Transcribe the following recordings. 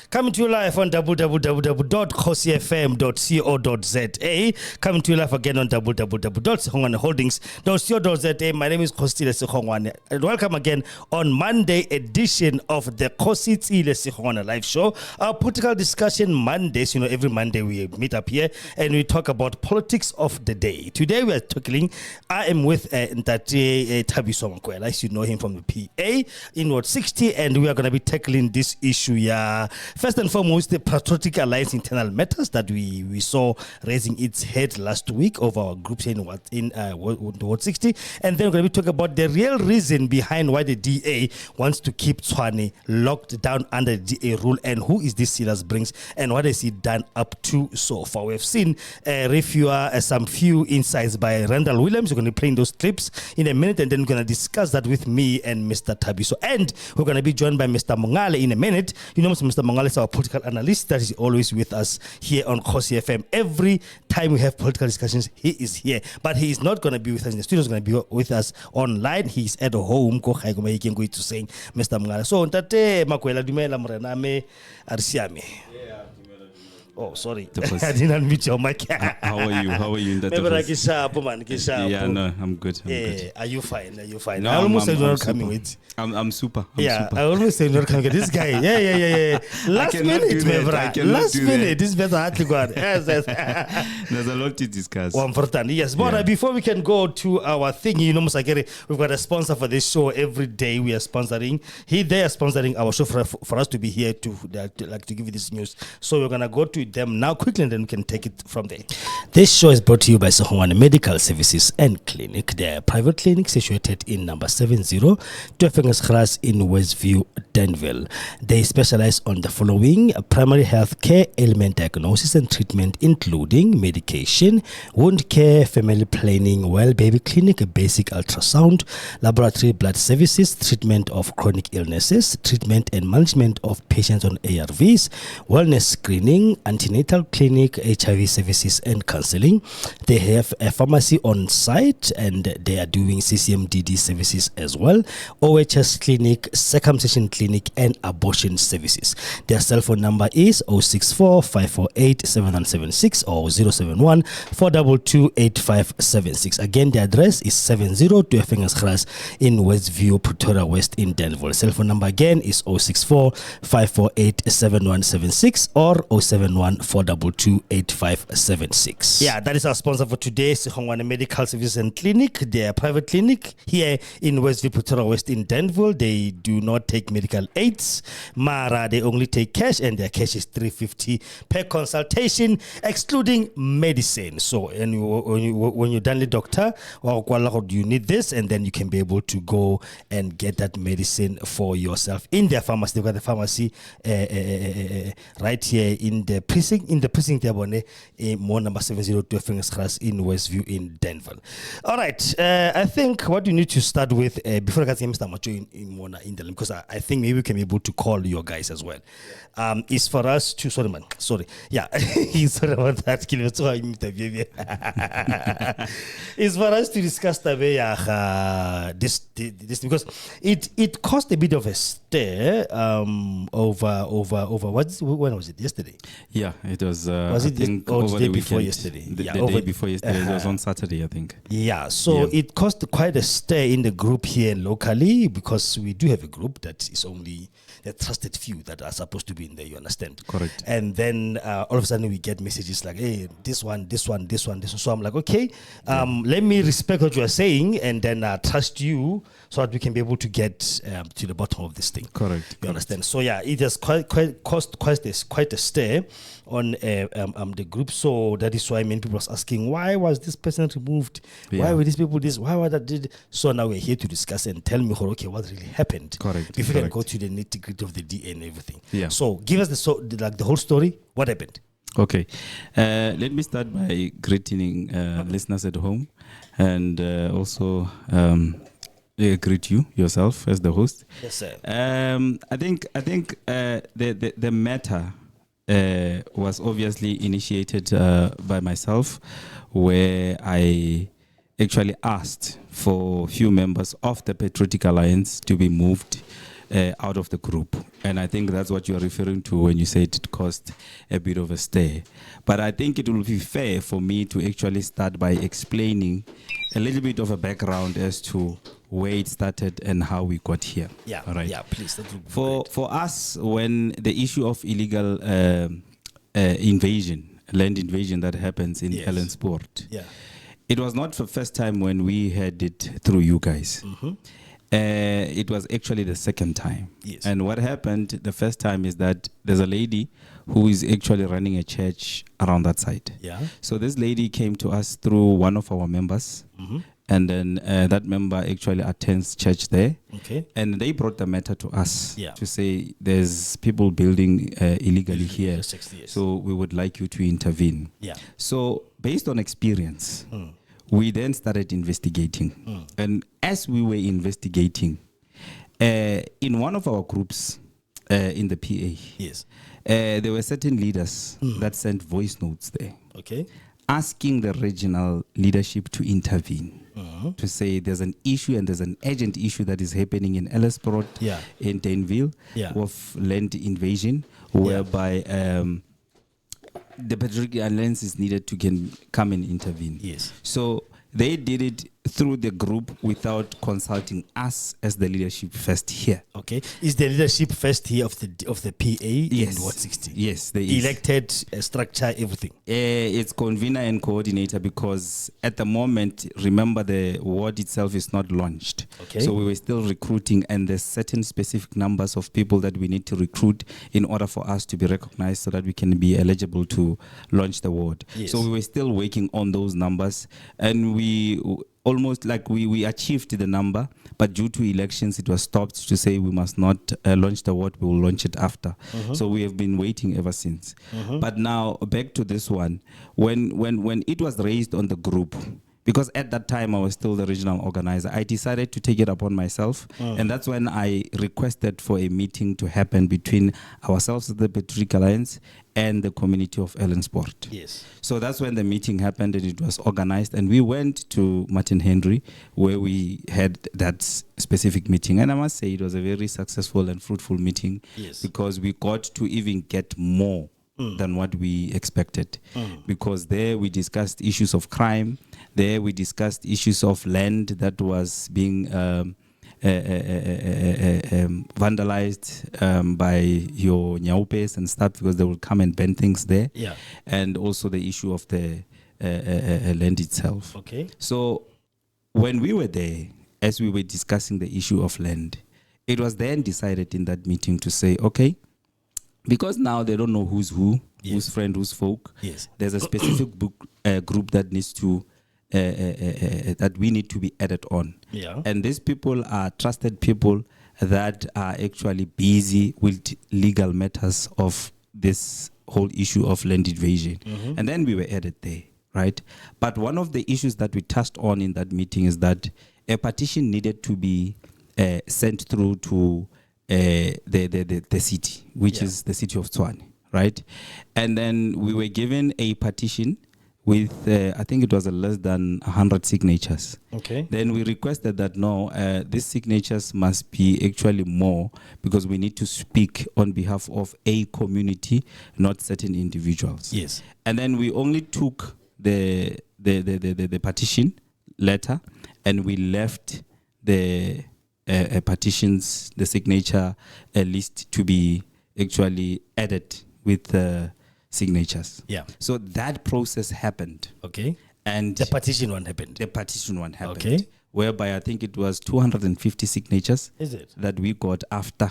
Coming to you live on www.kgosiefm.co.za. Coming to you live again on www.segongane.holdings.co.za. My name is Segongane. And welcome again on Monday edition of the Kgosietsile Segongane live show. Our political discussion Mondays. You know, every Monday we meet up here and we talk about politics of the day. Today we are tackling, I am with Ntate Thabiso Mokoena, as you know him from the PA in Ward 60, and we are going to be tackling this issue. First and foremost, the Patrotic Alliance internal matters that we saw raising its head last week over our groups in Ward 60, and then we're going to be talking about the real reason behind why the DA wants to keep Tshwane locked down under the DA rule, and who is this Silas Brings, and what has he done up to so far. We have seen some few insights by Randall Williams. We're going to be playing those clips in a minute, and then we're going to discuss that with me and Mr. Thabiso, and we're going to be joined by Mr. Mongale in a minute. You know, Mr. Mongale is our political analyst that is always with us here on Kgosi FM. Every time we have political discussions, he is here, but he is not going to be with us in the studio. He's going to be with us online. He's at home. Go to saying Mr. Mongale. So, Ntate Makwela dumela morena me arisiame. Oh, sorry. I didn't unmute your mic. How are you in that? Yeah, no, I'm good. Good. Are you fine? No, I almost said you're not super. coming with. I'm super. I almost said you're not coming. This guy. Yeah. Last minute, this better hard to go on. Yes. There's a lot to discuss. Yes, but before we can go to our thing, you know, Musagere, we've got a sponsor for this show. Every day we are sponsoring. They are sponsoring our show for us to be here to give you this news. So we're gonna go to them now quickly, and then we can take it from there. This show is brought to you by Segongane Medical Services and Clinic. They are a private clinic situated in number 70 Kgosi in Westview, Danville. They specialize on the following: primary health care, ailment diagnosis and treatment, including medication, wound care, family planning, well baby clinic, basic ultrasound, laboratory blood services, treatment of chronic illnesses, treatment and management of patients on ARVs, wellness screening, antenatal clinic, HIV services and counseling. They have a pharmacy on site, and they are doing CCMDD services as well, OHS clinic, circumcision clinic and abortion services. Their cell phone number is 064 548 7176 or 071 422 8576. Again, the address is 70 Kgosi in Westview, Pretoria West in Danville. Cell phone number again is 064 548 7176 or 071 422 8576. Yeah, that is our sponsor for today, Segongane Medical Services and Clinic. They are a private clinic here in Westview, Pretoria West in Danville. They do not take medical aids. Mara, they only take cash, and their cash is $350 per consultation, excluding medicine. So, and when you're done with doctor, you need this, and then you can be able to go and get that medicine for yourself in their pharmacy. They've got the pharmacy right here in the precinct more number 702 Kgosi in Westview in Danville. All right, I think what you need to start with before I get Mr. Macho in Danville, because I think maybe we can be able to call your guys as well, is for us to sorry about that. It's for us to discuss this because it caused a bit of a stir over when was it, yesterday? Yeah, it was. Was it the day before yesterday? The day before yesterday. It was on Saturday, I think. Yeah, so it caused quite a stir in the group here locally, because we do have a group that is only the trusted few that are supposed to be in there, you understand? Correct. And then all of a sudden we get messages like, hey, this one. So I'm like, okay, let me respect what you are saying, and then trust you so that we can be able to get to the bottom of this thing. Correct. You understand? So yeah, it has caused quite a stir on the group. So that is why many people was asking, why was this person removed? Why were these people this? Why were that? So now we're here to discuss and tell me, okay, what really happened. Correct. If we can go to the nitty-gritty of the DA and everything. Yeah. So give us the whole story. What happened? Okay. Let me start by greeting listeners at home, and also greet you yourself as the host. Yes, sir. I think the matter was obviously initiated by myself, where I actually asked for a few members of the Patrotic Alliance to be moved out of the group. And I think that's what you're referring to when you said it caused a bit of a stir. But I think it will be fair for me to actually start by explaining a little bit of a background as to where it started and how we got here. Yeah, all right. Yeah, please. That would be for us, when the issue of illegal invasion, land invasion that happens in Ellensport, it was not the first time when we had it through you guys. It was actually the second time. Yes. And what happened the first time is that there's a lady who is actually running a church around that side. Yeah. So this lady came to us through one of our members. And then that member actually attends church there. Okay. And they brought the matter to us Yeah. to say there's people building illegally here. 60 years. So we would like you to intervene. Yeah. So based on experience, we then started investigating. And as we were investigating, in one of our groups in the PA, Yes. there were certain leaders that sent voice notes there. Okay. Asking the regional leadership to intervene, to say there's an issue and there's an urgent issue that is happening in Ellensport, in danville, of land invasion, whereby the Patrotic Alliance is needed to come and intervene. Yes. So they did it through the group without consulting us as the leadership first here. Okay. Is the leadership first here of the PA Yes. in Ward 60? Yes, there is. Elected, structure, everything. It's convener and coordinator, because at the moment, remember, the ward itself is not launched. Okay. So we were still recruiting, and there's certain specific numbers of people that we need to recruit in order for us to be recognized so that we can be eligible to launch the ward. Yes. So we were still working on those numbers, and we almost like we achieved the number, but due to elections it was stopped to say we must not launch the ward, we will launch it after. So we have been waiting ever since. But now back to this one, when it was raised on the group, because at that time I was still the regional organizer, I decided to take it upon myself, and that's when I requested for a meeting to happen between ourselves at the Patrotic Alliance and the community of Ellensport. Yes. So that's when the meeting happened, and it was organized, and we went to Martin Henry where we had that specific meeting, and I must say it was a very successful and fruitful meeting. Yes. Because we got to even get more than what we expected, because there we discussed issues of crime, there we discussed issues of land that was being vandalized by your nyaupes and stuff, because they will come and burn things there. Yeah. And also the issue of the land itself. Okay. So when we were there, as we were discussing the issue of land, it was then decided in that meeting to say, okay, because now they don't know who's who, who's friend, who's folk. Yes. There's a specific group that needs to that we need to be added on. Yeah. And these people are trusted people that are actually busy with legal matters of this whole issue of land invasion. And then we were added there, right? But one of the issues that we touched on in that meeting is that a petition needed to be sent through to the city, which is the city of Tshwane, right? And then we were given a petition with, I think it was less than 100 signatures. Okay. Then we requested that, no, these signatures must be actually more, because we need to speak on behalf of a community, not certain individuals. Yes. And then we only took the petition letter, and we left the petitions, the signature list to be actually added with signatures. Yeah. So that process happened. Okay. And The petition one happened. the petition one happened. Okay. Whereby I think it was 250 signatures Is it? that we got after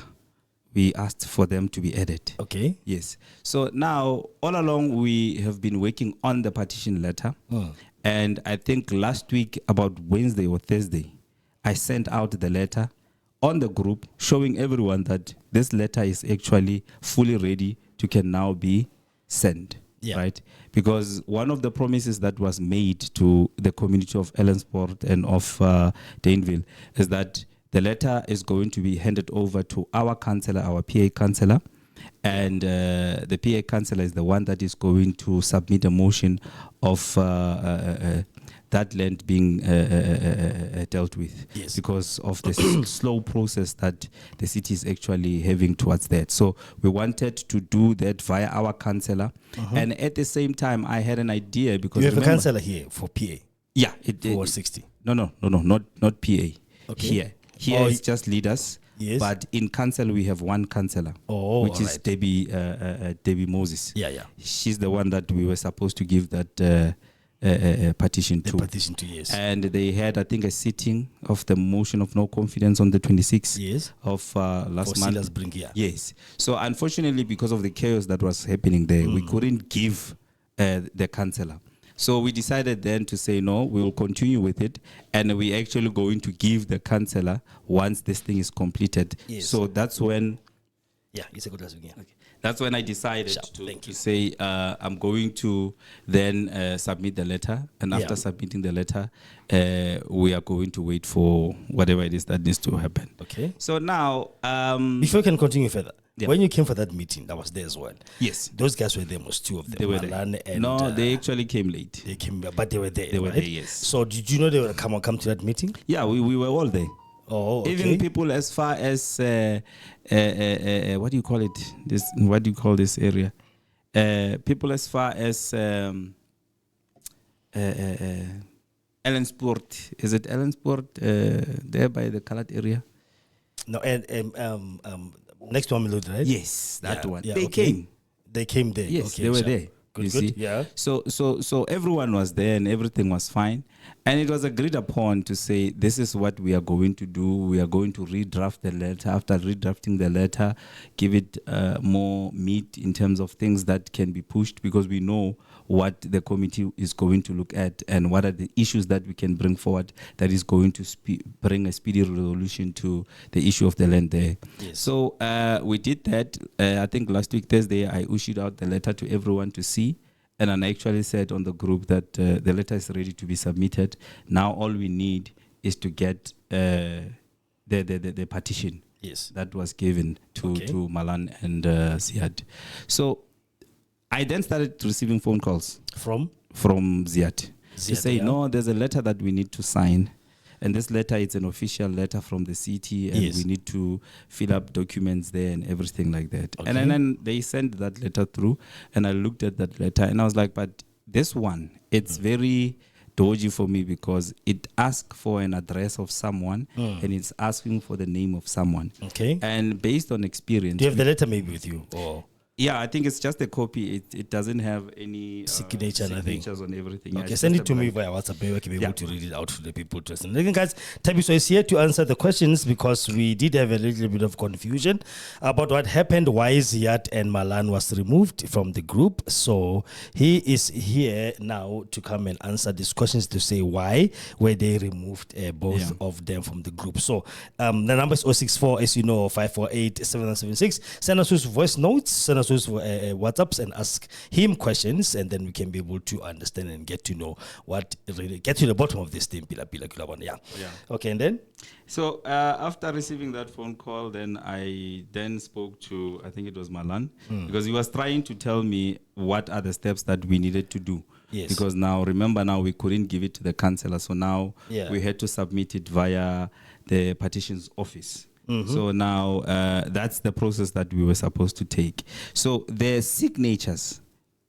we asked for them to be added. Okay. Yes. So now, all along, we have been working on the petition letter. And I think last week, about Wednesday or Thursday, I sent out the letter on the group showing everyone that this letter is actually fully ready to can now be sent. Yeah. Right? Because one of the promises that was made to the community of Ellensport and of Danville is that the letter is going to be handed over to our councillor, our PA councillor, and the PA councillor is the one that is going to submit a motion of that land being dealt with, Yes. because of the slow process that the city is actually having towards that. So we wanted to do that via our councillor, and at the same time, I had an idea because You have a councillor here for PA. Yeah, for 60. No, not PA. Okay. Here it's just leaders. Yes. But in council we have one councillor, which is Debbie Moses. Yeah. She's the one that we were supposed to give that petition to. Petition to, yes. And they had, I think, a sitting of the motion of no confidence on the 26th of last month. Yes. So unfortunately, because of the chaos that was happening there, we couldn't give the councillor. So we decided then to say, no, we will continue with it. And we're actually going to give the councillor once this thing is completed. Yes. So that's when... Yeah, it's a good question. Okay. That's when I decided to say, I'm going to then submit the letter. And after submitting the letter, we are going to wait for whatever it is that needs to happen. Okay. So now... before we can continue further, when you came for that meeting, that was there as well. Yes. Those guys were there, most two of them. They were there. No, they actually came late. They came, but they were there. They were there, yes. So did you know they would come to that meeting? Yeah, we were all there. Oh, okay. Even people as far as what do you call it? What do you call this area? People as far as Ellensport. Is it Ellensport? There by the colored area. No, and next one, Melody, right? Yes, that one. Yeah, They came. They came there. Yes, okay, they were there. Good. See? Yeah. So everyone was there and everything was fine. And it was agreed upon to say, this is what we are going to do. We are going to redraft the letter. After redrafting the letter, give it more meat in terms of things that can be pushed, because we know what the committee is going to look at and what are the issues that we can bring forward that is going to bring a speedy resolution to the issue of the land there. Yes. So we did that. I think last week, Thursday, I issued out the letter to everyone to see. And I actually said on the group that the letter is ready to be submitted. Now all we need is to get the petition that was given to Malan and Ziad. So I then started receiving phone calls from Ziad to say, no, there's a letter that we need to sign. And this letter is an official letter from the city, and we need to fill up documents there and everything like that. Okay. And then they sent that letter through, and I looked at that letter, and I was like, but this one, it's very dodgy for me, because it asks for an address of someone, and it's asking for the name of someone. Okay. And based on experience... Do you have the letter maybe with you? Or? Yeah, I think it's just a copy. It doesn't have any signatures on everything. Okay, send it to me via WhatsApp. Maybe I can be able to read it out to the people to listen. Again, guys, Tabiso is here to answer the questions, because we did have a little bit of confusion about what happened, why Ziad and Malan was removed from the group. So he is here now to come and answer these questions, to say why were they removed, both of them from the group. So the number is 064, as you know, 548-7976. Send us with voice notes, send us with WhatsApps, and ask him questions, and then we can be able to understand and get to know what really, get to the bottom of this thing. Yeah. Okay, and then? So after receiving that phone call, then I spoke to, I think it was Malan, because he was trying to tell me what are the steps that we needed to do. Yes. Because now, remember now, we couldn't give it to the councillor, so now we had to submit it via the petitions office. So now that's the process that we were supposed to take. So the signatures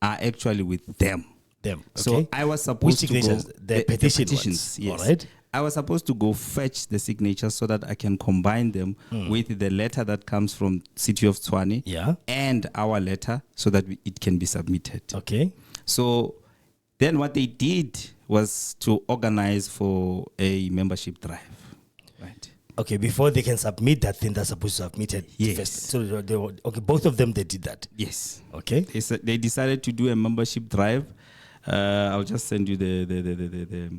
are actually with them. Okay. So I was supposed to go... The petitions. Yes. All right. I was supposed to go fetch the signatures so that I can combine them with the letter that comes from City of Tshwane and our letter, so that it can be submitted. Okay. So then what they did was to organize for a membership drive. Right. Okay, before they can submit that thing that's supposed to submit it first. So both of them, they did that. Yes. Okay. They decided to do a membership drive. I'll just send you the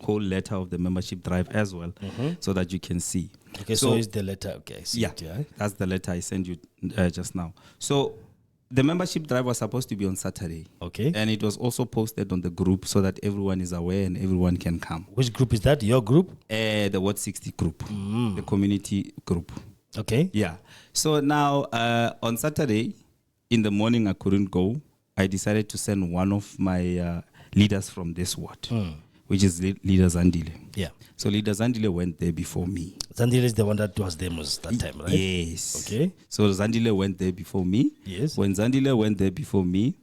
whole letter of the membership drive as well, so that you can see. Okay, so is the letter, okay. That's the letter I sent you just now. So the membership drive was supposed to be on Saturday. Okay. And it was also posted on the group so that everyone is aware and everyone can come. Which group is that? Your group? The Ward 60 group, the community group. Okay. Yeah. So now on Saturday in the morning, I couldn't go. I decided to send one of my leaders from this ward, which is leader Zandile. Yeah. So leader Zandile went there before me. Zandile is the one that was there most that time, right? Yes. Okay. So Zandile went there before me. Yes. When Zandile went there before me,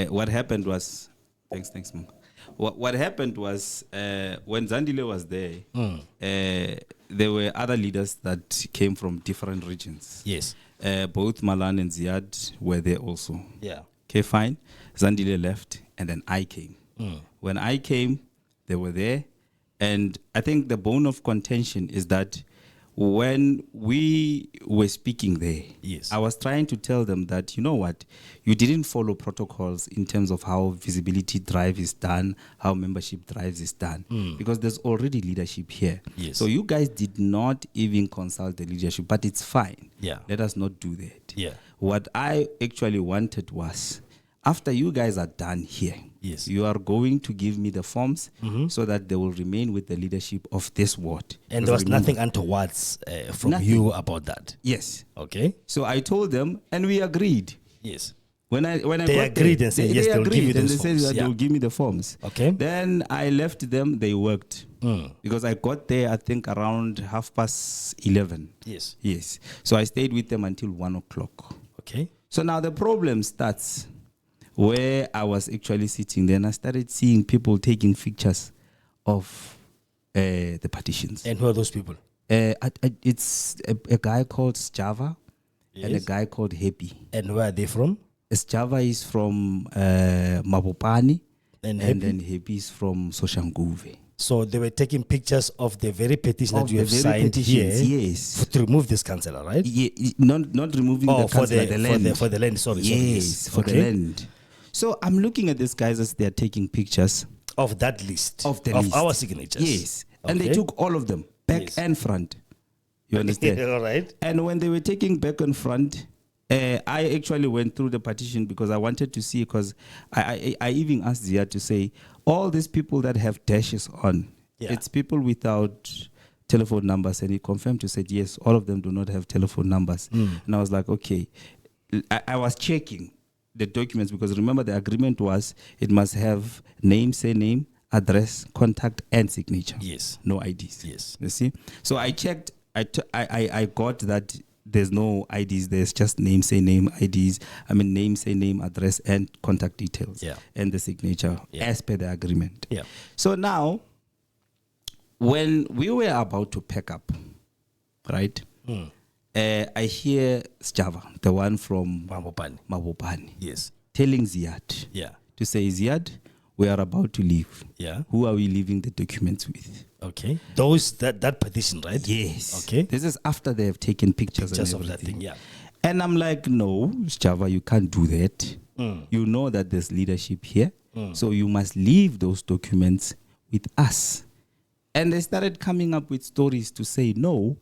what happened was, thanks, Mom. What happened was when Zandile was there, there were other leaders that came from different regions. Yes. Both Malan and Ziad were there also. Yeah. Okay, fine. Zandile left, and then I came. When I came, they were there. And I think the bone of contention is that when we were speaking there, yes, I was trying to tell them that, you know what, you didn't follow protocols in terms of how visibility drive is done, how membership drives is done, because there's already leadership here. Yes. So you guys did not even consult the leadership, but it's fine. Yeah. Let us not do that. Yeah. What I actually wanted was, after you guys are done here, yes, you are going to give me the forms so that they will remain with the leadership of this ward. And there was nothing untowards from Nothing. you about that. Yes. Okay. So I told them, and we agreed. Yes. When I They got agreed there, and said, yes, they'll give you and those they said forms. that Yeah. they'll give me the forms. Okay. Then I left them. They worked because I got there, I think, around 11:30. Yes. Yes. So I stayed with them until 1:00. Okay. So now the problem starts where I was actually sitting there, and I started seeing people taking pictures of the partitions. And who are those people? It's a guy called Sjava and a Yes. guy called Happy. And where are they from? Sjava is from Mabopani, And and Happy? then Happy is from Soshanguve. So they were taking pictures of the very petition that Of you the have very signed here petitions, yes. to remove this councillor, right? Not removing the for councillor, the land. for the land. Sorry. Yes, for the land. So I'm looking at these guys as they're taking pictures Of that list. of the list. our signatures. Yes. And they Okay. took all of them, back Yes. and front. You understand? All right. And when they were taking back and front, I actually went through the partition because I wanted to see, because I even asked Zia to say, all these people that have dashes on, Yeah. it's people without telephone numbers. And he confirmed to say, yes, all of them do not have telephone numbers. And I was like, okay. I was checking the documents because remember the agreement was it must have name, surname, address, contact, and signature. Yes. No IDs. Yes. You see? So I checked, I got that there's no IDs, there's just name, surname, IDs. I mean name, surname, address, and contact details. Yeah. And the signature as per the agreement. Yeah. So now, when we were about to pack up, right? I hear Sjava, the one from Mabopani, Yes. telling Ziad Yeah. to say, Ziad, we are about to leave. Yeah. Who are we leaving the documents with? Okay. That petition, right? Yes. Okay. This is after they have taken pictures Just and of that everything. thing. Yeah. And I'm like, no, Java, you can't do that. You know that there's leadership here. So you must leave those documents with us. And they started coming up with stories to say, no,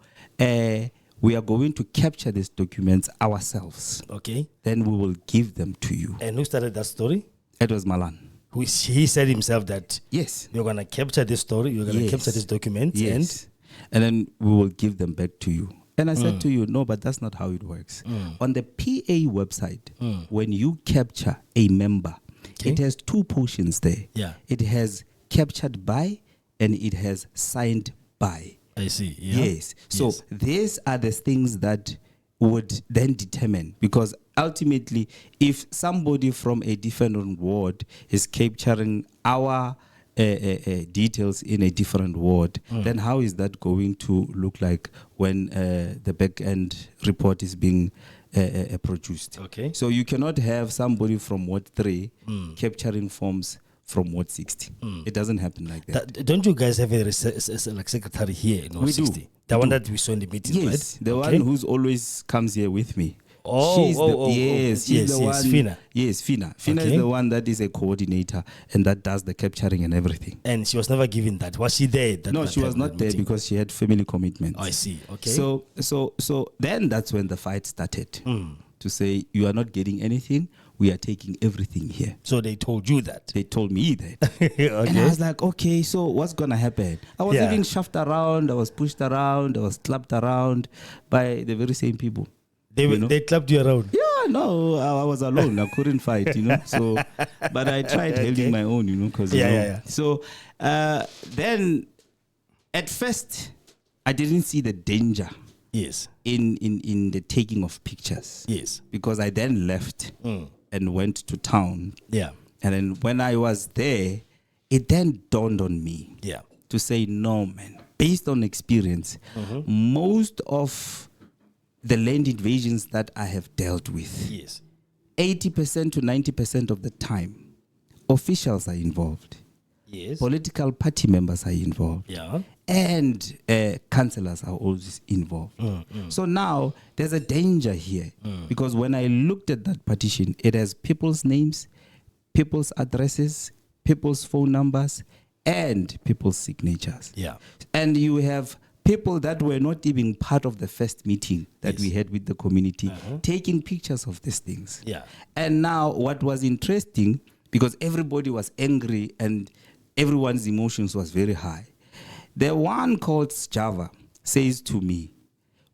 we are going to capture these documents ourselves. Okay. Then we will give them to you. And who started that story? It was Malan. He said himself that Yes. you're going to capture this story, you're going to Yes. capture these documents, Yes. And then we will give them back to you. And I said to you, no, but that's not how it works. On the PA website, when you capture a member, it has two portions there. Yeah. It has captured by and it has signed by. I see. Yeah. Yes. So these are the things that would then determine, because ultimately, if somebody from a different ward is capturing our details in a different ward, then how is that going to look like when the back end report is being produced? Okay. So you cannot have somebody from Ward 3 capturing forms from Ward 60. It doesn't happen like that. Don't you guys have a like secretary here in We do. 60? The one that we saw in the meeting, Yes, right? the one who's always comes here with me. Oh, She's the one. Fina. Yes, Fina. Fina is the one that is a coordinator and that does the capturing and everything. And she was never given that. Was she there? No, she was not there because she had family commitments. I see. Okay. So then that's when the fight started. To say, you are not getting anything, we are taking everything here. So they told you that. They told me that. Okay. And I was like, okay, so what's going to happen? I was even shoved around, I was pushed around, I was slapped around by the very same people. They clapped you around. Yeah, No, I was alone. I couldn't fight, So, but I tried holding my own, because So then, at first, I didn't see the danger. Yes. In the taking of pictures. Yes. Because I then left and went to town. Yeah. And then when I was there, it then dawned on me. Yeah. To say, no, man. Based on experience, most of the land invasions that I have dealt with, 80% to 90% of the time, officials are involved. Yes. Political party members are involved. Yeah. And councillors are always involved. So now there's a danger here because when I looked at that petition, it has people's names, people's addresses, people's phone numbers, and people's signatures. Yeah. And you have people that were not even part of the first meeting that we had with the community taking pictures of these things. Yeah. And now what was interesting, because everybody was angry and everyone's emotions was very high. The one called Java says to me,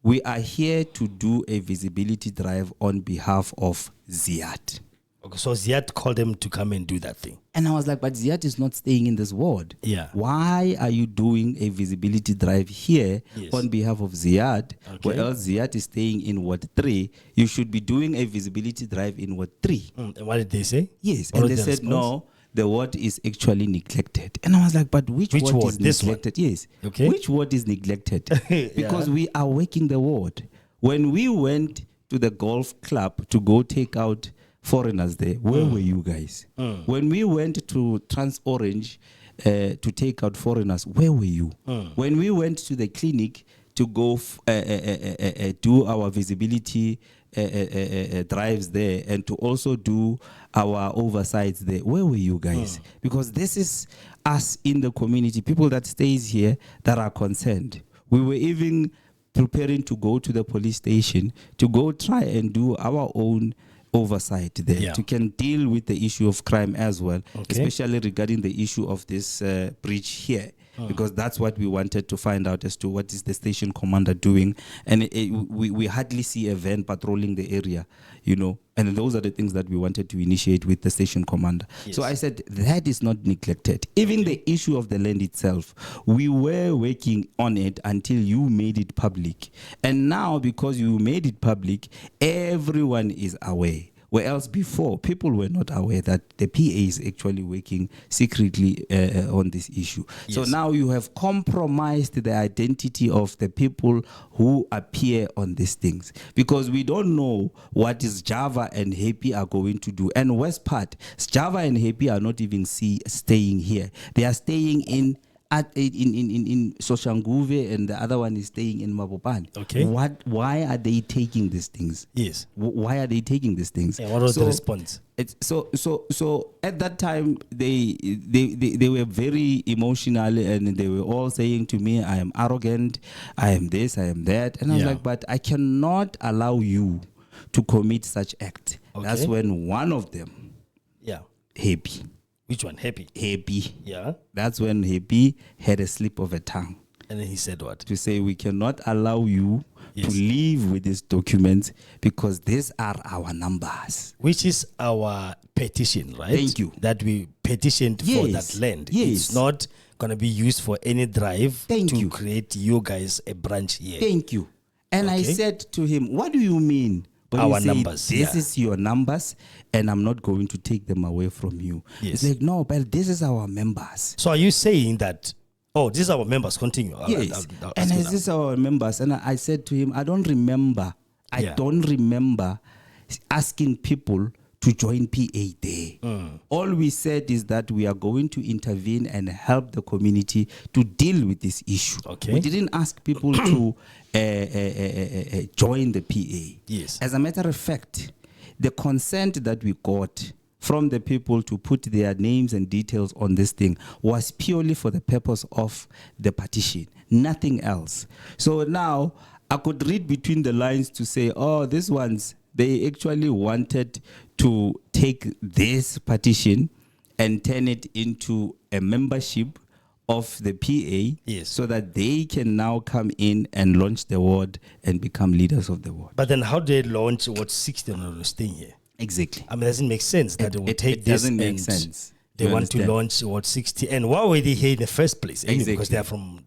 we are here to do a visibility drive on behalf of Ziad. Okay, so Ziad called them to come and do that thing. And I was like, but Ziad is not staying in this ward. Yeah. Why are you doing a visibility drive here on behalf of Ziad, where else Ziad is staying in Ward 3? You should be doing a visibility drive in Ward 3. And what did they say? Yes. What and they said, response? no, the ward is actually neglected. And I was like, but which ward is This neglected? one? Yes. Okay. Which ward is neglected? Because we are working the ward. When we went to the golf club to go take out foreigners there, where were you guys? When we went to Trans Orange to take out foreigners, where were you? When we went to the clinic to go do our visibility drives there and to also do our oversights there, where were you guys? Because this is us in the community, people that stays here that are concerned. We were even preparing to go to the police station to go try and do our own oversight there to can deal with the issue of crime as well, especially regarding the issue of this breach here. Because that's what we wanted to find out as to what is the station commander doing. And we hardly see a van patrolling the area, and those are the things that we wanted to initiate with the station commander. So I said, that is not neglected. Even the issue of the land itself, we were working on it until you made it public. And now, because you made it public, everyone is aware. Where else before, people were not aware that the PA is actually working secretly on this issue. So now you have compromised the identity of the people who appear on these things. Because we don't know what is Java and Happy are going to do. And West Part, Java and Happy are not even staying here. They are staying in Soshanguve, and the other one is staying in Mabopane. Okay. Why are they taking these things? Yes. Why are they taking these things? And what was the response? So at that time they were very emotional, and they were all saying to me, I am arrogant, I am this, I am that. And I was like, but I cannot allow you to commit such act. That's when one of them, Happy. Which one? Happy? Happy. Yeah. That's when Happy had a slip of a tongue. And then he said what? To say, we cannot allow you to leave with these documents because these are our numbers. Which is our petition, right? Thank you. That we petitioned for that land. Yes. It's not going to be used for any drive to create you guys a branch here. Thank you. And I said to him, what do you mean? When our you say, numbers. This is your numbers, and I'm not going to take them away from you. Yes. It's like, no, but this is our members. So are you saying that, these are our members, continue. Yes. And this is our members. And I said to him, I don't remember asking people to join PA there. All we said is that we are going to intervene and help the community to deal with this issue. Okay. We didn't ask people to join the PA. Yes. As a matter of fact, the consent that we got from the people to put their names and details on this thing was purely for the purpose of the petition, nothing else. So now I could read between the lines to say, these ones, they actually wanted to take this petition and turn it into a membership of the PA, Yes. so that they can now come in and launch the ward and become leaders of the ward. But then how do they launch Ward 60 and staying here? Exactly. I mean, it doesn't make sense that they will take it this doesn't make and sense. they You want to understand? launch Ward 60. And why were they here in the first place? Anyway, because Exactly. they are from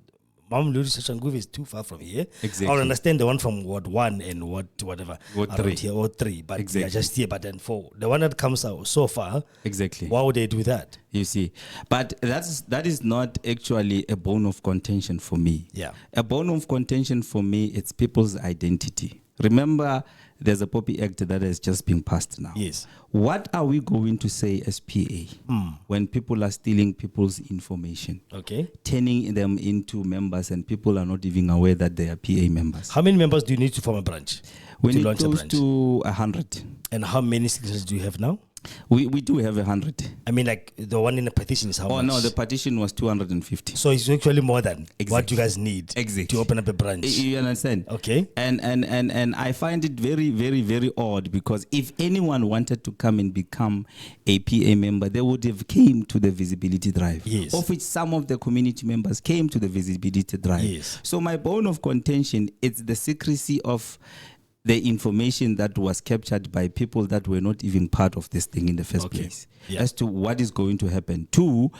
Mam Luri Sachanguve is too far from here. Exactly. I would understand the one from Ward 1 and Ward whatever. Ward around 3. Here, Ward 3. But they are Exactly. just here. But then for the one that comes out so far, Exactly. why would they do that? You see, but that is not actually a bone of contention for me. Yeah. A bone of contention for me, it's people's identity. Remember, there's a Poppy Act that has just been passed now. Yes. What are we going to say as PA when people are stealing people's information, Okay. turning them into members, and people are not even aware that they are PA members? How many members do you need to form a branch? We to need launch a close branch? to 100. And how many signatures do you have now? We do have 100. I mean, like the one in the petition is how Oh much? no, the petition was 250. So it's actually more than what Exactly. you guys need Exactly. to open up a branch. You understand? Okay. And I find it very, very, very odd, because if anyone wanted to come and become a PA member, they would have came to the visibility drive. Yes. Of which some of the community members came to the visibility drive. Yes. So my bone of contention, it's the secrecy of the information that was captured by people that were not even part of this thing in the first place, Yeah. as to what is going to happen. Two,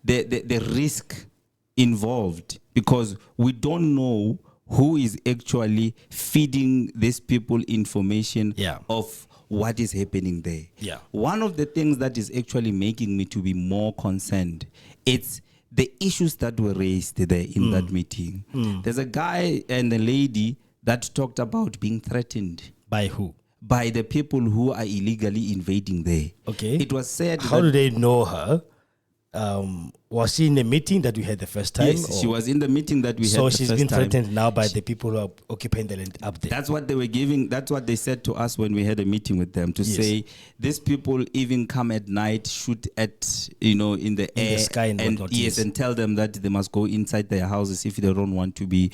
the risk involved, because we don't know who is actually feeding these people information Yeah. of what is happening there. Yeah. One of the things that is actually making me to be more concerned, it's the issues that were raised there in that meeting. There's a guy and a lady that talked about being threatened By who? by the people who are illegally invading there. Okay. It was said How that do they know her? Was she in the meeting that we had the first time? yes, she was in the meeting that we had So the she's first been time. threatened now by the people who are occupying the land up there. That's what they were giving. That's what they said to us when we had a meeting with them, to Yes. say these people even come at night, shoot at in the air, sky and whatnot, yes, yes. and tell them that they must go inside their houses if they don't want to be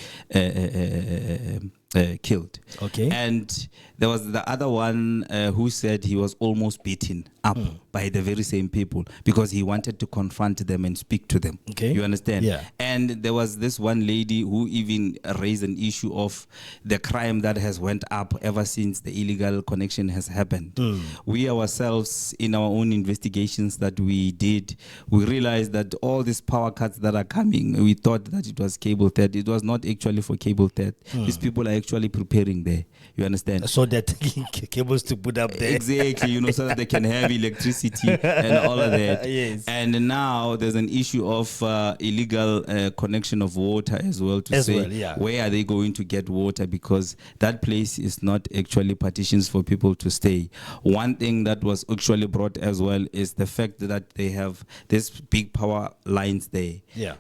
killed. Okay. And there was the other one who said he was almost beaten up by the very same people because he wanted to confront them and speak to them. Okay. You understand? Yeah. And there was this one lady who even raised an issue of the crime that has went up ever since the illegal connection has happened. We ourselves, in our own investigations that we did, we realized that all these power cuts that are coming, we thought that it was cable theft. It was not actually for cable theft. These people are actually preparing there. You understand? So they're taking cables to put up there. Exactly, so that they can have electricity and all of that. Yes. And now there's an issue of illegal connection of water as well, to As say well, yeah. where are they going to get water, because that place is not actually partitions for people to stay. One thing that was actually brought as well is the fact that they have these big power lines there. Yeah.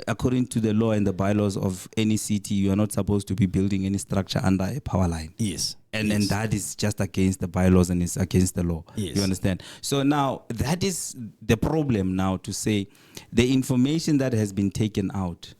According to the law and the bylaws of any city, you are not supposed to be building any structure under a power line. Yes. And yes. and that is just against the bylaws and it's against the law. Yes. You understand? So now that is the problem now, to say the information that has been taken out,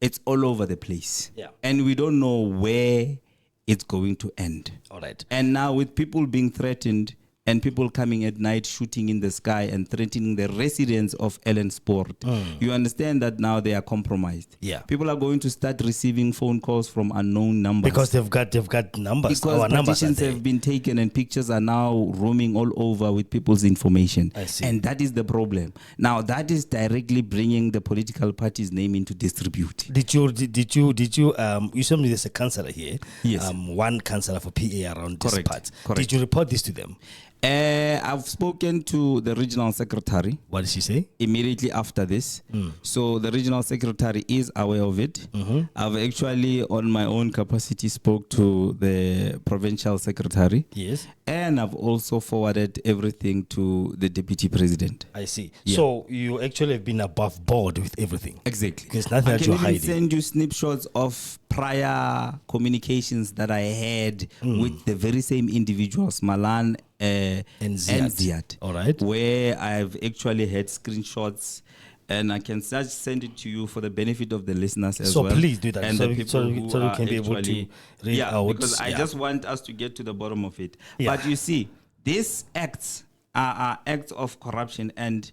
it's all over the place. Yeah. And we don't know where it's going to end. All right. And now with people being threatened and people coming at night shooting in the sky and threatening the residents of Ellensport, you understand that now they are compromised. Yeah. People are going to start receiving phone calls from unknown numbers. Because they've got numbers. Because Our numbers are partitions there. have been taken and pictures are now roaming all over with people's information. I see. And that is the problem. Now that is directly bringing the political party's name into disrepute. Did you you told me there's a councillor here. Yes. One councillor for PA around this Correct. part. Correct. Did you report this to them? I've spoken to the regional secretary What did she say? immediately after this. So the regional secretary is aware of it. I've actually, on my own capacity, spoke to the provincial secretary. Yes. And I've also forwarded everything to the deputy president. I see. Yeah. So you actually have been above board with everything. Exactly. There's nothing I that can you're even hiding. send you snapshots of prior communications that I had with the very same individuals, Malan And Ziad. All right. where I've actually had screenshots. And I can just send it to you for the benefit of the listeners as So well. please do that, And so the we- people so we- who so we are can be able to actually- read out, because I yeah. just want us to get to the bottom of it. Yeah. But you see, these acts are acts of corruption, and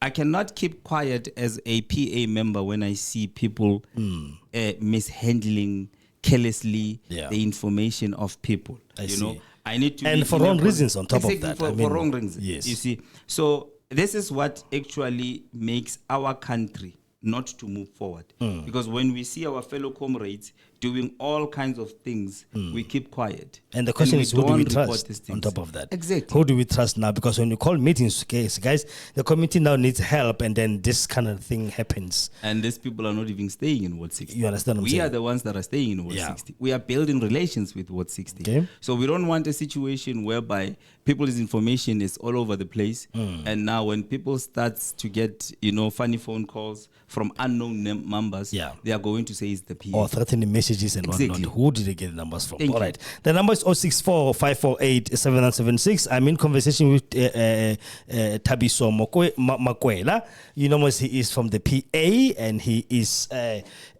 I cannot keep quiet as a PA member when I see people mishandling carelessly the information of people. I see. I need to, and for wrong reasons on top of that. For wrong reasons. Yes. You see, so this is what actually makes our country not to move forward. Because when we see our fellow comrades doing all kinds of things, we keep quiet. And the question is, who do we trust on top of that? Exactly. Who do we trust now? Because when you call meetings, guys, the committee now needs help, and then this kind of thing happens. And these people are not even staying in Ward 60. You understand what I'm We saying? are the ones that are staying in Ward 60. We are building relations with Ward 60. Okay. So we don't want a situation whereby people's information is all over the place. And now when people start to get, funny phone calls from unknown numbers, they are going to say it's the PA. Or threatening messages and whatnot. Who did they get the numbers from? All right. The number is 064-548-7976. I'm in conversation with Thabiso Makwela. He is from the PA, and he is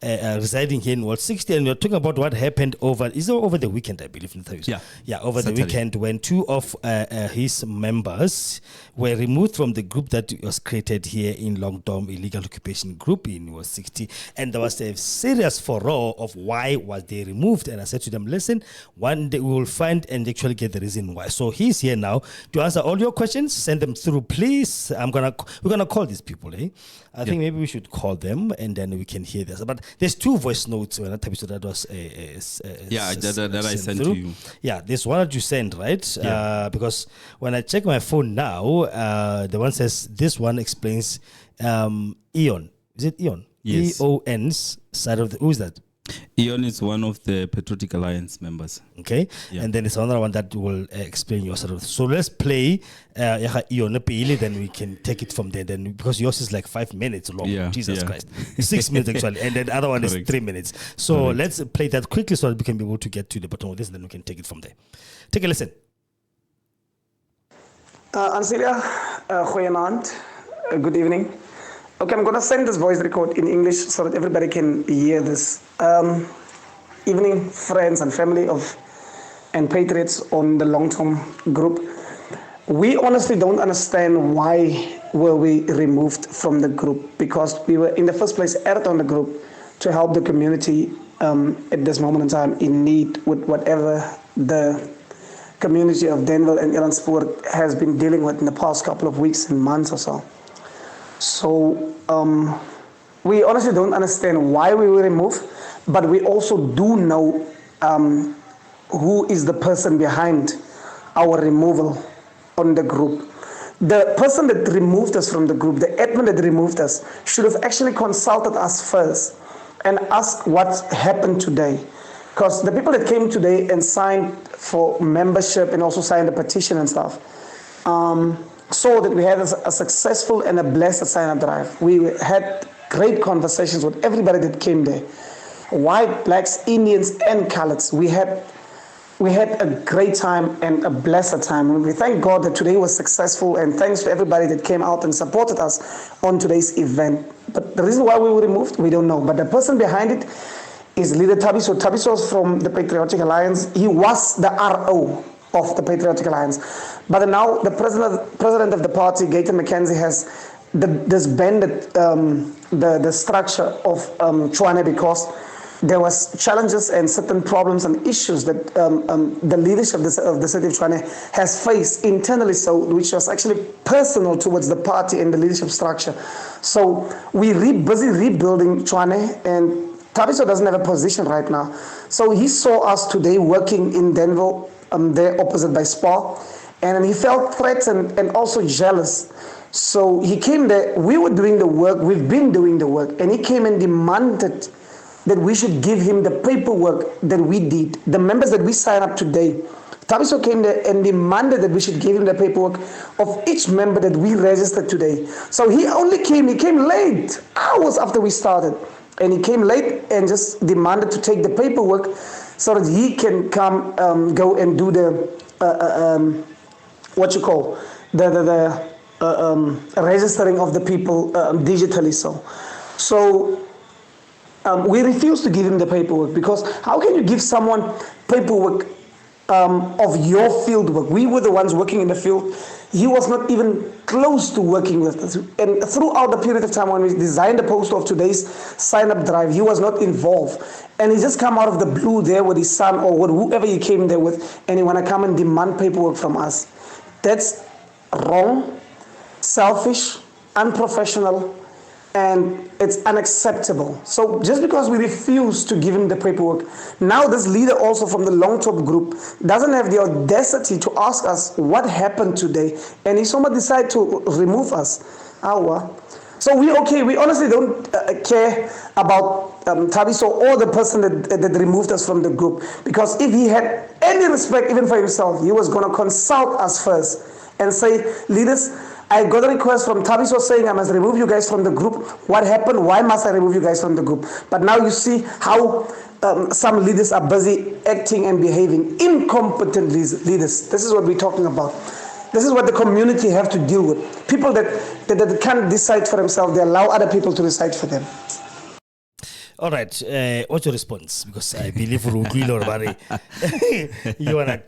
residing here in Ward 60. And we're talking about what happened over the weekend, I believe. Over the weekend, when two of his members were removed from the group that was created here in Longdom, Illegal Occupation Group in Ward 60. And there was a serious furore of why was they removed. And I said to them, listen, one day we will find and actually get the reason why. So he's here now to answer all your questions. Send them through, please. We're gonna call these people, I think maybe we should call them, and then we can hear this. But there's two voice notes when that was that I sent to you. Yeah, this one that you sent, right? Because when I check my phone now, the one says this one explains Eon. Is it Eon? Yes. EON's side of the. Who is that? Eon is one of the Patrotic Alliance members. Okay. And then it's another one that will explain your side of. So let's play Eon, then we can take it from there. Then because yours is like 5 minutes long. Jesus Christ. 6 minutes actually. And then the other one is 3 minutes. So let's play that quickly so that we can be able to get to the bottom of this, and then we can take it from there. Take a listen. Ansilia, goeienaand. Good evening. Okay, I'm going to send this voice record in English so that everybody can hear this. Evening, friends and family and patriots on the long-term group. We honestly don't understand why were we removed from the group, because we were in the first place added on the group to help the community at this moment in time in need with whatever the community of Danville and Elandspoort has been dealing with in the past couple of weeks and months or so. So we honestly don't understand why we were removed, but we also do know who is the person behind our removal on the group. The person that removed us from the group, the admin that removed us, should have actually consulted us first and asked what happened today. Because the people that came today and signed for membership and also signed the petition and stuff, saw that we had a successful and a blessed sign-up drive. We had great conversations with everybody that came there. White, blacks, Indians, and coloreds. We had a great time and a blessed time. And we thank God that today was successful, and thanks to everybody that came out and supported us on today's event. But the reason why we were removed, we don't know. But the person behind it is leader Thabiso. Thabiso is from the Patriotic Alliance. He was the RO of the Patriotic Alliance. But now the president of the party, Gayton McKenzie, has disbanded the structure of Tshwane because there was challenges and certain problems and issues that the leadership of the city of Tshwane has faced internally, so which was actually personal towards the party and the leadership structure. So we're busy rebuilding Tshwane, and Thabiso doesn't have a position right now. So he saw us today working in Danville, there opposite by Spa, and he felt threatened and also jealous. So he came there. We were doing the work. We've been doing the work, and he came and demanded that we should give him the paperwork that we did, the members that we signed up today. Thabiso came there and demanded that we should give him the paperwork of each member that we registered today. So he came late, hours after we started. And he came late and just demanded to take the paperwork so that he can come, go and do the, registering of the people digitally. So we refused to give him the paperwork, because how can you give someone paperwork of your field work. We were the ones working in the field. He was not even close to working with us. And throughout the period of time when we designed the poster of today's sign-up drive, he was not involved. And he just come out of the blue there with his son or with whoever he came there with, and he want to come and demand paperwork from us. That's wrong, selfish, unprofessional, and it's unacceptable. So just because we refuse to give him the paperwork, now this leader also from the long top group doesn't have the audacity to ask us what happened today, and he somehow decide to remove us. So we honestly don't care about Thabiso or the person that removed us from the group, because if he had any respect even for himself, he was going to consult us first and say, leaders, I got a request from Thabiso saying I must remove you guys from the group. What happened? Why must I remove you guys from the group? But now you see how some leaders are busy acting and behaving. Incompetent leaders. This is what we're talking about. This is what the community have to deal with. People that can't decide for themselves, they allow other people to decide for them. All right, what's your response? Because I believe you wanna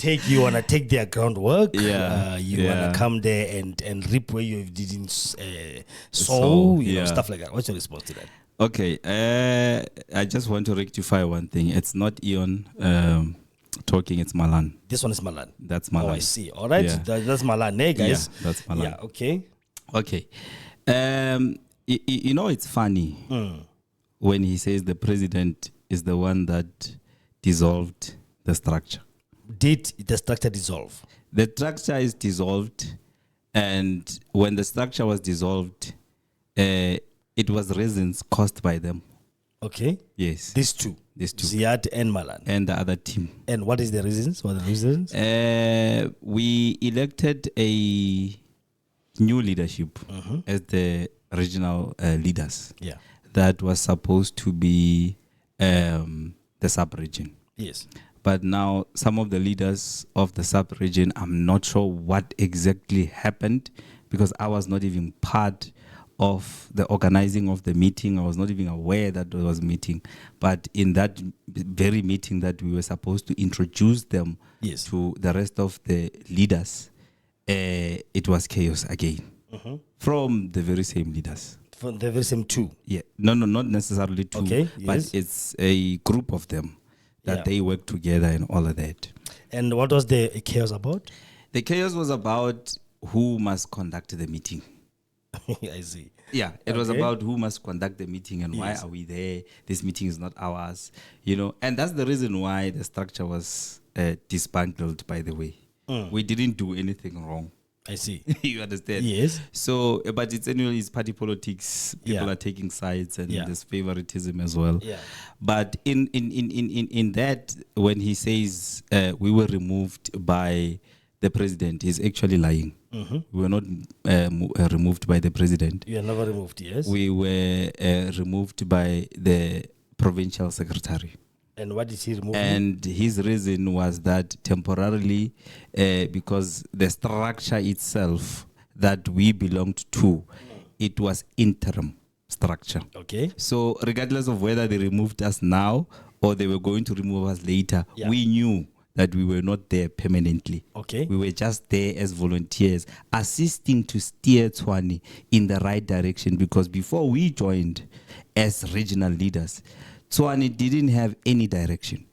take their groundwork. Yeah, you wanna come there and reap where you didn't sow, you know, stuff like that. What's your response to that? Okay, I just want to rectify one thing. It's not Ion talking, it's Malan. This one is Malan. That's Malan. Oh, I see. All right, that's Malan, guys. Yeah, that's Malan. Yeah, okay. Okay. You know, it's funny when he says the president is the one that dissolved the structure. Did the structure dissolve? The structure is dissolved, and when the structure was dissolved, it was reasons caused by them. Okay. Yes. These two. Ziad and Malan. And the other team. And what is the reasons? What are the reasons? We elected a new leadership as the regional leaders. Yeah. That was supposed to be the sub-region. Yes. But now some of the leaders of the sub-region, I'm not sure what exactly happened, because I was not even part of the organizing of the meeting. I was not even aware that there was a meeting. But in that very meeting that we were supposed to introduce them to the rest of the leaders, it was chaos again from the very same leaders. From the very same two? Yeah. No, not necessarily two. Okay, but it's a group of them that they work together and all of that. And what was the chaos about? The chaos was about who must conduct the meeting. I see. Yeah, it was about who must conduct the meeting and why are we there. This meeting is not ours, you know. And that's the reason why the structure was dismantled, by the way. We didn't do anything wrong. I see. You understand? Yes. So, but it's anyway, it's party politics. People are taking sides, and there's favoritism as well. Yeah. But in that, when he says we were removed by the president, he's actually lying. We were not removed by the president. You are never removed, yes? We were removed by the provincial secretary. And what did he remove? And his reason was that temporarily, because the structure itself that we belonged to, it was interim structure. Okay. So regardless of whether they removed us now or they were going to remove us later, we knew that we were not there permanently. Okay. We were just there as volunteers, assisting to steer Tshwane in the right direction, because before we joined as regional leaders, Tshwane didn't have any direction.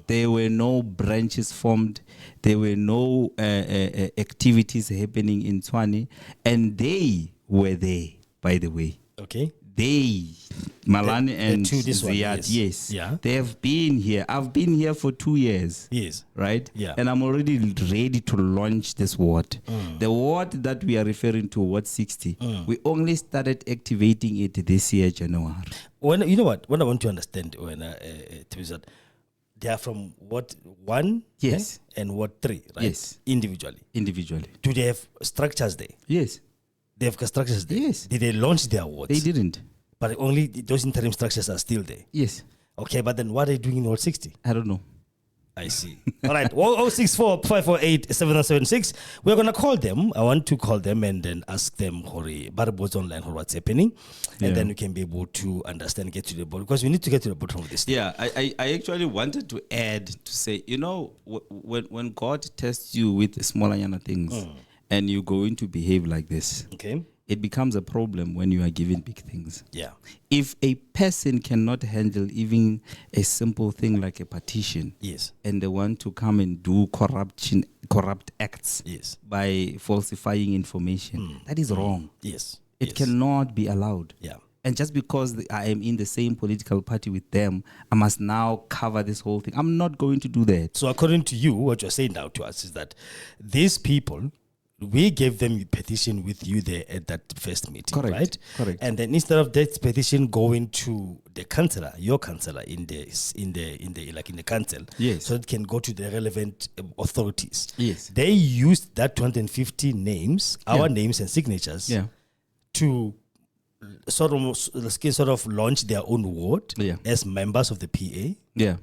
There were no branches formed. There were no activities happening in Tshwane. And they were there, by the way. Okay. They, Malan and Ziad, yes. Yeah. They have been here. I've been here for 2 years. Yes. Right? Yeah. And I'm already ready to launch this ward. The ward that we are referring to, Ward 60, we only started activating it this year, January. When you know what I want to understand, when they are from Ward 1 and Ward 3, right? Yes. Individually. Do they have structures there? Yes. They have structures there? Yes. Did they launch their wards? They didn't. But only those interim structures are still there? Yes. Okay, but then what are they doing in Ward 60? I don't know. I see. All right. 064 548 7176. We're going to call them. I want to call them and then ask them what's online or what's happening. And then we can be able to understand, get to the bottom. Because we need to get to the bottom of this. Yeah, I actually wanted to add to say, when God tests you with smaller things and you're going to behave like this, okay, it becomes a problem when you are given big things. Yeah. If a person cannot handle even a simple thing like a petition, yes, and they want to come and do corrupt acts, yes, by falsifying information, that is wrong. Yes. It cannot be allowed. Yeah. And just because I am in the same political party with them, I must now cover this whole thing. I'm not going to do that. So according to you, what you're saying now to us is that these people, we gave them a petition with you there at that first meeting, Correct. right? Correct. And then instead of that petition going to the councillor, your councillor in the council, yes, so it can go to the relevant authorities. Yes, they used that 250 names, our names and signatures, to sort of launch their own ward as members of the PA. Yeah,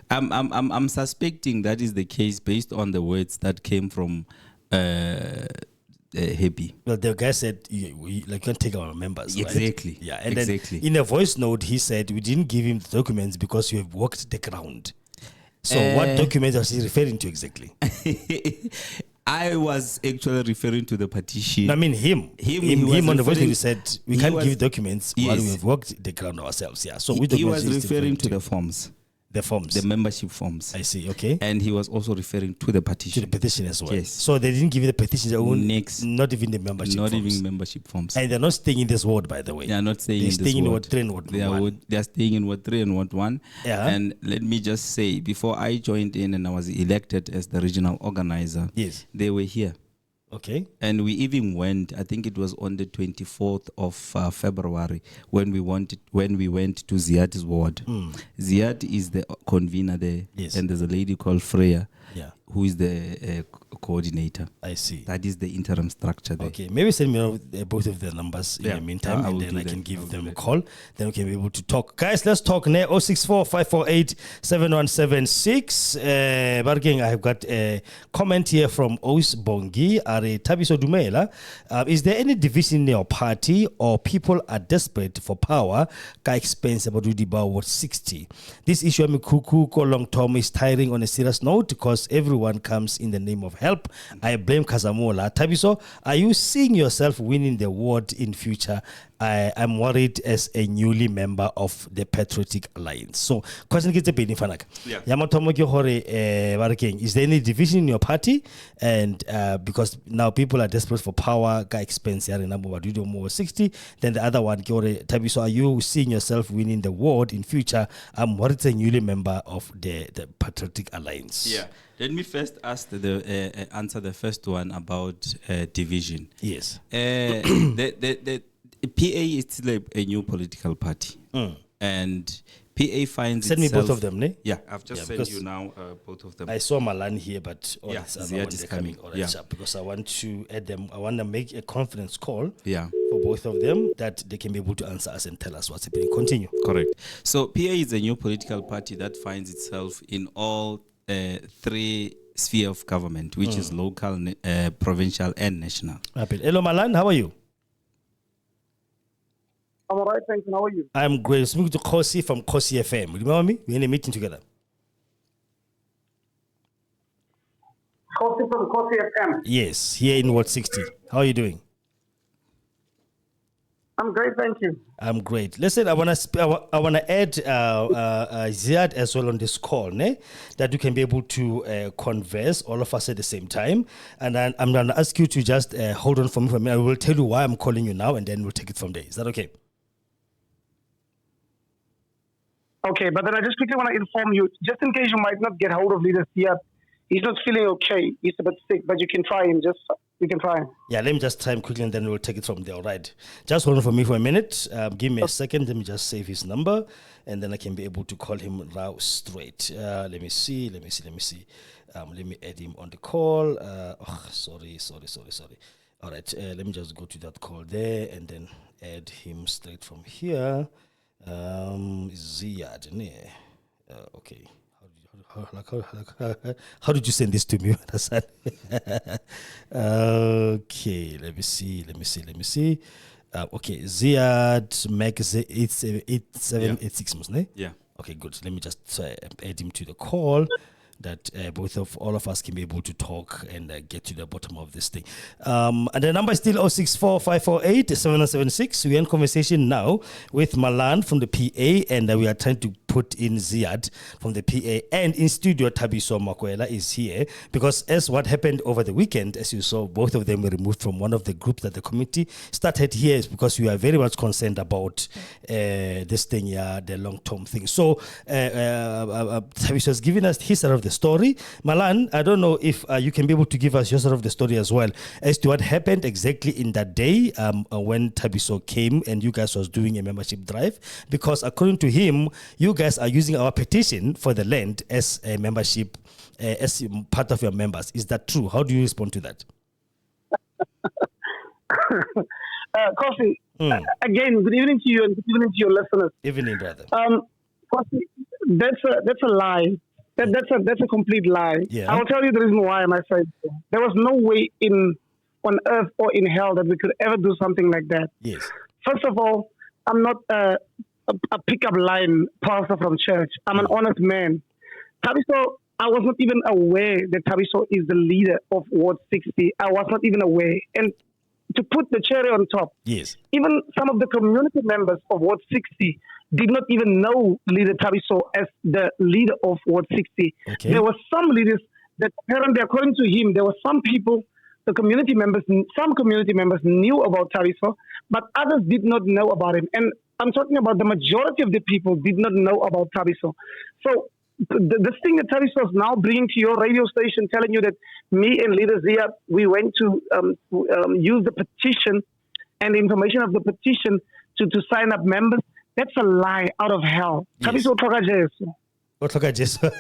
I'm suspecting that is the case based on the words that came from Happy. Well, the guy said, we can't take our members. Exactly. Right? Yeah, and exactly. then in a voice note, he said, we didn't give him the documents because you have walked the ground. So what documents are he referring to exactly? I was actually referring to the petition. I mean him on the voice note, he said, we can't give documents while we have walked the ground ourselves. Yeah. So he was referring to the forms. The forms. The membership forms. I see, okay. And he was also referring to the petition. To the petition as well. Yes. So they didn't give you the petition, their own, next, not even the membership forms. Not even membership forms. And they're not staying in this ward, by the way. They are not staying in this ward. They're staying in Ward 3 and Ward 1. They are staying in Ward 3 and Ward 1. Yeah. And let me just say, before I joined in and I was elected as the regional organizer, yes, they were here. Okay. And we even went, I think it was on the 24th of February when we went to Ziad's ward. Ziad is the convener there. Yes. And there's a lady called Freya, who is the coordinator. I see. That is the interim structure there. Okay. Maybe send me both of their numbers in the meantime, and then I can give them a call. Then we can be able to talk. Guys, let's talk now. 064 548 7176. Barking, I have got a comment here from Os Bongi. Are Tabiso Dumela. Is there any division in your party or people are desperate for power? Ka expense about Ward 60. This issue of Kuku Long Tom is tiring on a serious note because everyone comes in the name of help. I blame Kazamola. Tabiso, are you seeing yourself winning the award in future? I'm worried as a newly member of the Patrotic Alliance. So, question gets a bit Fanaka. Is there any division in your party? And because now people are desperate for power, guy expense here in number 60. Then the other one, Tabiso, are you seeing yourself winning the award in future? I'm worried as a newly member of the Patrotic Alliance. Yeah. Let me first answer the first one about division. Yes. The PA is still a new political party. And PA finds Send itself... me both of them, ne? Yeah, I've just sent you now both of them. I saw Malan here, but Ziad is coming. Because I want to add them. I want to make a conference call for both of them that they can be able to answer us and tell us what's happening. Continue. Correct. So PA is a new political party that finds itself in all three sphere of government, which is local, provincial, and national. Hello, Malan. How are you? I'm all right, thanks. And how are you? I'm great. Speaking to Kgosi from Kgosi FM. Remember me? We're in a meeting together. Kgosi from Kgosi FM. Yes, here in Ward 60. How are you doing? I'm great, thank you. I'm great. Listen, I wanna add Ziad as well on this call, ne? That you can be able to converse all of us at the same time. And then I'm gonna ask you to just hold on for me for a minute. I will tell you why I'm calling you now, and then we'll take it from there. Is that okay? Okay, but then I just quickly want to inform you, just in case you might not get hold of leader Ziad, he's not feeling okay. He's a bit sick, but you can try him. You can try him. Yeah, let me just try him quickly and then we'll take it from there. All right. Just hold on for me for a minute. Give me a second. Let me just save his number and then I can be able to call him now straight. Let me see. Let me add him on the call. Sorry. All right. Let me just go to that call there and then add him straight from here. Ziad. Okay. How did you send this to me, Hassan? Okay, let me see. Okay, Ziad Max 8786, yeah. Yeah. Okay, good. Let me just add him to the call, that all of us can be able to talk and get to the bottom of this thing. And the number is still 064-548-7976. We're in conversation now with Malan from the PA, and we are trying to put in Ziad from the PA. And in studio, Tabiso Makwela is here, because as what happened over the weekend, as you saw, both of them were removed from one of the groups that the committee started here, is because we are very much concerned about this thing, the long-term thing. So Tabiso has given us his side of the story. Malan, I don't know if you can be able to give us your side of the story as well, as to what happened exactly in that day when Tabiso came and you guys was doing a membership drive, because according to him, you guys are using our petition for the land as a membership, as part of your members. Is that true? How do you respond to that? Kgosi, again, good evening to you and good evening to your listeners. Evening, brother. Kgosi, that's a lie. That's a complete lie. Yeah. I will tell you the reason why I say so. There was no way on earth or in hell that we could ever do something like that. Yes. First of all, I'm not a pickup line pastor from church. I'm an honest man. Tabiso, I was not even aware that Tabiso is the leader of Ward 60. I was not even aware. And to put the cherry on top, yes, even some of the community members of Ward 60 did not even know leader Tabiso as the leader of Ward 60. Okay. There were some leaders that apparently, according to him, there were some people, some community members knew about Tabiso, but others did not know about him. And I'm talking about the majority of the people did not know about Tabiso. So this thing that Tabiso is now bringing to your radio station, telling you that me and Leader Zia, we went to use the petition and the information of the petition to sign up members, that's a lie out of hell. Yes. Tabiso toka Jesu.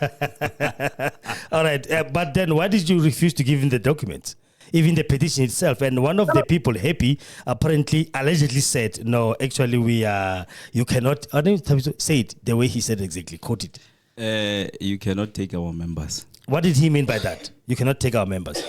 All right, but then why did you refuse to give him the documents? Even the petition itself, and one of the people, Happy, allegedly said, no, actually you cannot, I don't say it the way he said exactly, quote it. You cannot take our members. What did he mean by that? You cannot take our members?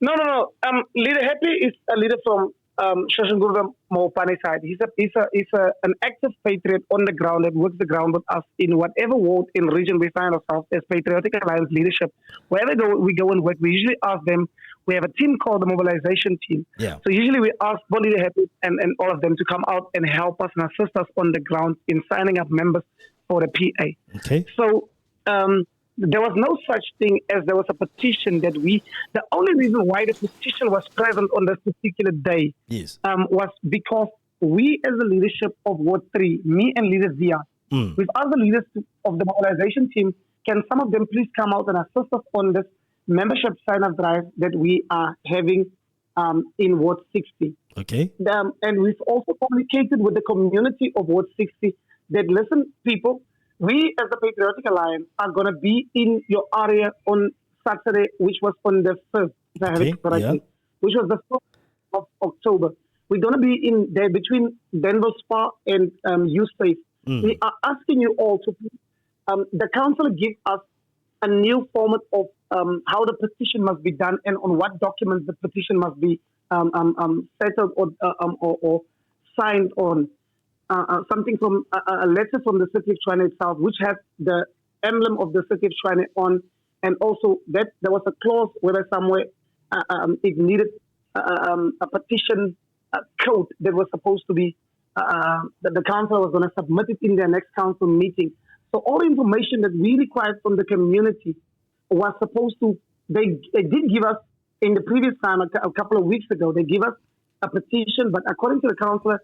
No. Leader Happy is a leader from Shoshangurva Mopane side. He's an active patriot on the ground that works the ground with us in whatever ward in region we find ourselves as Patriotic Alliance leadership. Wherever we go and work, we usually ask them. We have a team called the mobilization team. Yeah. So usually we ask Leader Happy and all of them to come out and help us and assist us on the ground in signing up members for the PA. Okay. So there was no such thing as there was a petition that the only reason why the petition was present on this particular day yes, was because we as the leadership of Ward 3, me and Leader Zia, with other leaders of the mobilization team, can some of them please come out and assist us on this membership sign-up drive that we are having in Ward 60. Okay. And we've also communicated with the community of Ward 60 that, listen, people, we as the Patriotic Alliance are going to be in your area on Saturday, which was on the 1st, if I have it correctly, which was the 1st of October. We're going to be in there between Danville Spa and U-Space. We are asking you all to, the council give us a new format of how the petition must be done and on what documents the petition must be settled or signed on. Something from a letter from the city of Tshwane itself, which has the emblem of the city of Tshwane on, and also that there was a clause where somewhere it needed a petition code that was supposed to be that the council was going to submit it in their next council meeting. So all the information that we required from the community was supposed to. They did give us in the previous time a couple of weeks ago. They give us a petition, but according to the councillor,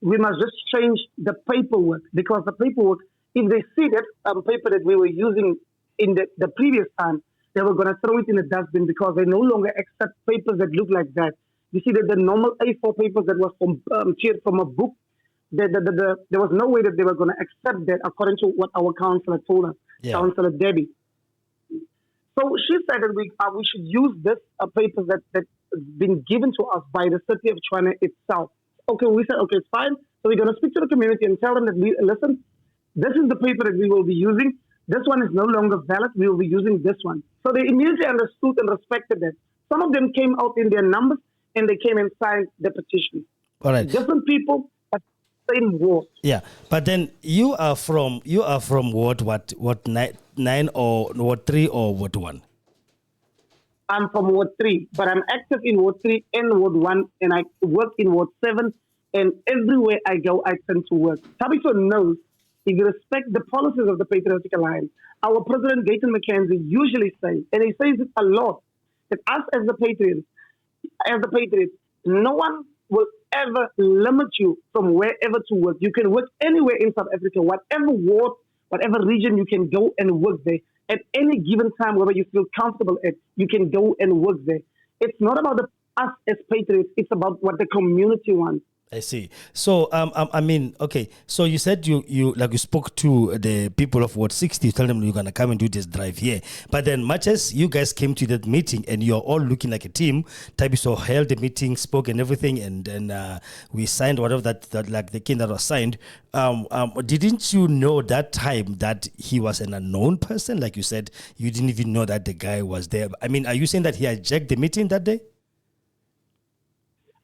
we must just change the paperwork, because the paperwork, if they see that paper that we were using in the previous time, they were going to throw it in the dustbin, because they no longer accept papers that look like that. You see that the normal A4 papers that was teared from a book, there was no way that they were going to accept that, according to what our councillor told us, Councillor Debbie. So she said that we should use this papers that's been given to us by the city of Tshwane itself. Okay, we said, okay, it's fine. So we're going to speak to the community and tell them that, listen, this is the paper that we will be using. This one is no longer valid. We will be using this one. So they immediately understood and respected that. Some of them came out in their numbers and they came and signed the petition. All right. Different people, but same ward. Yeah, but then you are from Ward what nine or Ward 3 or Ward 1? I'm from Ward 3, but I'm active in Ward 3 and Ward 1, and I work in Ward 7, and everywhere I go, I tend to work. Tabiso knows, if you respect the policies of the Patrotic Alliance, our President Gayton McKenzie usually says, and he says it a lot, that us as the Patriots, no one will ever limit you from wherever to work. You can work anywhere in South Africa, whatever ward, whatever region, you can go and work there. At any given time, wherever you feel comfortable at, you can go and work there. It's not about us as Patriots, it's about what the community wants. I see. So, I mean, okay. So you said you spoke to the people of Ward 60, you tell them you're gonna come and do this drive here. But then, much as you guys came to that meeting and you're all looking like a team, Tabiso held the meeting, spoke and everything, and then we signed whatever that like the king that was signed. Didn't you know that time that he was an unknown person? Like you said, you didn't even know that the guy was there. I mean, are you saying that he hijacked the meeting that day?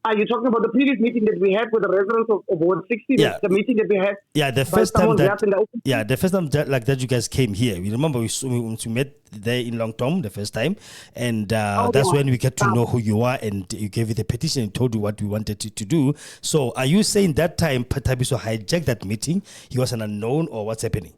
Are you talking about the previous meeting that we had with the residents of Ward 60? Yeah. The meeting that we had? Yeah, the first time that you guys came here. We remember we met there in Long Tom the first time, and that's when we get to know who you are, and you gave it a petition and told you what we wanted to do. So are you saying that time Tabiso hijacked that meeting? He was an unknown, or what's happening?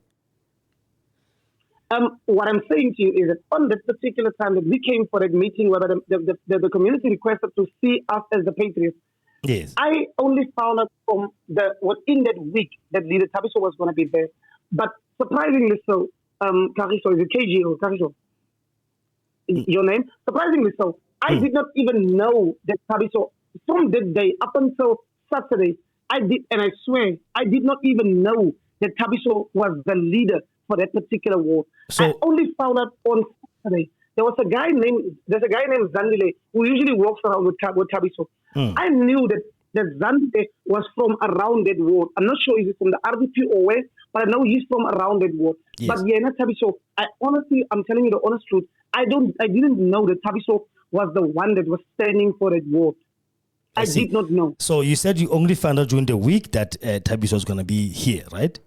What I'm saying to you is that on that particular time that we came for that meeting where the community requested to see us as the Patriots, yes, I only found out from within that week that Leader Tabiso was going to be there. But surprisingly so, Kariso, is it KG or Kariso? Your name? Surprisingly so, I did not even know that Tabiso, from that day up until Saturday, I swear, I did not even know that Tabiso was the leader for that particular ward. So, I only found out on Saturday. There's a guy named Zandile who usually walks around with Tabiso. I knew that Zandile was from around that ward. I'm not sure if he's from the RDP or where, but I know he's from around that ward. Yes. But yeah, not Tabiso. I'm telling you the honest truth. I didn't know that Tabiso was the one that was standing for that ward. I did not know. So you said you only found out during the week that Tabiso was going to be here, right?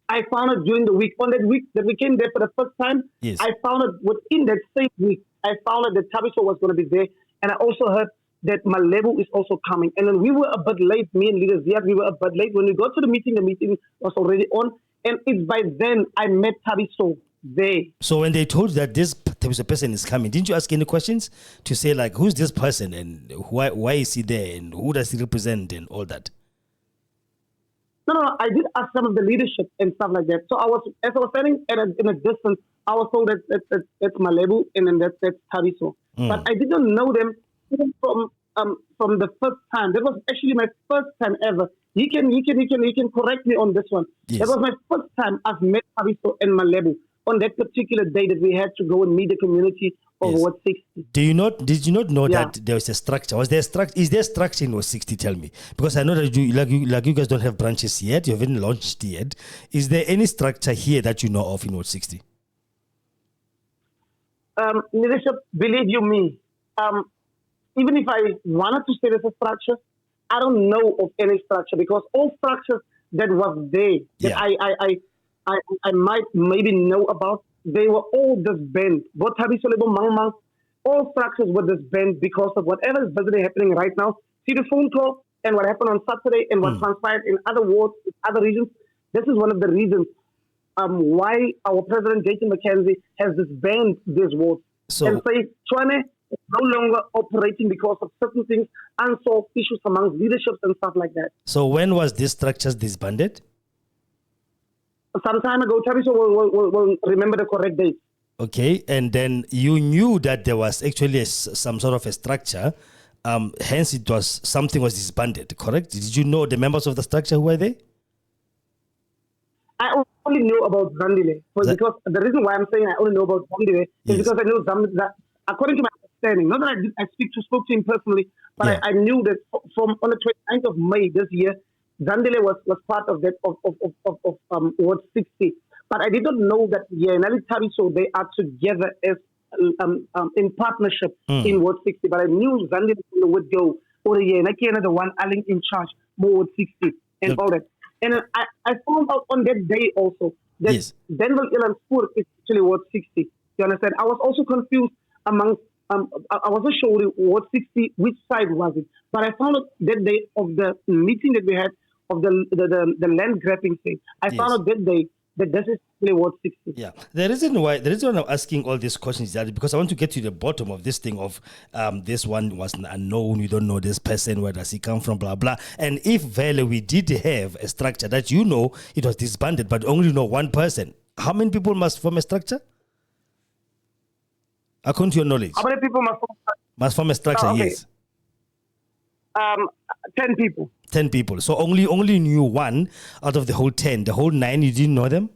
I found out during the week. On that week that we came there for the first time, yes. I found out within that same week, I found out that Tabiso was going to be there. And I also heard that Malebu is also coming. And then we were a bit late, me and Leader Ziad, we were a bit late. When we got to the meeting was already on. And it's by then I met Tabiso there. So when they told you that this Tabiso person is coming, didn't you ask any questions to say, like, who's this person and why is he there and who does he represent and all that? No, I did ask some of the leadership and stuff like that. So as I was standing in a distance, I was told that that's Malebu and then that's Tabiso. But I didn't know them even from the first time. That was actually my first time ever. You can correct me on this one. Yes. That was my first time I've met Tabiso and Malebu on that particular day that we had to go and meet the community of Ward 60. Did you not know that there was a structure? Was there a structure? Is there a structure in Ward 60? Tell me, because I know that you guys don't have branches yet. You haven't launched yet. Is there any structure here that you know of in Ward 60? Leadership, believe you me, even if I wanted to say there's a structure, I don't know of any structure because all structures that was there that I might maybe know about, they were all disbanded. Both Tabiso Lebo Mang, all structures were disbanded because of whatever is busy happening right now. See the phone call and what happened on Saturday and what transpired in other wards, other regions. This is one of the reasons why our President Gayton McKenzie has disbanded these wards. And say Tshwane is no longer operating because of certain things, unsolved issues amongst leaderships and stuff like that. So when was this structures disbanded? Some time ago. Tabiso will remember the correct date. Okay, and then you knew that there was actually some sort of a structure, hence something was disbanded, correct? Did you know the members of the structure who were there? I only know about Zandile. Because the reason why I'm saying I only know about Zandile is because I know that according to my understanding, not that I spoke to him personally, but I knew that from on the 29th of May this year, Zandile was part of that of Ward 60. But I did not know that Nali Tabiso, they are together as in partnership in Ward 60. But I knew Zandile would go, or the one in charge, Ward 60 and all that. And I found out on that day also that Danville Ilan Spur is actually Ward 60. You understand? I was also confused amongst, I wasn't sure Ward 60, which side was it. But I found out that day of the meeting that we had of the land grabbing thing. I found out that day that this is really Ward 60. Yeah. The reason why I'm asking all these questions is that because I want to get to the bottom of this thing of this one was unknown, you don't know this person, where does he come from, blah, blah. And if Vele, we did have a structure that it was disbanded, but only know one person, how many people must form a structure? According to your knowledge. How many people must form a structure? Okay. Yes. 10 people. 10 people. So only knew one out of the whole 10. The whole 9, you didn't know them?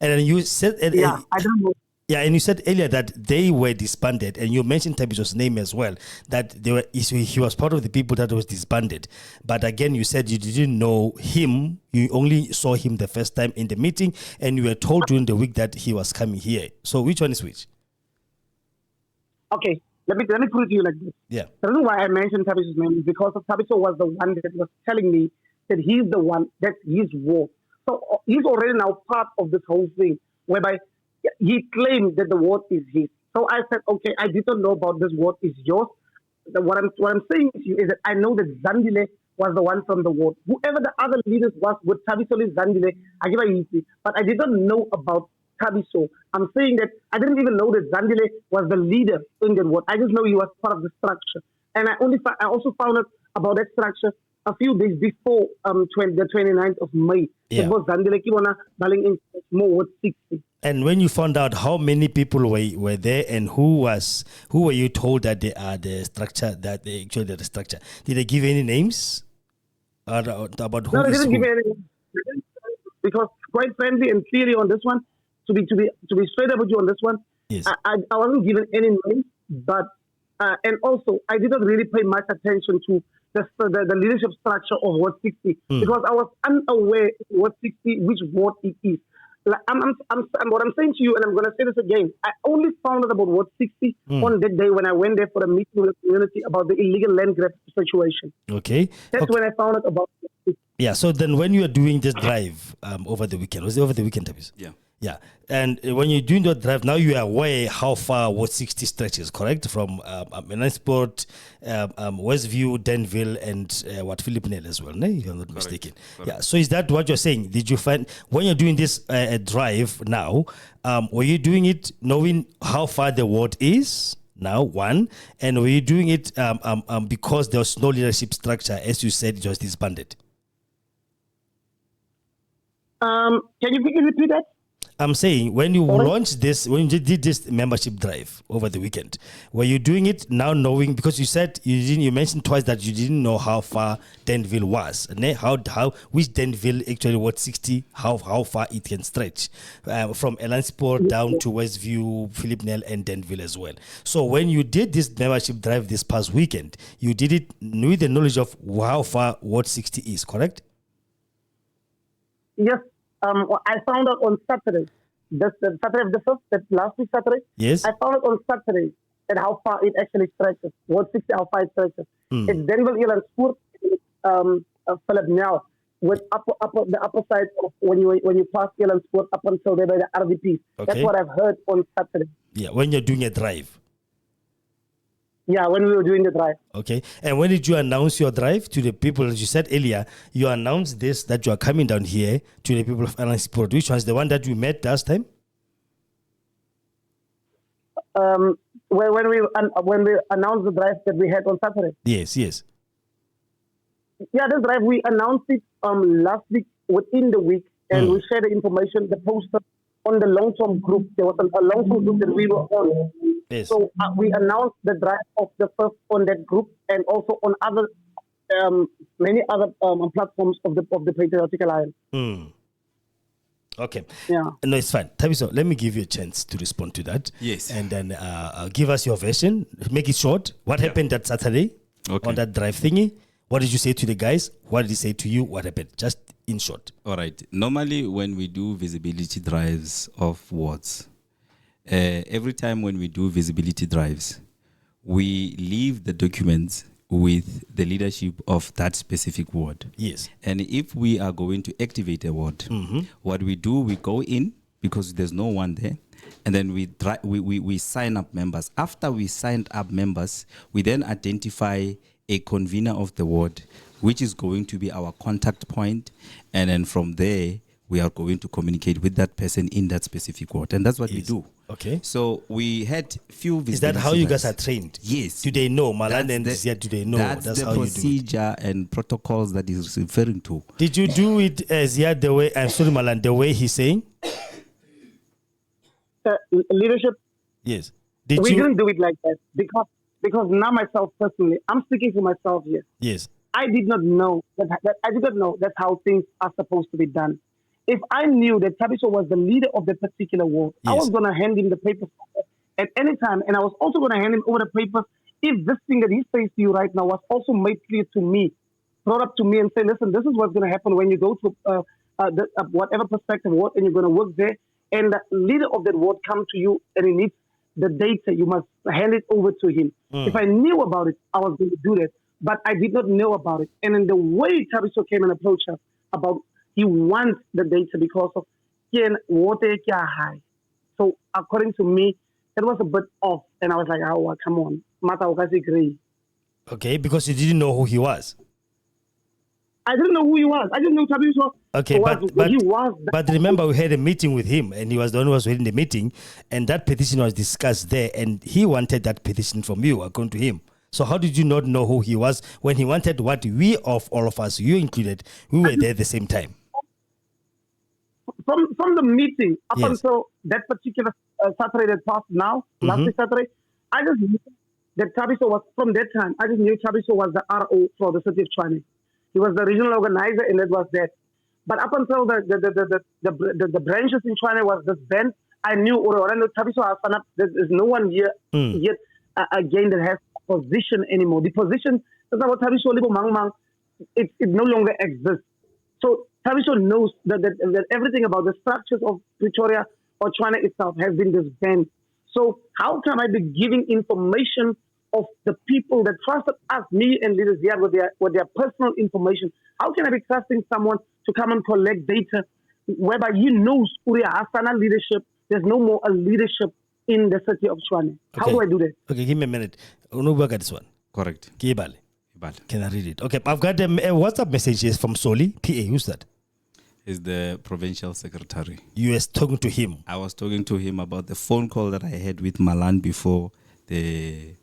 And then you said... I don't know. Yeah, and you said earlier that they were disbanded, and you mentioned Tabiso's name as well, that he was part of the people that was disbanded. But again, you said you didn't know him. You only saw him the first time in the meeting, and you were told during the week that he was coming here. So which one is which? Okay. Let me put it to you like this. Yeah. The reason why I mentioned Tabiso's name is because Tabiso was the one that was telling me that he's the one, that he's ward. So he's already now part of this whole thing, whereby he claimed that the ward is his. So I said, okay, I didn't know about this ward is yours. What I'm saying to you is that I know that Zandile was the one from the ward. Whoever the other leaders was with Tabiso Zandile, I give a easy. But I didn't know about Tabiso. I'm saying that I didn't even know that Zandile was the leader in that ward. I just know he was part of the structure. And I also found out about that structure a few days before the 29th of May. Yeah. It was Zandile Kibona Baling in more Ward 60. And when you found out how many people were there and who were you told that they are the structure, that they actually the structure? Did they give any names about who? No, they is didn't who? give any names. Because quite frankly and clearly on this one, to be straight up with you on this one, yes. I wasn't given any names, but and also I didn't really pay much attention to the leadership structure of Ward 60 because I was unaware Ward 60 which ward it is. Like, what I'm saying to you, and I'm going to say this again, I only found out about Ward 60 on that day when I went there for a meeting with the community about the illegal land grab situation. Okay. That's when I found out about it. Yeah, so then when you were doing this drive over the weekend, was it over the weekend, Tabis? Yeah. Yeah, and when you're doing the drive, now you are aware how far Ward 60 stretches, correct? From Menansport, Westview, Danville, and Philip Nell as well, no? If I'm not mistaken. Correct. Yeah, so is that what you're saying? Did you find, when you're doing this drive now, were you doing it knowing how far the ward is? Now, one, and were you doing it because there was no leadership structure, as you said, it was disbanded? Can you repeat that? I'm saying when you launched this, when you did this membership drive over the weekend, were you doing it now knowing, because you said you mentioned twice that you didn't know how far Danville was, and which Danville actually Ward 60, how far it can stretch from Elansport down to Westview, Philip Nell, and Danville as well. So when you did this membership drive this past weekend, you did it with the knowledge of how far Ward 60 is, correct? Yes. I found out on Saturday, the Saturday of the 1st, that last week Saturday. Yes. I found out on Saturday at how far it actually stretches. Ward 60, how far it stretches. It's Danville, Ilan, Sport, Philip now, with the upper side of when you pass Ilan Sport up until there by the RDP. Okay. That's what I've heard on Saturday. Yeah, when you're doing a drive. Yeah, when we were doing the drive. Okay. And when did you announce your drive to the people? As you said earlier, you announced this, that you are coming down here to the people of Alan Sport. Which was the one that we met last time? When we announced the drive that we had on Saturday. Yes. Yeah, this drive, we announced it last week, within the week, and we shared the information, the poster on the long-term group. There was a long-term group that we were on. Yes. So we announced the drive of the first on that group and also on other many other platforms of the Patrotic Alliance. Okay. Yeah. No, it's fine. Tabiso, let me give you a chance to respond to that. Yes. And then give us your version. Make it short. What happened that Saturday on that drive thingy? What did you say to the guys? What did he say to you? What happened? Just in short. All right. Normally, when we do visibility drives of wards, every time when we do visibility drives, we leave the documents with the leadership of that specific ward. Yes. And if we are going to activate a ward, what we do, we go in because there's no one there, and then we sign up members. After we signed up members, we then identify a convener of the ward, which is going to be our contact point, and then from there we are going to communicate with that person in that specific ward, and that's what we do. Okay. So we had few visitors. Is that how you guys are trained? Yes. Do they know? Malan and Ziad, do they know? That's the how procedure and protocols that he's referring to. Did you do it, Ziad, the way, I'm sorry, Malan, the way he's saying? Leadership. Yes. We didn't do it like that because now myself personally, I'm speaking for myself here. Yes. I did not know that I did not know that's how things are supposed to be done. If I knew that Tabiso was the leader of the particular ward, I was going to hand him the papers at any time, and I was also going to hand him over the papers if this thing that he says to you right now was also made clear to me, brought up to me and say, listen, this is what's going to happen when you go to whatever perspective ward and you're going to work there, and the leader of that ward comes to you and he needs the data, you must hand it over to him. If I knew about it, I was going to do that. But I did not know about it. And in the way Tabiso came and approached us about he wants the data because of water high. So according to me, it was a bit off. And I was like, oh, come on. Agree. Okay, because you didn't know who he was. I didn't know who he was. I didn't know Tabiso. Okay, but remember, we had a meeting with him, and he was the one who was holding the meeting, and that petition was discussed there, and he wanted that petition from you, according to him. So how did you not know who he was when he wanted what we, of all of us, you included, we were there at the same time? From the meeting up until that particular Saturday that passed now, last Saturday, I just knew that Tabiso was, from that time, I just knew Tabiso was the RO for the city of Tshwane. He was the regional organizer, and that was that. But up until the branches in Tshwane was disbanded, I knew Tabiso Hasana, there is no one here yet again that has a position anymore. The position that's about Tabiso Libo Mangmang, it no longer exists. So Tabiso knows that everything about the structures of Pretoria or Tshwane itself has been disbanded. So how can I be giving information of the people that trusted us, me and leaders here, with their personal information? How can I be trusting someone to come and collect data whereby he knows Uriya Hasana leadership, there's no more a leadership in the city of Tshwane? How do I do that? Okay, give me a minute. Unuba got this one. Correct. Can I read it? Okay, I've got a WhatsApp message here from Soli, PA. Who's that? Is the provincial secretary. You were talking to him? I was talking to him about the phone call that I had with Malan before the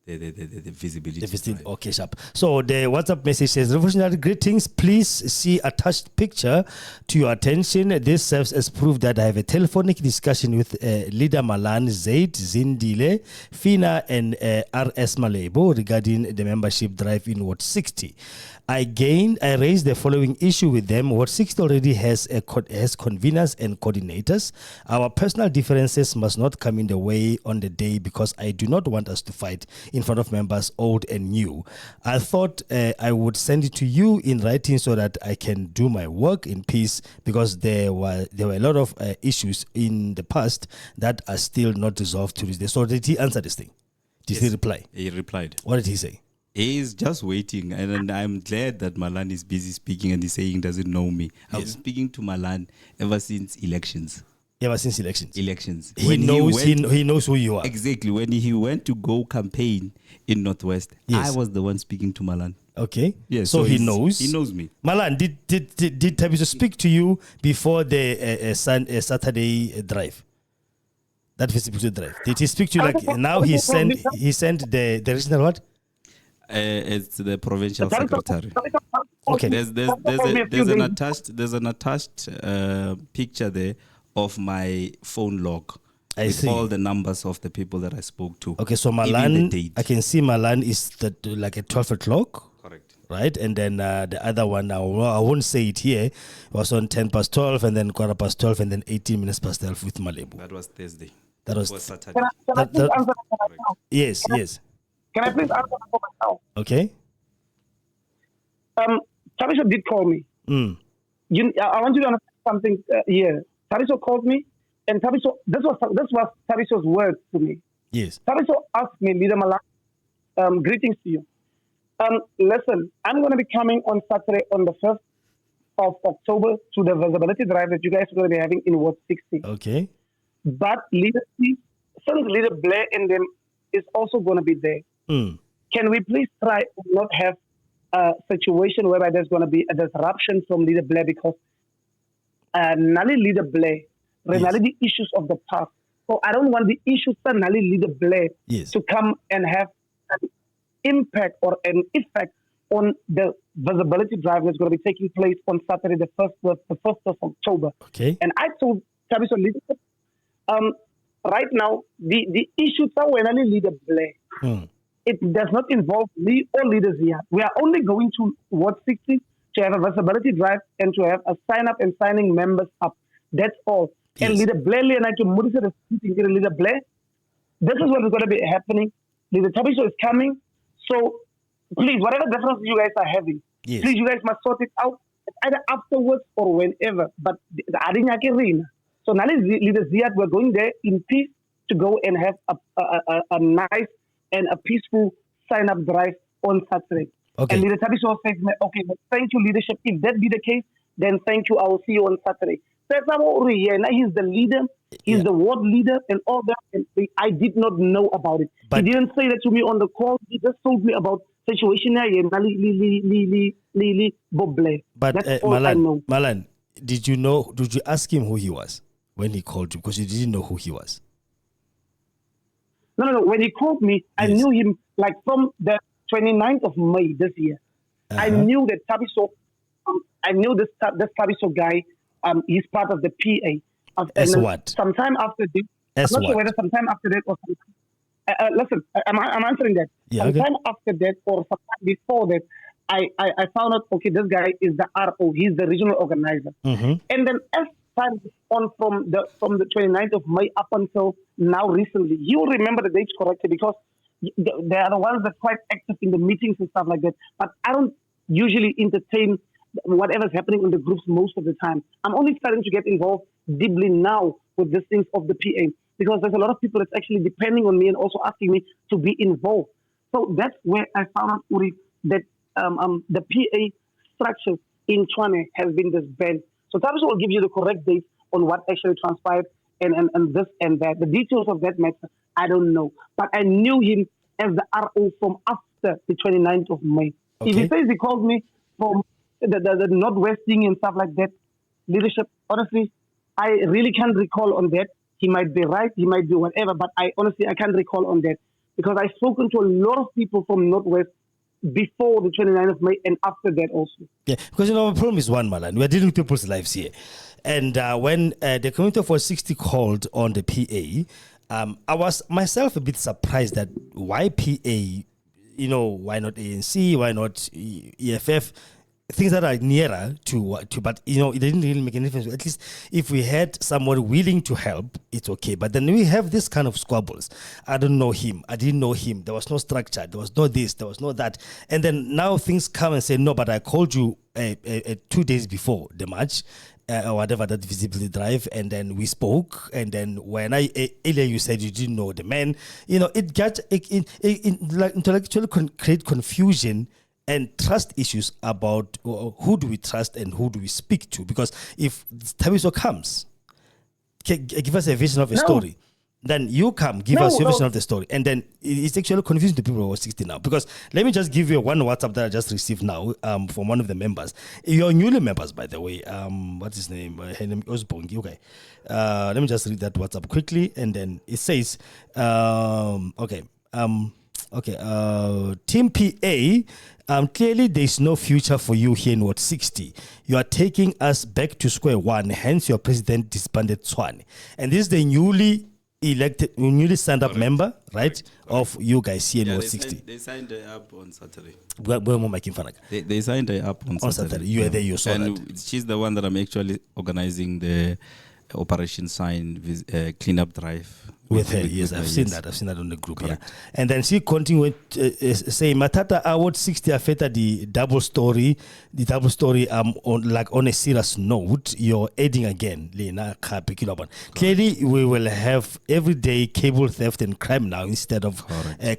visibility. Okay, sharp. So the WhatsApp message says, "Revolutionary greetings. Please see attached picture to your attention. This serves as proof that I have a telephonic discussion with leader Malan, Zaid, Zindile, Fina, and RS Malebo regarding the membership drive in Ward 60. I raised the following issue with them. Ward 60 already has conveners and coordinators. Our personal differences must not come in the way on the day because I do not want us to fight in front of members old and new. I thought I would send it to you in writing so that I can do my work in peace because there were a lot of issues in the past that are still not resolved to this day." So did he answer this thing? Did he reply? He replied. What did he say? He's just waiting, and I'm glad that Malan is busy speaking and he's saying he doesn't know me. I was speaking to Malan ever since elections. Elections. He knows who you are. Exactly. When he went to go campaign in Northwest, I was the one speaking to Malan. Okay. Yeah. So he knows. He knows me. Malan, did Tabiso speak to you before the Saturday drive? That visibility drive. Did he speak to you like now? He sent the regional what? It's the provincial secretary. Okay. There's an attached picture there of my phone log. With all the numbers of the people that I spoke to. Okay, so Malan, I can see Malan is like at 12 o'clock. Correct. Right, and then the other one, I won't say it here, was on 10 past 12 and then 12:15 and then 18 minutes past 12 with Malebu. That was Thursday. That was Saturday. Can I please answer that for myself? Yes. Can I please answer that for myself? Okay. Tarisha did call me. Mm. I want you to understand something here. Tarisha called me, and Tarisha, this was Tarisha's word to me. Yes. Tarisha asked me, Leader Malak, greetings to you. Listen, I'm going to be coming on Saturday on the 1st of October to the visibility drive that you guys are going to be having in Ward 60. Okay. But Leader Blair and them is also going to be there. Mm. Can we please try to not have a situation whereby there's going to be a disruption from Leader Blair because Nali Leader Blair, Yes. the issues of the past. So I don't want the issues of Nali Leader Blair Yes. to come and have an impact or an effect on the visibility drive that's going to be taking place on Saturday, the 1st of October. Okay. And I told Tabiso leadership, right now, the issues are when only Leader Blair. Mm. It does not involve me or leaders here. We are only going to Ward 60 to have a visibility drive and to have a sign up and signing members up. That's all. Yes. And Leader Blair, Leader Blair, this is what is going to be happening. Leader Tabiso is coming. So please, whatever difference you guys are having, Yes. please, you guys must sort it out either afterwards or whenever. But so now Leader Ziad, we're going there in peace to go and have a nice and a peaceful sign-up drive on Saturday. Okay. And Leader Tabiso says, okay, well, thank you, leadership. If that be the case, then thank you. I will see you on Saturday. So he's the leader. He's the ward leader and all that. And I did not know about it. But he didn't say that to me on the call. He just told me about situation here. But that's all I know. Malan, did you ask him who he was when he called you? Because you didn't know who he was. No. When he called me, I Yes. knew him like from the 29th of May this year. I knew that Tabiso, I knew this Tabiso guy, he's part of the PA. As and what? Sometime after this, As I'm not what? sure whether sometime after that or sometime. Listen, I'm answering that. Yeah, okay. Sometime after that or sometime before that, I found out, okay, this guy is the RO. He's the regional organizer. Mm-hmm. And then as time goes on from the 29th of May up until now recently, you will remember the dates correctly because they are the ones that are quite active in the meetings and stuff like that. But I don't usually entertain whatever's happening in the groups most of the time. I'm only starting to get involved deeply now with these things of the PA because there's a lot of people that's actually depending on me and also asking me to be involved. So that's where I found out, Uri, that the PA structure in Tshwane has been disbanded. So Tabiso will give you the correct date on what actually transpired and this and that. The details of that matter, I don't know. But I knew him as the RO from after the 29th of May. Okay. If he says he called me from the Northwest thing and stuff like that, leadership, honestly, I really can't recall on that. He might be right, he might be whatever, but I can't recall on that because I've spoken to a lot of people from Northwest before the 29th of May and after that also. Yeah, because our problem is one, Malan. We are dealing with people's lives here. And when the community of 460 called on the PA, I was myself a bit surprised that why PA, why not ANC, why not EFF, things that are nearer to, but it didn't really make any difference. At least if we had someone willing to help, it's okay. But then we have this kind of squabbles. I don't know him. I didn't know him. There was no structure. There was no this. There was no that. And then now things come and say, no, but I called you 2 days before the march. Or whatever, that visibility drive, and then we spoke, and then when earlier you said you didn't know the man, it got intellectually create confusion and trust issues about who do we trust and who do we speak to, because if Tabiso comes, give us a vision of a story, then you come, give us your version of the story. And then it's actually confusing to people who are 60 now. Because let me just give you one WhatsApp that I just received now from one of the members. You're newly members, by the way. What's his name? Her name is Osbongi. Okay. Let me just read that WhatsApp quickly. And then it says, Team PA, clearly there's no future for you here in Ward 60. You are taking us back to square one. Hence your president disbanded Tshwane. And this is the newly signed up member, right, of you guys here in Ward 60. They signed her up on Saturday. They signed her up on Saturday. You were there, you saw and that. She's the one that I'm actually organizing the Operation Sign cleanup drive With her, yes, I've seen that. I've seen that on the group, correct. Yeah. And then she continued saying, "Matata award 60 afeta the double story on a serious note. You're adding again, Lena. Clearly, we will have everyday cable theft and crime now instead of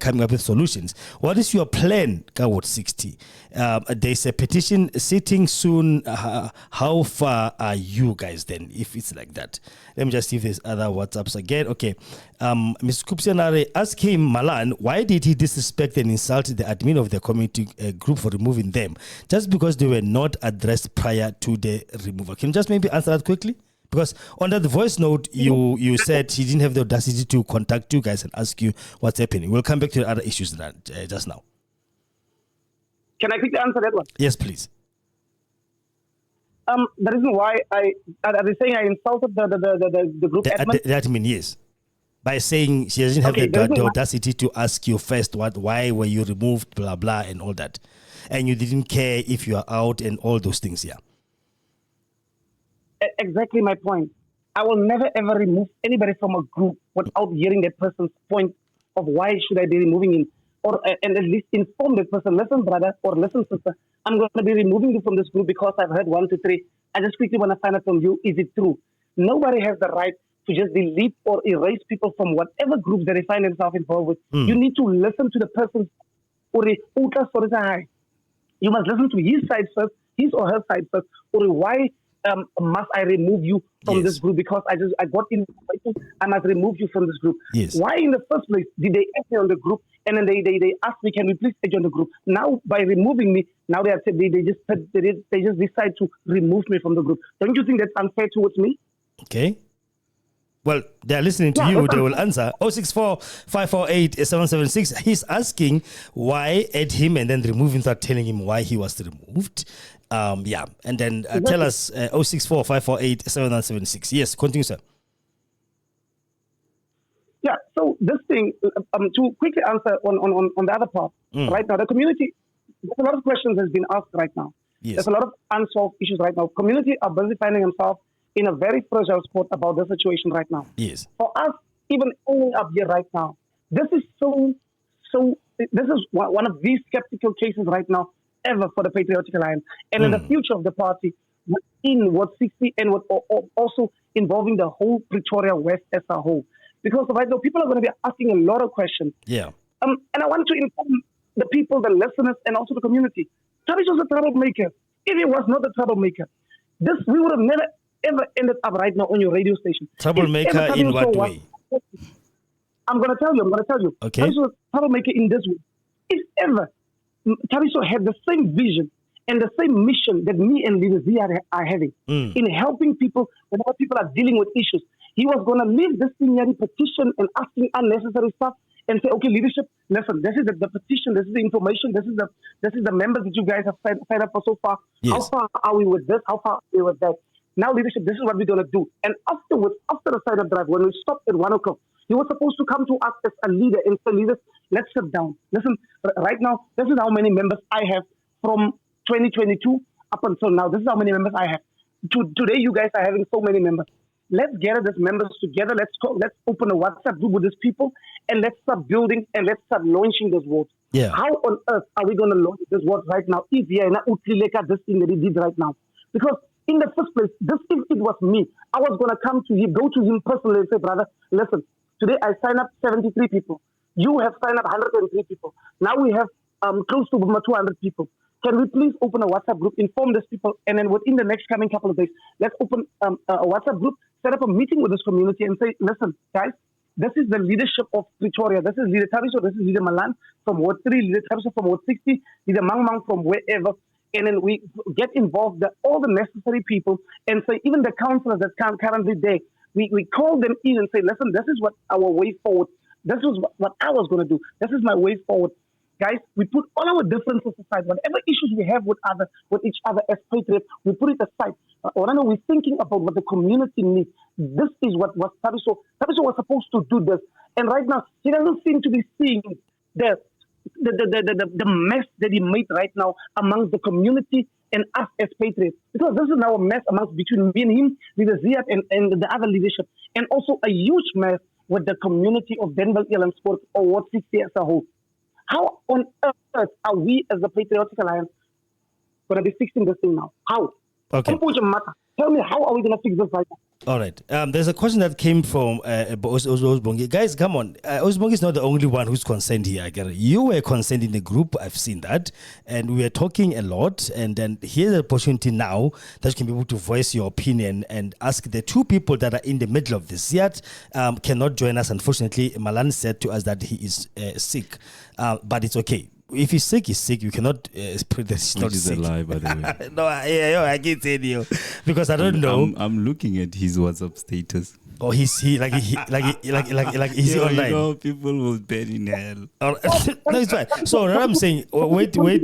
coming up with solutions. What is your plan, award 60? There's a petition sitting soon. How far are you guys then? If it's like that, let me just see if there's other WhatsApps again. Okay." Mr. Kupsianare, ask him, Malan, why did he disrespect and insult the admin of the community group for removing them just because they were not addressed prior to the removal? Can you just maybe answer that quickly? Because under the voice note, you said he didn't have the audacity to contact you guys and ask you what's happening. We'll come back to the other issues just now. Can I quickly answer that one? Yes, please. The reason why I saying I insulted the group admin. The admin, yes. By saying she doesn't have the audacity to ask you first why were you removed, blah blah, and all that, and you didn't care if you are out and all those things. Yeah, exactly my point. I will never ever remove anybody from a group without hearing that person's point of why should I be removing him, and at least inform that person. Listen, brother, or listen, sister. I'm going to be removing you from this group because I've heard 1, 2, 3. I just quickly want to find out from you: is it true? Nobody has the right to just delete or erase people from whatever groups that they find themselves involved with. You need to listen to the person or you must listen to his side first, his or her side first, or why must I remove you from this group because I got information, I must remove you from this group. Yes. Why in the first place did they add me on the group and then they asked me, can we please add you on the group? Now by removing me, now they just decide to remove me from the group. Don't you think that's unfair towards me? Okay. Well, they're listening to you. They will answer. 064 548 776. He's asking why add him and then remove him without telling him why he was removed. And then tell us 064 548 776. Yes, continue, sir. Yeah, so this thing, to quickly answer on the other part, right now, the community, there's a lot of questions has been asked right now. Yes. There's a lot of unsolved issues right now. Community are busy finding themselves in a very fragile spot about the situation right now. Yes. For us, even owning up here right now, this is this is one of these skeptical cases right now ever for the Patriotic Alliance. And in the future of the party, in Ward 60 and also involving the whole Pretoria West as a whole. Because right now, people are going to be asking a lot of questions. Yeah. And I want to inform the people, the listeners, and also the community. Tabish was a troublemaker. If he was not a troublemaker, we would have never ever ended up right now on your radio station. Troublemaker in what way? I'm going to tell you. Okay. Tabish was a troublemaker in this way. If ever Tabish had the same vision and the same mission that me and leaders are having in helping people whenever people are dealing with issues, he was going to leave this thing here, petition and asking unnecessary stuff and say, okay, leadership, listen, this is the petition, this is the information, this is the members that you guys have signed up for so far. Yes. How far are we with this? How far are we with that? Now, leadership, this is what we're going to do. And afterwards, after the sign-up drive, when we stopped at 1 o'clock, he was supposed to come to us as a leader and say, leaders, let's sit down. Listen, right now, this is how many members I have from 2022 up until now. This is how many members I have. Today, you guys are having so many members. Let's gather these members together. Let's open a WhatsApp group with these people, and let's start building and let's start launching this ward. Yeah. How on earth are we going to launch this ward right now if we are not this thing that he did right now? Because in the first place, if it was me, I was going to go to him personally and say, brother, listen, today I signed up 73 people. You have signed up 103 people. Now we have close to 200 people. Can we please open a WhatsApp group, inform these people, and then within the next coming couple of days, let's open a WhatsApp group, set up a meeting with this community and say, listen, guys, this is the leadership of Pretoria. This is Leader Tabiso, this is Leader Malan from Ward 3, Leader Tabiso from Ward 60, Leader Mang from wherever. And then we get involved, all the necessary people, and say, even the councillors that are currently there, we call them in and say, listen, this is what our way forward. This is what I was going to do. This is my way forward. Guys, we put all our differences aside. Whatever issues we have with each other as patriots, we put it aside. We're thinking about what the community needs. This is what Tabiso was supposed to do this. And right now, he doesn't seem to be seeing the mess that he made right now amongst the community and us as patriots. Because this is now a mess between me and him, Leader Ziad and the other leadership. And also a huge mess with the community of Danville and Sports or Ward 60 as a whole. How on earth are we as the Patriotic Alliance going to be fixing this thing now? How? Okay. Tell me, how are we going to fix this right now? All right. There's a question that came from Osbongi. Guys, come on. Osbongi is not the only one who's concerned here. I get it. You were concerned in the group. I've seen that. And we were talking a lot. And then here's the opportunity now that you can be able to voice your opinion and ask the two people that are in the middle of this yet cannot join us. Unfortunately, Malan said to us that he is sick. But it's okay. If he's sick, he's sick. You cannot spread that he's not sick. Which is a lie, by the way. No, I can't tell you because I don't know. I'm looking at his WhatsApp status. Or is he online? You know, people will burn in hell. No, it's fine. So what I'm saying, wait, Malan,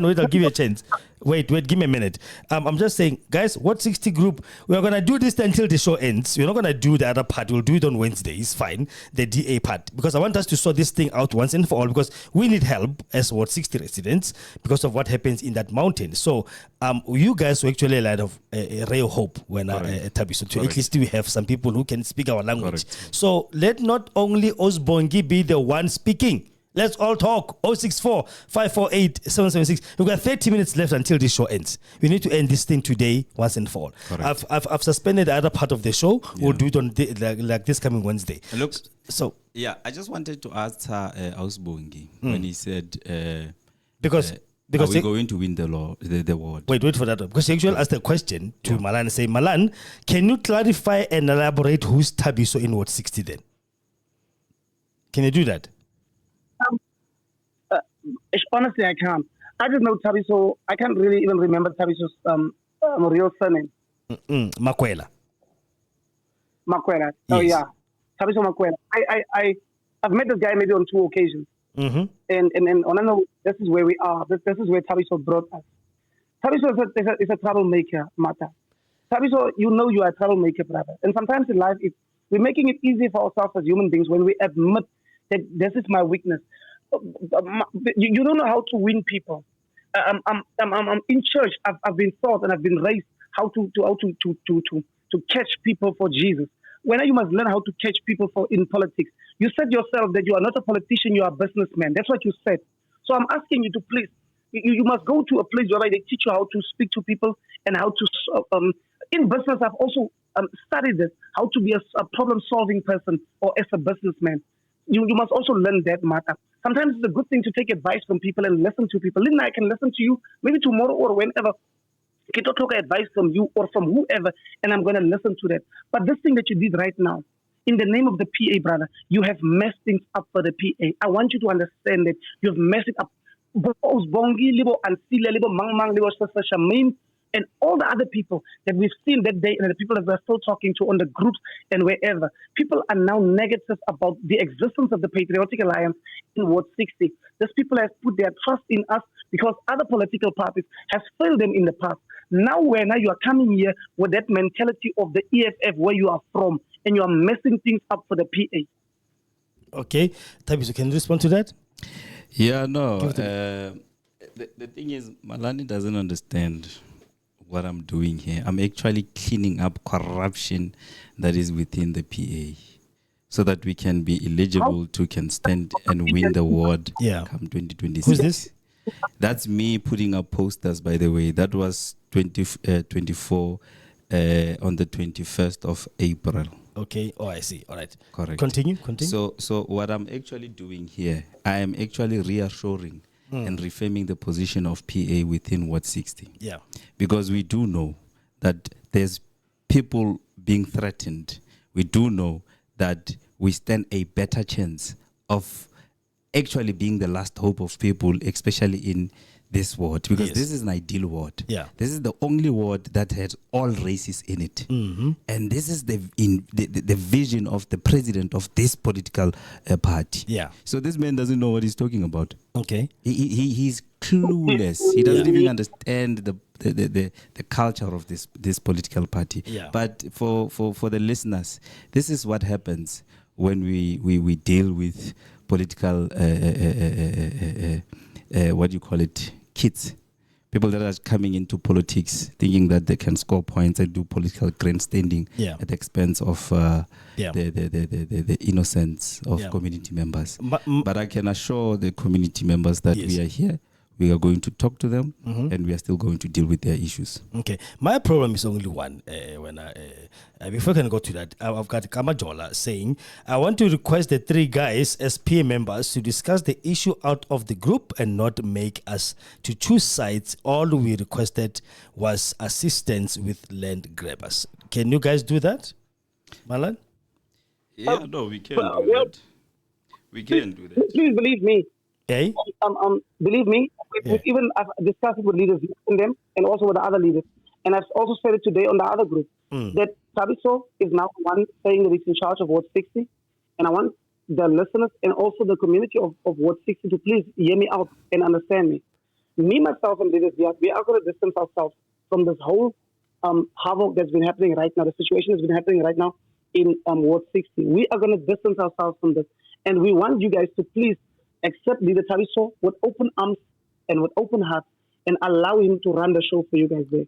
wait, I'll give you a chance. Wait, give me a minute. I'm just saying, guys, what 60 group, we're going to do this until the show ends. We're not going to do the other part. We'll do it on Wednesday. It's fine. The DA part. Because I want us to sort this thing out once and for all because we need help as Ward 60 residents because of what happens in that mountain. So you guys were actually a lot of a ray of hope when so at least we have some people who can speak our language. Correct. So let not only Osbongi be the one speaking. Let's all talk. 064 548 776. We've got 30 minutes left until this show ends. We need to end this thing today once and for all. I've suspended the other part of the show. Yeah. We'll do it on like this coming Wednesday. Look, so yeah, I just wanted to ask Osbongi when he said because are we going to win the award? Wait for that. Because he actually asked a question to Malan and say, Malan, can you clarify and elaborate who's Thabiso in Ward 60 then? Can you do that? Honestly, I can't. I just know Thabiso. I can't really even remember Thabiso's real surname. Makwela. Yes. Oh, yeah. Thabiso Makwela. I've met this guy maybe on 2 occasions. Mm-hmm. And I know this is where we are. This is where Thabiso brought us. Thabiso is a troublemaker, Mata. Thabiso, you know you are a troublemaker, brother. And sometimes in life, we're making it easy for ourselves as human beings when we admit that this is my weakness. You don't know how to win people. I'm in church. I've been taught and I've been raised how to catch people for Jesus. When you must learn how to catch people in politics. You said yourself that you are not a politician, you are a businessman. That's what you said. So I'm asking you to please, you must go to a place where they teach you how to speak to people and how to, in business, I've also studied this, how to be a problem-solving person or as a businessman. You must also learn that matter. Sometimes it's a good thing to take advice from people and listen to people. Lynn, I can listen to you maybe tomorrow or whenever. Get to take advice from you or from whoever, and I'm going to listen to that. But this thing that you did right now, in the name of the PA, brother, you have messed things up for the PA. I want you to understand that you have messed it up. Bongi, Libo, Ansila, Libo, Mang, Libo, Shamin, and all the other people that we've seen that day and the people that we're still talking to on the groups and wherever. People are now negative about the existence of the Patriotic Alliance in Ward 60. These people have put their trust in us because other political parties have failed them in the past. Now you are coming here with that mentality of the EFF where you are from and you are messing things up for the PA. Okay. Thabiso, can you respond to that? Yeah, no. The thing is, Malani doesn't understand what I'm doing here. I'm actually cleaning up corruption that is within the PA so that we can be eligible can stand and win the award come 2026. Who's this? That's me putting up posters, by the way. That was 24 on the 21st of April. Okay. Oh, I see. All right. Correct. Continue. So what I'm actually doing here, I am actually reassuring and reframing the position of PA within Ward 60. Yeah. Because we do know that there's people being threatened. We do know that we stand a better chance of actually being the last hope of people, especially in this ward, because this is an ideal ward. Yeah. This is the only ward that has all races in it. Mm-hmm. And this is the vision of the president of this political party. Yeah. So this man doesn't know what he's talking about. Okay. He's clueless. He doesn't even understand the culture of this political party. Yeah. But for the listeners, this is what happens when we deal with political what do you call it, kids, people that are coming into politics thinking that they can score points and do political grandstanding at the expense of the innocence of community members. But I can assure the community members that we are here. We are going to talk to them, and we are still going to deal with their issues. Okay, my problem is only one. Before I can go to that, I've got Kamajola saying, I want to request the 3 guys as peer members to discuss the issue out of the group and not make us to choose sides. All we requested was assistance with land grabbers. Can you guys do that, Malan? Yeah, no, we can do that. We can do that. Please believe me. Okay. Believe me, even I've discussed it with leaders in them and also with the other leaders. And I've also said it today on the other group that Tabiso is now one saying that he's in charge of Ward 60. And I want the listeners and also the community of Ward 60 to please hear me out and understand me. Me, myself, and leaders, we are going to distance ourselves from this whole havoc that's been happening right now. The situation that's been happening right now in Ward 60. We are going to distance ourselves from this. And we want you guys to please accept Leader Tabiso with open arms and with open heart and allow him to run the show for you guys there.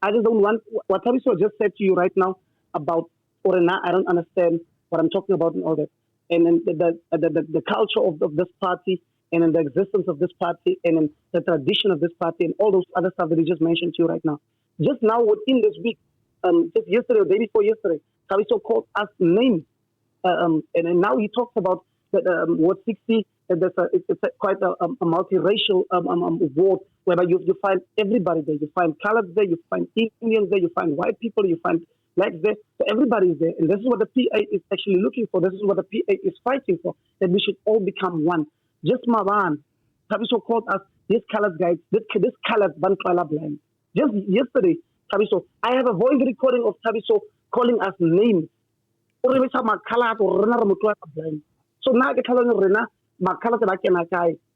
I just don't want what Tabiso just said to you right now about Orena. I don't understand what I'm talking about and all that. And then the culture of this party and then the existence of this party and then the tradition of this party and all those other stuff that he just mentioned to you right now. Just now within this week, just yesterday or the day before yesterday, Tabiso called us names. And now he talks about that Ward 60. It's quite a multiracial ward whereby you find everybody there. You find colored there, you find Indians there, you find white people, you find blacks there. So everybody is there. And this is what the PA is actually looking for. This is what the PA is fighting for, that we should all become one. Just Mavan, Tabiso called us, these colored guys, this colored Bantwala blind. Just yesterday, Tabiso, I have a voice recording of Tabiso calling us names. So now the color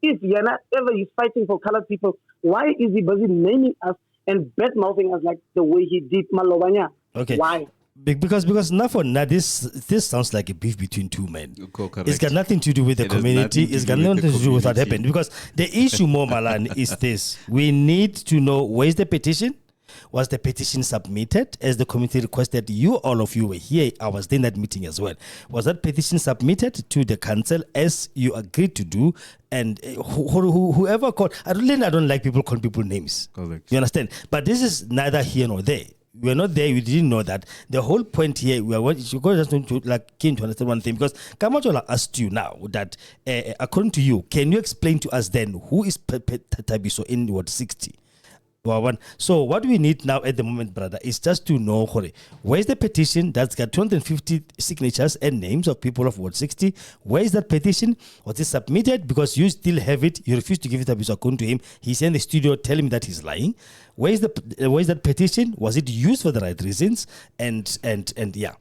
if Yana ever is fighting for colored people, why is he busy naming us and bad-mouthing us like the way he did Malobanya? Okay. Why? Because now for now, this sounds like a beef between 2 men. It's got nothing to do with the community. It's got nothing to do with what happened. Because the issue, more Malan, is this: we need to know where's the petition. Was the petition submitted as the committee requested? All of you were here. I was in that meeting as well. Was that petition submitted to the council as you agreed to do? And whoever called, I don't like people calling people names. Correct. You understand? But this is neither here nor there. We're not there. We didn't know that. The whole point here, you're just going to keen to understand one thing, because Kamajola asked you now that, according to you, can you explain to us then who is Tabiso in Ward 60? So what we need now at the moment, brother, is just to know where's the petition that's got 250 signatures and names of people of Ward 60. Where is that petition? Was it submitted? Because you still have it. You refuse to give it up. According to him, he's in the studio telling me that he's lying. Where's that petition? Was it used for the right reasons? And yeah.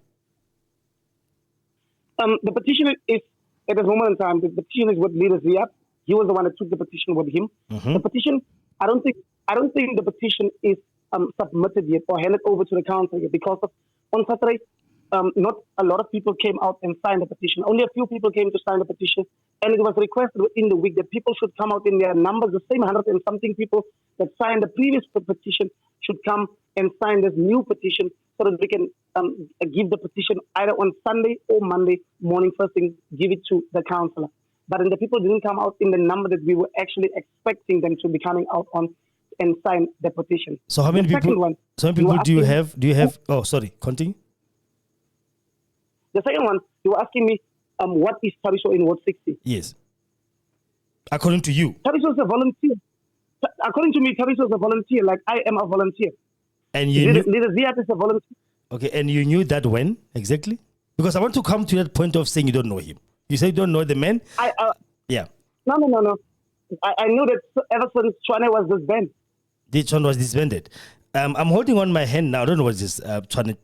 The petition is at this moment in time. The petition is with Leader Ziap. He was the one that took the petition with him. The petition, I don't think the petition is submitted yet or handed over to the council yet, because on Saturday, not a lot of people came out and signed the petition. Only a few people came to sign the petition, and it was requested within the week that people should come out in their numbers. The same 100 and something people that signed the previous petition should come and sign this new petition so that we can give the petition either on Sunday or Monday morning first thing, give it to the councillor. But then the people didn't come out in the number that we were actually expecting them to be coming out on and sign the petition. So how many people? Do you have? Oh, sorry. Continue. The second one, you were asking me, what is Tabiso in Ward 60? Yes. According to you, Tabiso is a volunteer. According to me, Tabiso is a volunteer. Like I am a volunteer. And you knew, Leader Ziat is a volunteer. Okay, and you knew that when exactly? Because I want to come to that point of saying you don't know him. You say you don't know the man. Yeah. No. I knew that ever since Chwane was disbanded. Chwane was disbanded. I'm holding on my hand now. I don't know what this Chwane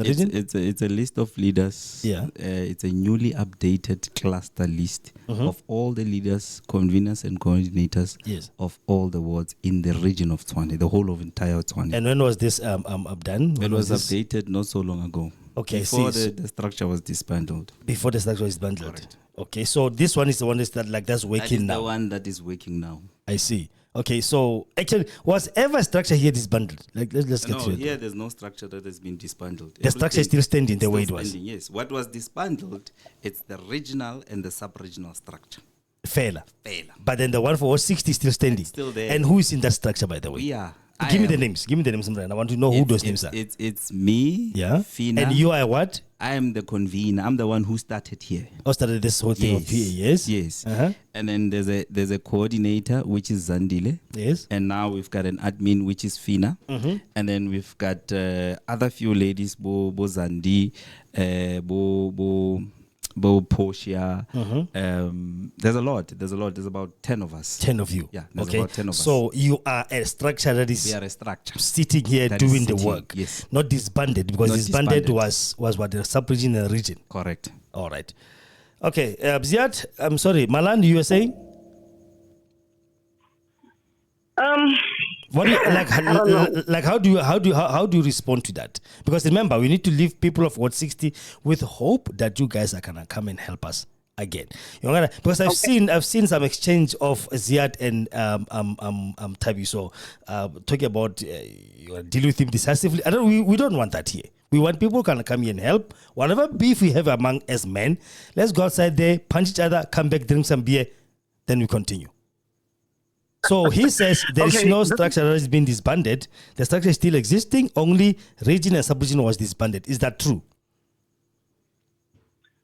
region. It's a list of leaders. Yeah. It's a newly updated cluster list of all the leaders, conveners, and coordinators of all the wards in the region of Tshwane, the whole of entire Tshwane. And when was this done? It was updated not so long ago. Okay, before the structure was disbanded. Before the structure was disbanded. Correct. Okay, so this one is the one that's working now. The one that is working now. I see. Okay, so actually, was ever structure here disbanded? Like, let's get to it. Here there's no structure that has been disbandled. The structure is still standing the way it was. Yes. What was disbandled, it's the regional and the sub-regional structure. Fair. But then the one for 60 is still standing. It's still there. And who is in that structure, by the way? We are. Give me the names, Imran. I want to know who those names are. It's me, Yeah. Fina. And you are what? I am the convener. I'm the one who started here. Or started this whole thing of here, yes? Yes. Uh-huh. And then there's a coordinator, which is Zandile. Yes. And now we've got an admin, which is Fina. Mm-hmm. And then we've got other few ladies, Bo Zandi, Bo Portia. There's a lot. There's about 10 of us. 10 of you. Yeah, there's okay. about 10 of us. So you are a structure that is We are a structure. sitting here That doing is the sitting, work. yes. Not disbanded, because Not disbanded disbanded. was what, the sub-region and the region. Correct. All right. Okay. Ziad, I'm sorry. Malan, you were saying? What do you, like how do you respond to that? Because remember, we need to leave people of Ward 60 with hope that you guys are gonna come and help us again. You know, because I've seen some exchange of Ziad and Tabi. So talking about you wanna deal with him decisively. We don't want that here. We want people who can come here and help. Whatever beef we have among as men, let's go outside there, punch each other, come back, drink some beer, then we continue. So he says there is no structure that has been disbanded. The structure is still existing. Only region and sub-region was disbanded. Is that true?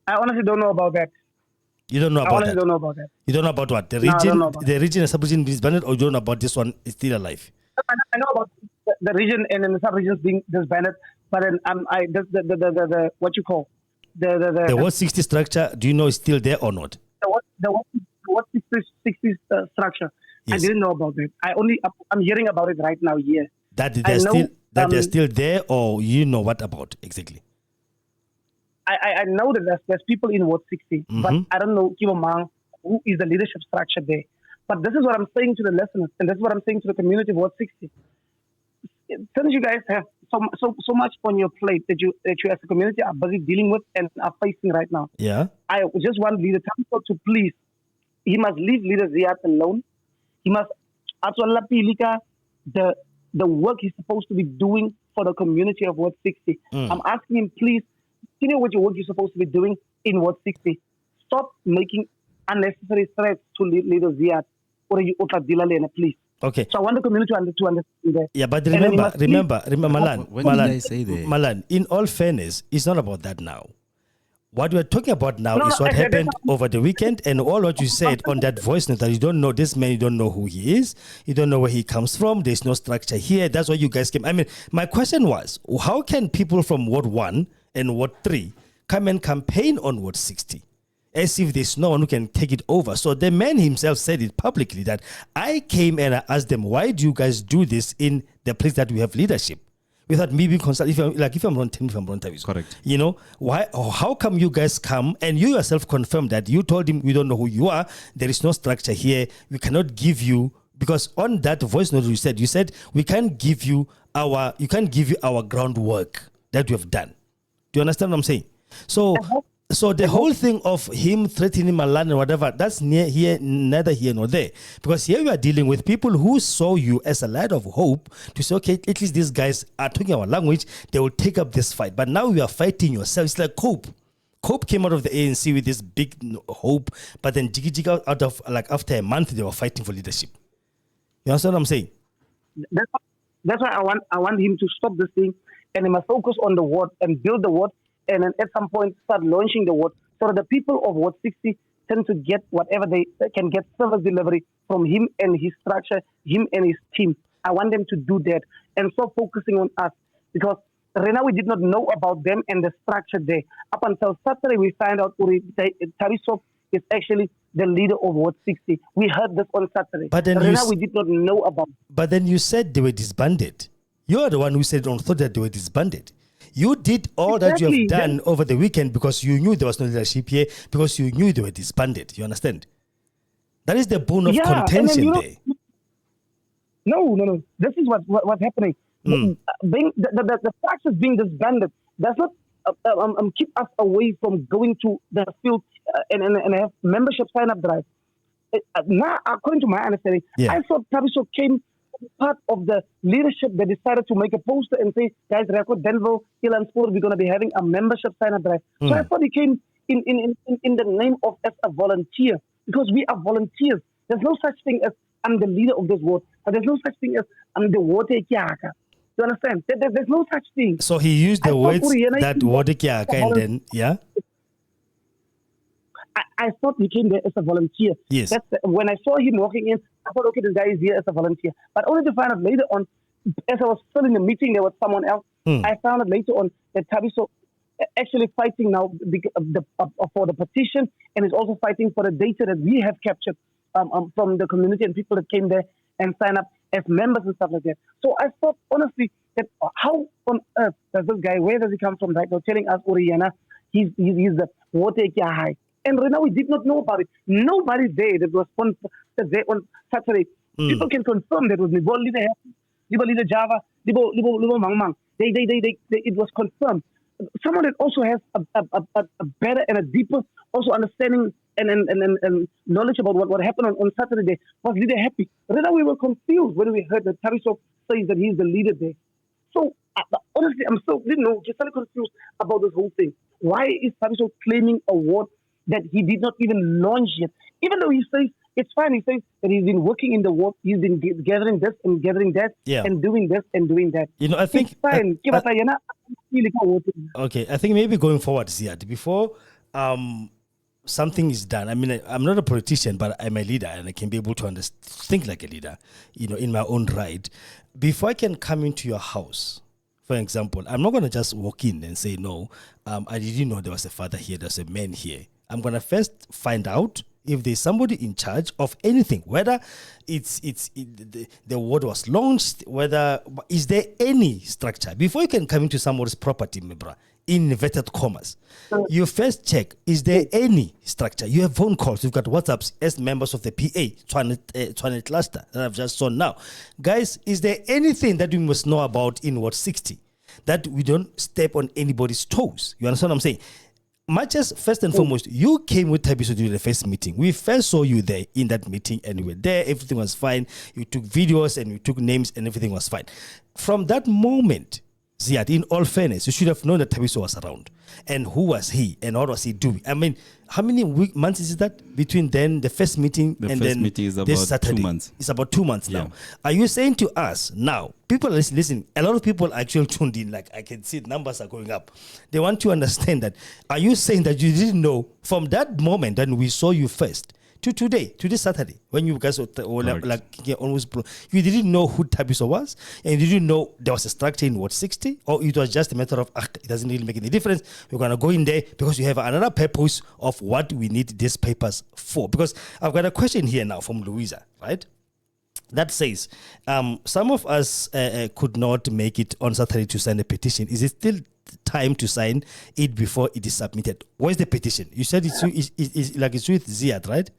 I honestly don't know about that. You don't know about that? I don't know about that. You don't know about what? The No, I region, don't know about the region and sub-region disbanded, or you don't know about this one is still alive? I know about the region and then the sub-regions being disbanded, but then the what you call the Ward 60 structure, do you know is still there or not? the what 60 structure. Yes. I didn't know about it. I'm hearing about it right now here. That they're still there, or you know what about exactly? I know that there's people in Ward 60, but I don't know who is the leadership structure there. But this is what I'm saying to the listeners, and this is what I'm saying to the community of Ward 60. Since you guys have so much on your plate that you as a community are busy dealing with and are facing right now, yeah, I just want Leader Tampo to please, he must leave Leader Ziad alone. He must the work he's supposed to be doing for the community of Ward 60. I'm asking him, please, continue with your work you're supposed to be doing in Ward 60. Stop making unnecessary threats to Leader Ziad or you please. Okay. So I want the community to understand that. Yeah, but remember, Malan, What did I say there? Malan, in all fairness, it's not about that now. What we're talking about now is what happened over the weekend, and all what you said on that voice note that you don't know this man, you don't know who he is, you don't know where he comes from, there's no structure here. That's why you guys came. I mean, my question was, how can people from Ward 1 and Ward 3 come and campaign on Ward 60 as if there's no one who can take it over? So the man himself said it publicly that I came and I asked them, why do you guys do this in the place that we have leadership? Without me being consulted, if I'm wrong, tell me if I'm wrong. Correct. You know, why? How come you guys come and you yourself confirm that you told him we don't know who you are, there is no structure here, we cannot give you, because on that voice note you said we can't give you our groundwork that we have done. Do you understand what I'm saying? So the whole thing of him threatening Malan and whatever, that's neither here nor there. Because here we are dealing with people who saw you as a light of hope to say, okay, at least these guys are talking our language, they will take up this fight. But now we are fighting yourself. It's like Cope. Cope came out of the ANC with this big hope, but then Jiggy out of, like, after a month, they were fighting for leadership. You understand what I'm saying? That's why I want him to stop this thing, and he must focus on the ward and build the ward, and then at some point start launching the ward so that the people of Ward 60 tend to get whatever they can get service delivery from him and his structure, him and his team. I want them to do that and stop focusing on us, because right now we did not know about them and the structure there. Up until Saturday, we find out Tarisov is actually the leader of Ward 60. We heard this on Saturday. But then we did not know about it. But then you said they were disbanded. You're the one who said on thought that they were disbanded. You did all that you have done over the weekend because you knew there was no leadership here, because you knew they were disbanded. You understand? That is the bone of contention there. No. This is what's happening. The structures being disbanded does not keep us away from going to the field and have membership sign-up drive. now, according to my understanding, Yeah. I thought Tabiso came part of the leadership that decided to make a poster and say, guys, record Danville, Ilan Sport, we're going to be having a membership sign-up drive. So I thought he came in the name of as a volunteer, because we are volunteers. There's no such thing as I'm the leader of this ward, but there's no such thing as I'm the water kiaka. You understand? There's no such thing. So he used the words that water kiaka, and then, yeah? I thought he came there as a volunteer. Yes. When I saw him walking in, I thought, okay, this guy is here as a volunteer. But only to find out later on, as I was still in the meeting there with someone else, I found out later on that Tabiso actually fighting now for the petition, and is also fighting for the data that we have captured from the community and people that came there and signed up as members and stuff like that. So I thought, honestly, that how on earth does this guy, where does he come from right now, telling us, Oriana, he's the water high. And right now we did not know about it. Nobody there that was on Saturday. People can confirm that it was Libo Leader Java, Libo Mang Mang. It was confirmed. Someone that also has a better and a deeper also understanding and knowledge about what happened on Saturday day was Leader Happy. Right now we were confused when we heard that Tabiso says that he's the leader there. So honestly, I'm so just so confused about this whole thing. Why is Tabiso claiming a award that he did not even launch yet? Even though he says it's fine, he says that he's been working in the work, he's been gathering this and gathering that, and doing this and doing that. You know, I think it's fine. Okay, I think maybe going forward, Ziad, before something is done. I mean, I'm not a politician, but I'm a leader, and I can be able to think like a leader, you know, in my own right. Before I can come into your house, for example, I'm not going to just walk in and say, no, I didn't know there was a father here, there's a man here. I'm going to first find out if there's somebody in charge of anything, whether the word was launched, whether is there any structure. Before you can come into somebody's property, Mibra, in inverted commas, you first check, is there any structure? You have phone calls, you've got WhatsApps as members of the PA, Twanet cluster that I've just saw now. Guys, is there anything that we must know about in Ward 60 that we don't step on anybody's toes? You understand what I'm saying? Much as first and foremost, you came with Tabiso to the first meeting. We first saw you there in that meeting, and you were there. Everything was fine. You took videos and you took names, and everything was fine. From that moment, Ziad, in all fairness, you should have known that Tabiso was around. And who was he, and what was he doing? I mean, how many months is that between then the first meeting and then meeting is this about Saturday? 2 months. It's about 2 months now. Are you saying to us now, people listen, a lot of people are actually tuned in, like I can see numbers are going up. They want to understand that. Are you saying that you didn't know from that moment that we saw you first to today, to this Saturday, when you guys were almost, you didn't know who Tabiso was, and you didn't know there was a structure in Ward 60, or it was just a matter of, it doesn't really make any difference. We're going to go in there because you have another purpose of what we need these papers for. Because I've got a question here now from Louisa, right? That says, some of us could not make it on Saturday to sign a petition. Is it still time to sign it before it is submitted? Where's the petition? You said it's with Ziad, right?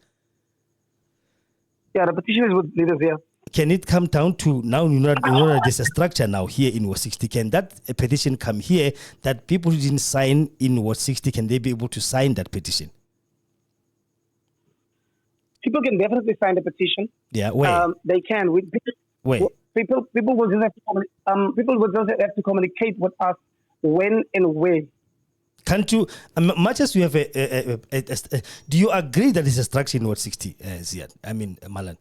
Yeah, the petition is with leaders here. Can it come down to now, you know that there's a structure now here in Ward 60. Can that petition come here that people who didn't sign in Ward 60, can they be able to sign that petition? People can definitely sign the petition. Yeah, where? They can. Where? People will just have to communicate with us when and where. Can't you, much as you have do you agree that it's a structure in Ward 60, Ziad? I mean, Malan.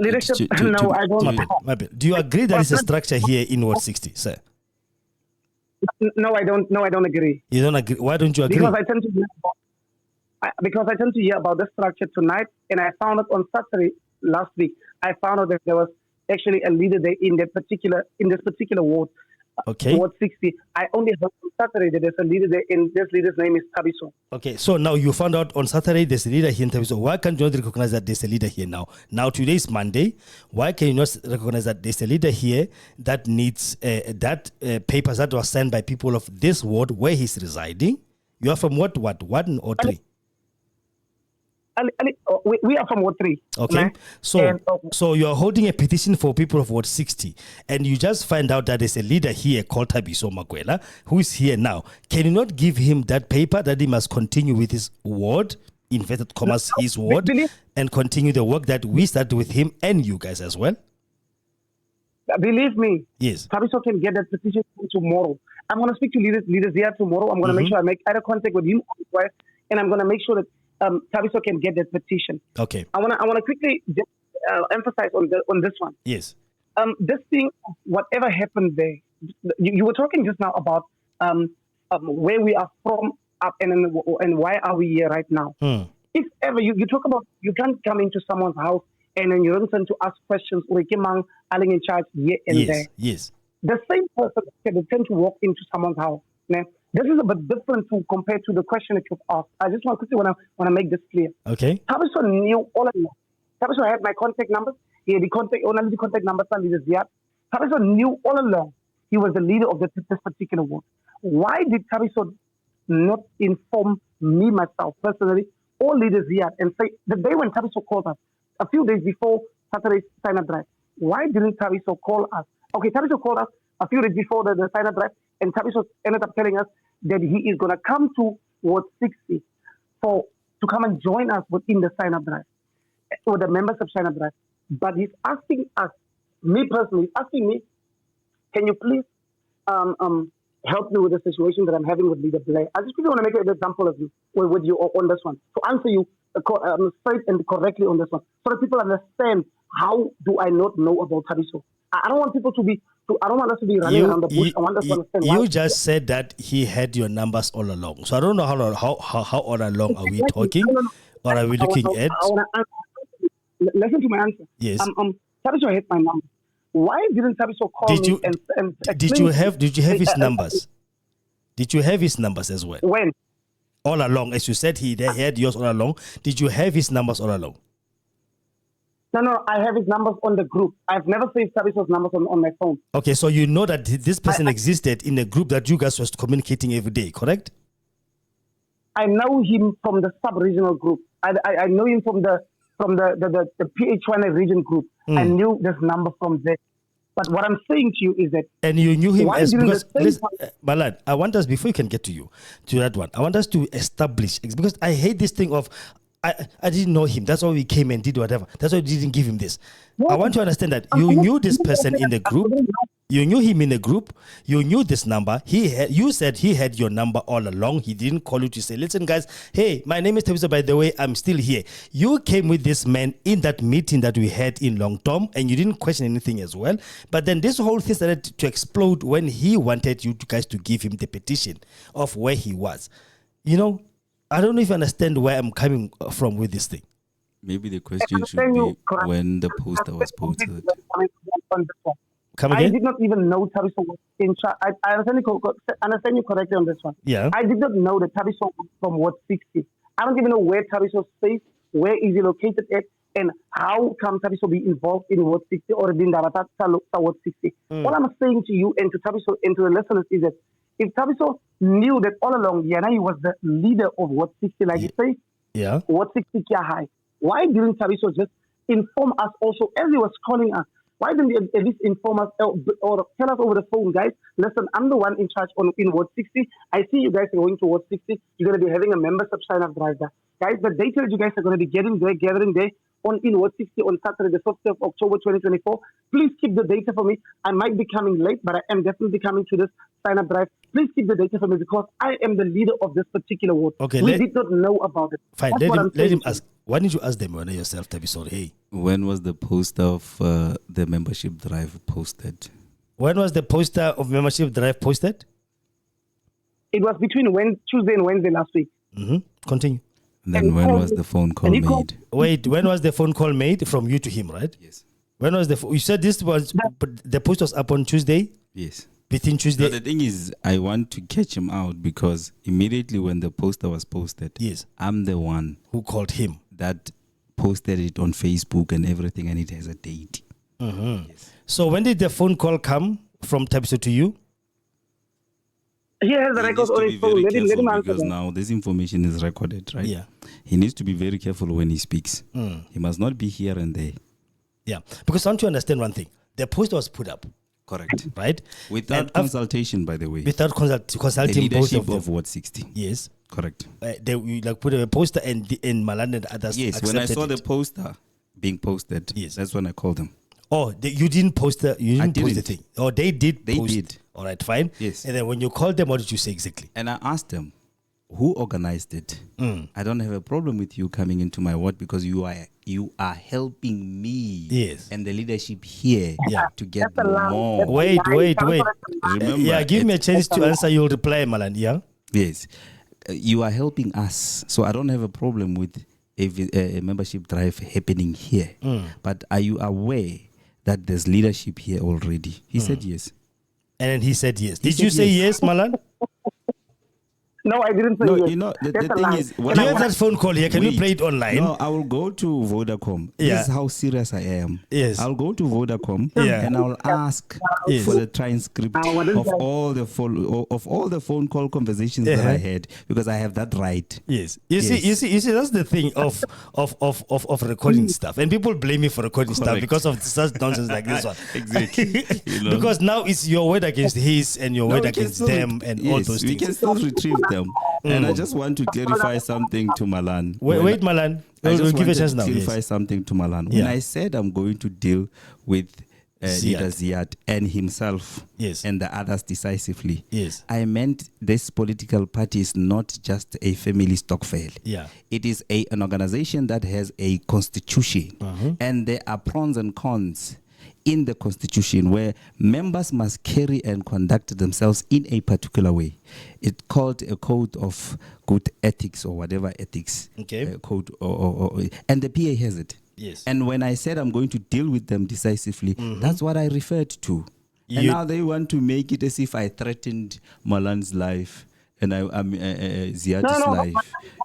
Leadership, no, I don't. Do you agree that it's a structure here in Ward 60, sir? No, I don't. No, I don't agree. You don't agree? Why don't you agree? Because I tend to hear about the structure tonight, and I found out on Saturday last week. I found out that there was actually a leader there in this particular ward. Okay. Ward 60. I only heard on Saturday that there's a leader there, and this leader's name is Tabiso. Okay, so now you found out on Saturday there's a leader here in Tabiso. Why can't you not recognize that there's a leader here now? Now today is Monday. Why can you not recognize that there's a leader here that needs papers that was sent by people of this ward where he's residing? You are from what? 1 or 3? We are from Ward 3. Okay. So you are holding a petition for people of Ward 60, and you just find out that there's a leader here called Tabiso Makwela who is here now. Can you not give him that paper that he must continue with his ward inverted commas, his word and continue the work that we started with him and you guys as well? Believe me, yes. Thabiso can get that petition tomorrow. I'm going to speak to leaders here tomorrow. I'm going to make sure I make either contact with him and I'm going to make sure that Thabiso can get that petition. Okay. I want to quickly emphasize on this one. Yes. This thing, whatever happened there, you were talking just now about where we are from up and why are we here right now. If ever you talk about, you can't come into someone's house and then you don't tend to ask questions or aling in charge here and there. Yes. The same person can tend to walk into someone's house. Now, this is a bit different compared to the question that you've asked. I just want to make this clear. Okay. Thabiso knew all along. Thabiso had my contact numbers. He had the contact numbers and leaders here. Thabiso knew all along he was the leader of this particular ward. Why did Thabiso not inform me, myself, personally, all leaders here and say, the day when Thabiso called us, a few days before Saturday's sign-up drive, why didn't Thabiso call us? Okay, Thabiso called us a few days before the sign-up drive, and Thabiso ended up telling us that he is going to come to Ward 60 to come and join us within the sign-up drive, or the membership sign-up drive. But he's asking us, me personally, he's asking me, can you please help me with the situation that I'm having with Leader Blair? I just really want to make an example of you with you on this one, to answer you straight and correctly on this one, so that people understand how do I not know about Thabiso. I don't want people I don't want us to be running around the bush. I want us to understand why. You just said that he had your numbers all along. So I don't know how all along are we talking, or are we looking at? Listen to my answer. Yes. Thabiso had my number. Why didn't Thabiso call me and did you have his numbers? Did you have his numbers as well? When? All along, as you said, he had yours all along. Did you have his numbers all along? No, I have his numbers on the group. I've never saved Thabiso's numbers on my phone. Okay, so you know that this person existed in a group that you guys was communicating every day, correct? I know him from the sub-regional group. I know him from the PH1 region group. I knew this number from there. But what I'm saying to you is that... And you knew him Malad, I want us, before you can get to that one, I want us to establish, because I hate this thing of, I didn't know him. That's why we came and did whatever. That's why we didn't give him this. No. I want to understand that you knew this person in the group. You knew him in the group. You knew this number. You said he had your number all along. He didn't call you to say, listen, guys, hey, my name is Thabiso, by the way, I'm still here. You came with this man in that meeting that we had in Long Tom, and you didn't question anything as well. But then this whole thing started to explode when he wanted you guys to give him the petition of where he was. You know, I don't know if you understand where I'm coming from with this thing. Maybe the question should be when the poster was posted. Come again? I did not even know Thabiso was in charge. I understand you correctly on this one. Yeah. I did not know that Thabiso was from Ward 60. I don't even know where Thabiso stays, where is he located at, and how come Thabiso be involved in Ward 60 or in Ward 60. All I'm saying to you and to Thabiso and to the listeners is that if Thabiso knew that all along, he was the leader of Ward 60, like you say, Ward 60 Kia High, why didn't Thabiso just inform us also as he was calling us? Why didn't he at least inform us or tell us over the phone, guys, listen, I'm the one in charge in Ward 60. I see you guys are going to Ward 60. You're going to be having a membership sign-up drive there. Guys, the data that you guys are going to be gathering there in Ward 60 on Saturday, the 5th of October 2024. Please keep the data for me. I might be coming late, but I am definitely coming to this sign-up drive. Please keep the data for me because I am the leader of this particular ward. Okay, we did not know about it. Fine, let him ask. Why didn't you ask them yourself, Thabiso? Hey, when was the poster of the membership drive posted? When was the poster of membership drive posted? It was between Tuesday and Wednesday last week. Continue. And then when was the phone call made? Wait, when was the phone call made from you to him, right? Yes. When was you said this was, the post was up on Tuesday? Yes. Between Tuesday. No, the thing is, I want to catch him out because immediately when the poster was posted, yes, I'm the one who called him that posted it on Facebook and everything, and it has a date. Yes. So when did the phone call come from Thabiso to you? He has the records on his phone. Let him answer because now this information is recorded, right? Yeah. He needs to be very careful when he speaks. He must not be here and there. Yeah, because I want to understand one thing. The poster was put up. Correct. Right? Without consultation, by the way. Without consulting the both leadership of Ward 60. Yes. Correct. They like put a poster and Malan and others. Yes, when I saw it. the poster being posted, yes, that's when I called them. Oh, you didn't post the post the thing. Oh, they did. They post. did. All right, fine. Yes. And then when you called them, what did you say exactly? And I asked them, who organized it? I don't have a problem with you coming into my ward because you are helping me. Yes. And the leadership here to get That's more. Wait. Remember? Yeah, give me a chance to answer. You'll reply, Malan. Yeah. Yes. You are helping us. So I don't have a problem with a membership drive happening here. But are you aware that there's leadership here already? He said yes. And then he said yes. Did you say yes, Malan? No, I didn't say No, yes. you know, the That's a thing lie. is... Do you have that phone call here? Can we Wait. play it online? No, I will go to Vodacom. Yeah. This is how serious I am. Yes. I'll go to Vodacom Yeah. and I'll ask Yes. for the transcript what is of that? all the phone call conversations that I had, because I have that right. Yes. You see, that's the thing of recording stuff. And people blame me for recording stuff Correct. because of such nonsense like this one. Exactly. You know. Because now it's your word against his and your No, word we can against still them and all those we things. can still retrieve them. And I just want to clarify something to Malan. Wait, Malan. I We'll just give a wanted chance to now. clarify Yes. something to Malan. When Yeah. I said I'm going to deal with leader Ziad. Ziad and himself Yes. and the others decisively, Yes. I meant this political party is not just a family stokvel. Yeah. It is an organization that has a constitution, and there are pros and cons in the constitution where members must carry and conduct themselves in a particular way. It's called a code of good ethics or whatever ethics code, and the PA has it. Yes. And when I said I'm going to deal with them decisively, that's what I referred to. And now they want to make it as if I threatened Malan's life and I'm Ziad's life.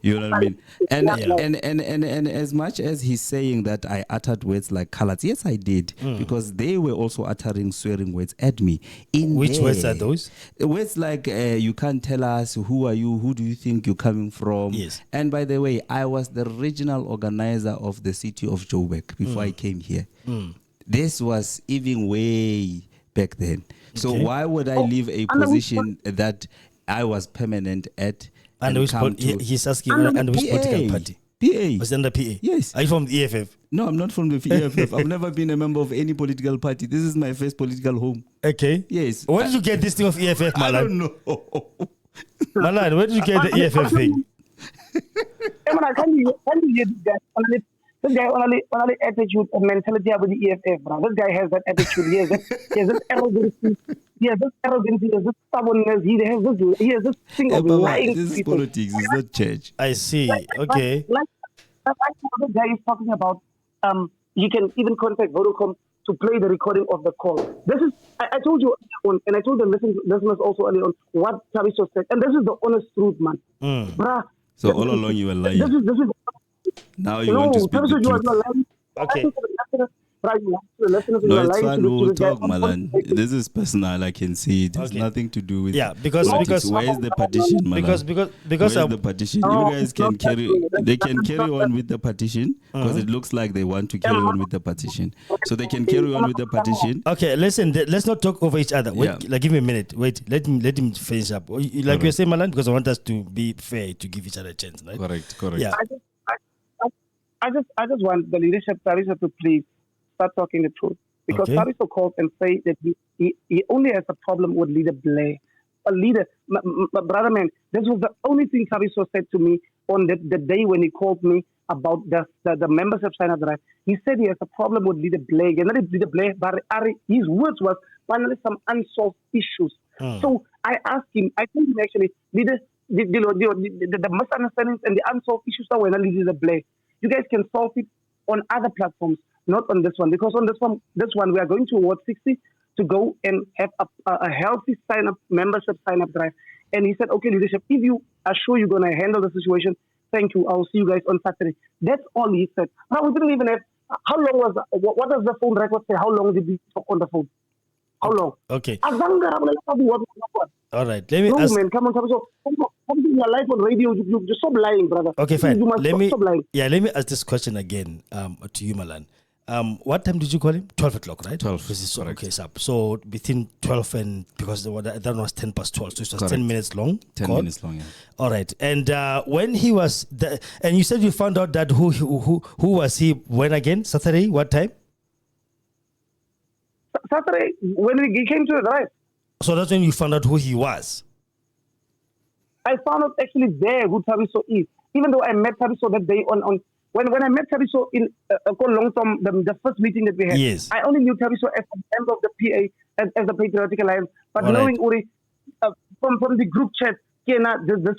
You know what I mean? And as much as he's saying that I uttered words like colors, yes, I did, because they were also uttering swearing words at me. Which words are those? Words like you can't tell us, who are you, who do you think you're coming from? Yes. And by the way, I was the regional organizer of the city of Joburg before I came here. This was even way back then. So why would I leave a position that I was permanent at? And he's asking, and which political party? PA. Was under PA? Yes. Are you from the EFF? No, I'm not from the EFF. I've never been a member of any political party. This is my first political home. Okay. Yes. Where did you get this thing of EFF, Malan? I don't know. Malan, where did you get the EFF thing? Can you hear this guy? This guy only attitude and mentality with the EFF, bro. This guy has that attitude. He has this arrogance. He has this stubbornness. He has this thing of lying. This is politics. It's not church. I see. Okay. Like the guy is talking about. You can even contact Vodacom to play the recording of the call. This is I told you on, and I told the listeners also earlier on what Tabiso said, and this is the honest truth, man. Bruh. So all along you were lying. This is. Now you want to speak the truth. Okay. No, it's fine. We'll talk, Malan. This is personal. I can see it. It's nothing to do with. Because where's the petition, Malan? Because where's the petition? You guys can carry. They can carry on with the petition because it looks like they want to carry on with the petition. So they can carry on with the petition. Okay, listen. Let's not talk over each other. Wait, like give me a minute. Wait, let him finish up. Like you're saying, Malan, because I want us to be fair to give each other a chance, right? Correct. Yeah. I just want the leadership, Tariso, to please start talking the truth. Because Tariso called and say that he only has a problem with leader Blair. A leader, brother man, this was the only thing Tariso said to me on the day when he called me about the membership sign-up drive. He said he has a problem with leader Blair. And not leader Blair, but his words was finally some unsolved issues. So I asked him, I told him actually, leader, the misunderstandings and the unsolved issues are when leader Blair. You guys can solve it on other platforms, not on this one. Because on this one we are going to Ward 60 to go and have a healthy membership sign-up drive. And he said, okay, leadership, if you are sure you're going to handle the situation, thank you. I'll see you guys on Saturday. That's all he said. Now, we didn't even have, how long was, what does the phone record say? How long did we talk on the phone? How long? Okay. All right. Let me no, ask. Man, come on. Something you're live on radio. You stop lying, brother. Okay, fine. Stop lying. Let me ask this question again to you, Malan. What time did you call him? 12 o'clock, right? 12, So, correct. okay, so between 12 and, because that one was 10 past 12, so it was Correct. 10 minutes long. 10 call. minutes long, yeah. All right. And when he was, and you said you found out that who was he when again? Saturday? What time? Saturday, when he came to the drive, So that's when you found out who he was. I found out actually there who Tabiso is. Even though I met Tabiso that day on when I met Tabiso in long term, the first meeting that we had, Yes. I only knew Tabiso as a member of the PA, as the Patrotic Alliance. But All knowing right. Uri from the group chat, this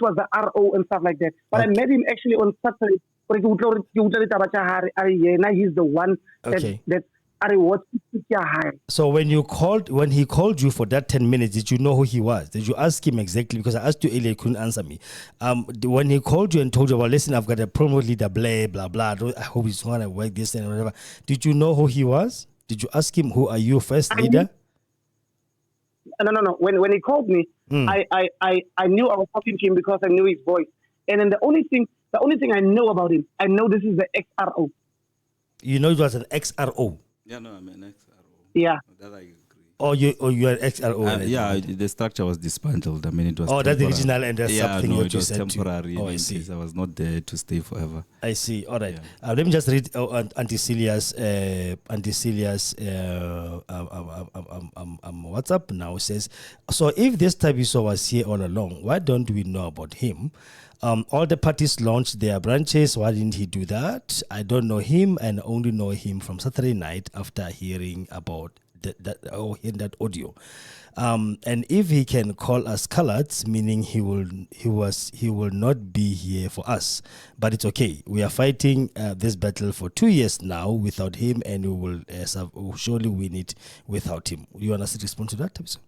was the RO and stuff like that. But Okay. I met him actually on Saturday. He's the one Okay. that I was high. So when he called you for that 10 minutes, did you know who he was? Did you ask him exactly? Because I asked you earlier, you couldn't answer me. When he called you and told you, well, listen, I've got a promo leader, blah, blah. I hope he's going to work this and whatever. Did you know who he was? Did you ask him, who are you, first leader? No. When he called me, I knew I was talking to him because I knew his voice. And then the only thing I know about him, I know this is the XRO. You know it was an XRO. Yeah, no, I'm an XRO. Yeah. That I agree. Or you're an XRO. Yeah, the structure was dismantled. I mean, it was. Oh, that's the temporary. original and that's Yeah, something no, that it you was said temporary. to. Oh, I in see. case I was not there to stay forever. I see. All right. Yeah. Let me just read Auntie Celia's WhatsApp now. It says, so if this Tabiso was here all along, why don't we know about him? All the parties launched their branches. Why didn't he do that? I don't know him and only know him from Saturday night after hearing about hearing that audio. And if he can call us coloreds, meaning he will not be here for us. But it's okay. We are fighting this battle for 2 years now without him, and we will surely win it without him. You want us to respond to that, Tabiso?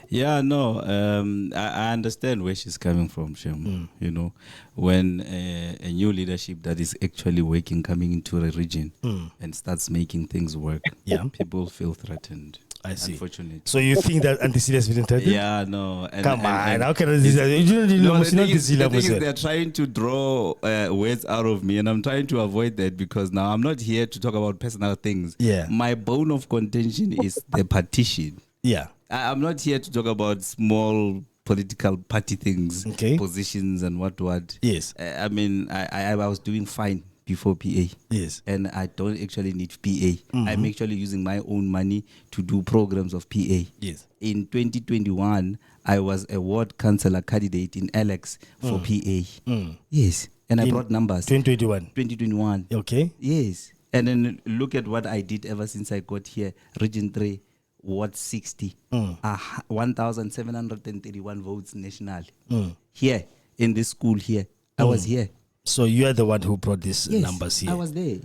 Yeah, no, I understand where she's coming from, Shem. You know, when a new leadership that is actually working, coming into a region and starts making things work, Yeah. people feel threatened. I see. Unfortunately. So you think that Auntie Celia's been threatened? Yeah, no. Come on, how can I do that? You don't No, know the thing is, Cecilia. they're trying to draw words out of me, and I'm trying to avoid that because now I'm not here to talk about personal things. Yeah. My bone of contention is the partition. Yeah. I'm not here to talk about small political party things, Okay. positions and what. Yes. I mean, I was doing fine before PA. Yes. And I don't actually need PA. I'm actually using my own money to do programs of PA. Yes. In 2021, I was a ward councillor candidate in Alex for PA. Yes. And I brought numbers. 2021. 2021. Okay. Yes. And then look at what I did ever since I got here. Region 3, Ward 60. 1,731 votes nationally. Here, in this school here. I was here. So you are the one who brought these Yes, numbers here. I was there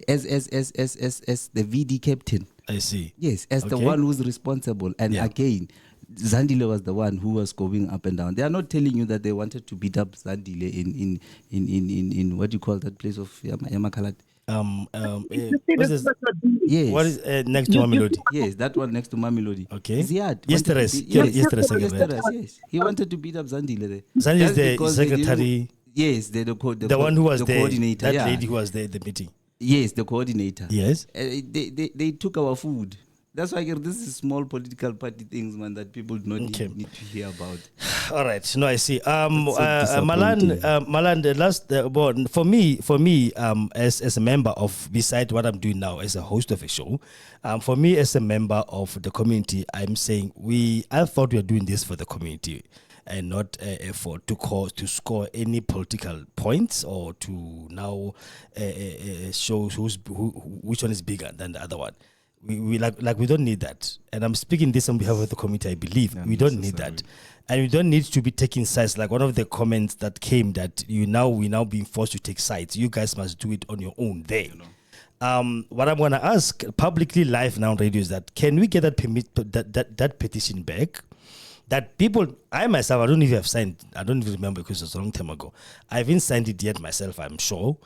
as the VD captain. I see. Yes, as the Okay. one who's responsible. And Yeah. again, Zandile was the one who was going up and down. They are not telling you that they wanted to beat up Zandile in what do you call that place of Yamakalat? What's this? Yes. What is next to Mamelodi? Yes, that one next to Mamelodi. Okay. Ziad. Yesterday. Yes. He wanted to beat up Zandile there. Zandile is Just the because they didn't- secretary. Yes, the one who was the there. coordinator. That yeah. lady who was there at the meeting. Yes, the coordinator. Yes. They took our food. That's why this is small political party things, man, that people do not Okay. need to hear about. All right. No, I see. so Malan, the last for me, as a member of, beside what I'm doing now as a host of a show, for me as a member of the community, I'm saying I thought we were doing this for the community and not to score any political points or to now show which one is bigger than the other one. We don't need that, and I'm speaking this on behalf of the committee. I believe we don't need that, and we don't need to be taking sides. Like one of the comments that came that we now being forced to take sides. You guys must do it on your own there. What I'm gonna ask publicly live now on radio is that can we get that petition back? That people, I myself, I don't even have signed. I don't even remember because it was a long time ago. I haven't signed it yet myself, I'm sure.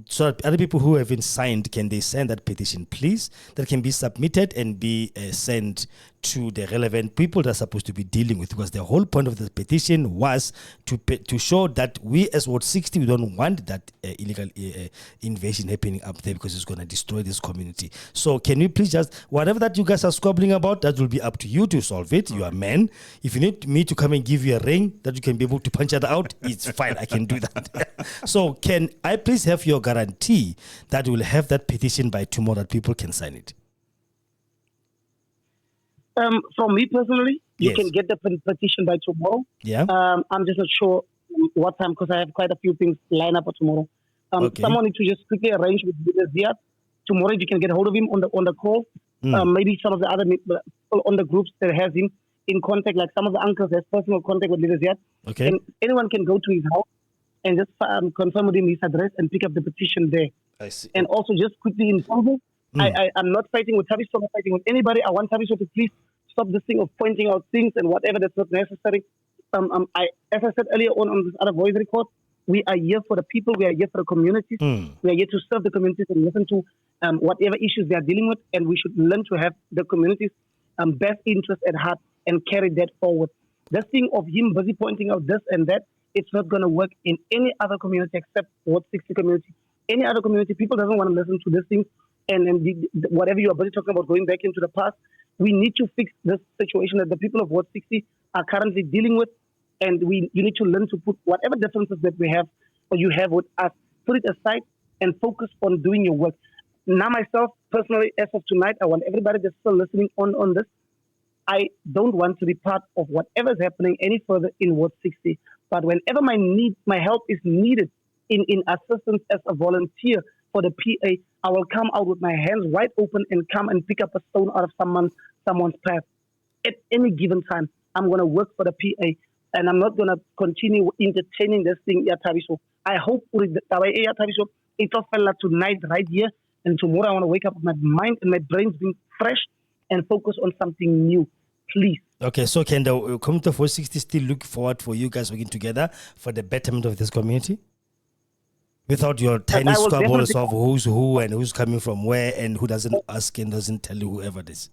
so that other people who haven't signed, can they send that petition, please? That can be submitted and be sent to the relevant people that are supposed to be dealing with, because the whole point of the petition was to show that we as Ward 60, we don't want that illegal invasion happening up there, because it's going to destroy this community. So can you please just, whatever that you guys are squabbling about, that will be up to you to solve it. You are men. If you need me to come and give you a ring that you can be able to punch it out, it's fine. I can do that. So can I please have your guarantee that we'll have that petition by tomorrow, that people can sign it? From me personally, you Yes. can get the petition by tomorrow. Yeah. I'm just not sure what time, because I have quite a few things lined up for tomorrow. Okay. Someone needs to just quickly arrange with Ziad. Tomorrow, if you can get hold of him on the call. Maybe some of the other people on the groups that has him in contact, like some of the uncles has personal contact with Ziad. Okay. And anyone can go to his house and just confirm with him his address and pick up the petition there. I see. And also just quickly inform him, I'm not fighting with Tabiso, I'm not fighting with anybody. I want Tabiso to please stop this thing of pointing out things and whatever that's not necessary. As I said earlier on this other voice record, we are here for the people, we are here for the communities, we are here to serve the communities and listen to whatever issues they are dealing with, and we should learn to have the community's best interest at heart and carry that forward. This thing of him busy pointing out this and that, it's not going to work in any other community except Ward 60 community. Any other community, people doesn't want to listen to this thing, and whatever you are busy talking about going back into the past, we need to fix this situation that the people of Ward 60 are currently dealing with, and you need to learn to put whatever differences that we have or you have with us, put it aside and focus on doing your work. Now myself, personally, as of tonight, I want everybody that's still listening on this, I don't want to be part of whatever is happening any further in Ward 60. But whenever my help is needed in assistance as a volunteer for the PA, I will come out with my hands wide open and come and pick up a stone out of someone's path. At any given time, I'm going to work for the PA, and I'm not going to continue entertaining this thing. I hope it will fell tonight right here, and tomorrow I want to wake up with my mind and my brains being fresh and focus on something new. Please. Okay, so can the community of 460 still look forward for you guys working together for the betterment of this community? Without your tiny squabbles of who's who and who's coming from where and who doesn't ask and doesn't tell you whoever it is.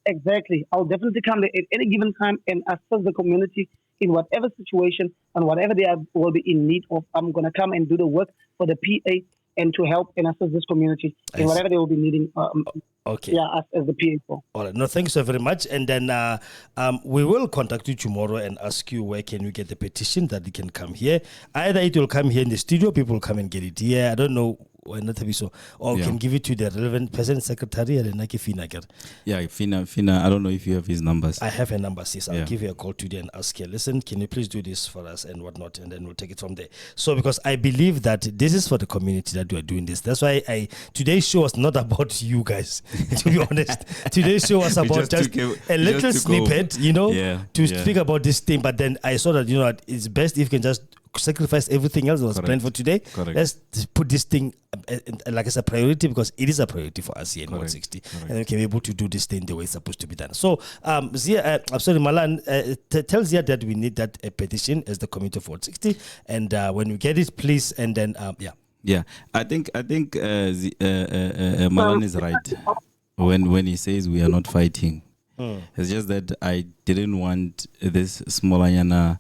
Exactly. I'll definitely come there at any given time and assist the community in whatever situation and whatever they will be in need of. I'm going to come and do the work for the PA and to help and assist this community in whatever they will be needing. Okay. Yeah, us as the PA for. All right. No, thank you so very much. And then we will contact you tomorrow and ask you where can you get the petition that you can come here. Either it will come here in the studio, people will come and get it here. I don't know. Or we can give it to the relevant person, secretary, and Fina. Yeah, Fina, I don't know if you have his numbers. I have her numbers, yes. I'll give you a call today and ask her, listen, can you please do this for us and whatnot, and then we'll take it from there. So, because I believe that this is for the community that we are doing this. That's why today's show was not about you guys, to be honest. Today's show was about just a little snippet, to speak about this thing. But then I saw that, it's best if you can just sacrifice everything else that was planned for today. Correct. Let's put this thing like as a priority, because it is a priority for us here in Ward 60. And we can be able to do this thing the way it's supposed to be done. So, Malan, tell Zia that we need that petition as the committee of Ward 60. And when we get it, please, and then, Yeah, I think Malan is right when he says we are not fighting. It's just that I didn't want this small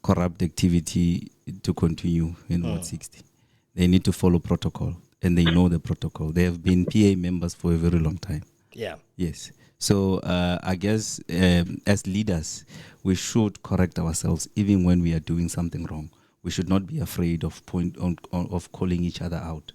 corrupt activity to continue in Ward 60. They need to follow protocol, and they know the protocol. They have been PA members for a very long time. Yeah. Yes. So I guess as leaders, we should correct ourselves even when we are doing something wrong. We should not be afraid of calling each other out.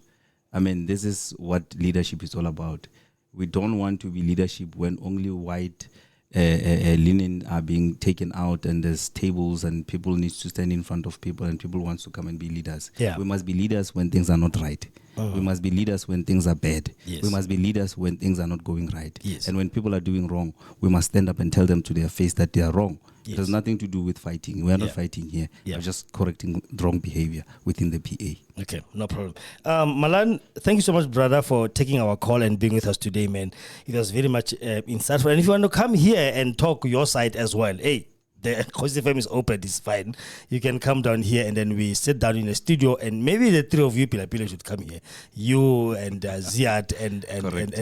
I mean, this is what leadership is all about. We don't want to be leadership when only white linen are being taken out and there's tables and people need to stand in front of people and people want to come and be leaders. Yeah. We must be leaders when things are not right. We must be leaders when things are bad. Yes. We must be leaders when things are not going right. Yes. And when people are doing wrong, we must stand up and tell them to their face that they are wrong. Yes. It has nothing to do with fighting. We are not fighting here. Yeah. We're just correcting wrong behavior within the PA. Okay, no problem. Malan, thank you so much, brother, for taking our call and being with us today, man. It was very much insightful. And if you want to come here and talk your side as well, hey, the Kgosi FM is open. It's fine. You can come down here and then we sit down in the studio and maybe the three of you, Pila should come here. You and Ziad and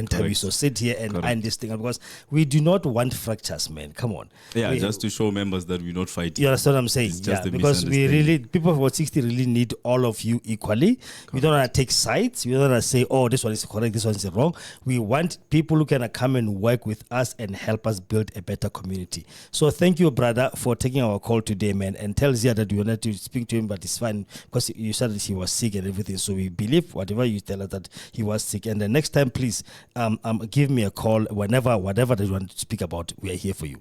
Tabiso sit here and iron this thing out because we do not want fractures, man. Come on. Yeah, just to show members that we're not fighting. You understand what I'm saying? Yeah, because we really, people of Ward 60 really need all of you equally. We don't want to take sides. We don't want to say, oh, this one is correct, this one is wrong. We want people who can come and work with us and help us build a better community. So thank you, brother, for taking our call today, man. And tell Zia that we wanted to speak to him, but it's fine because you said that he was sick and everything. So we believe whatever you tell us that he was sick. And the next time, please, give me a call whenever, whatever that you want to speak about. We are here for you.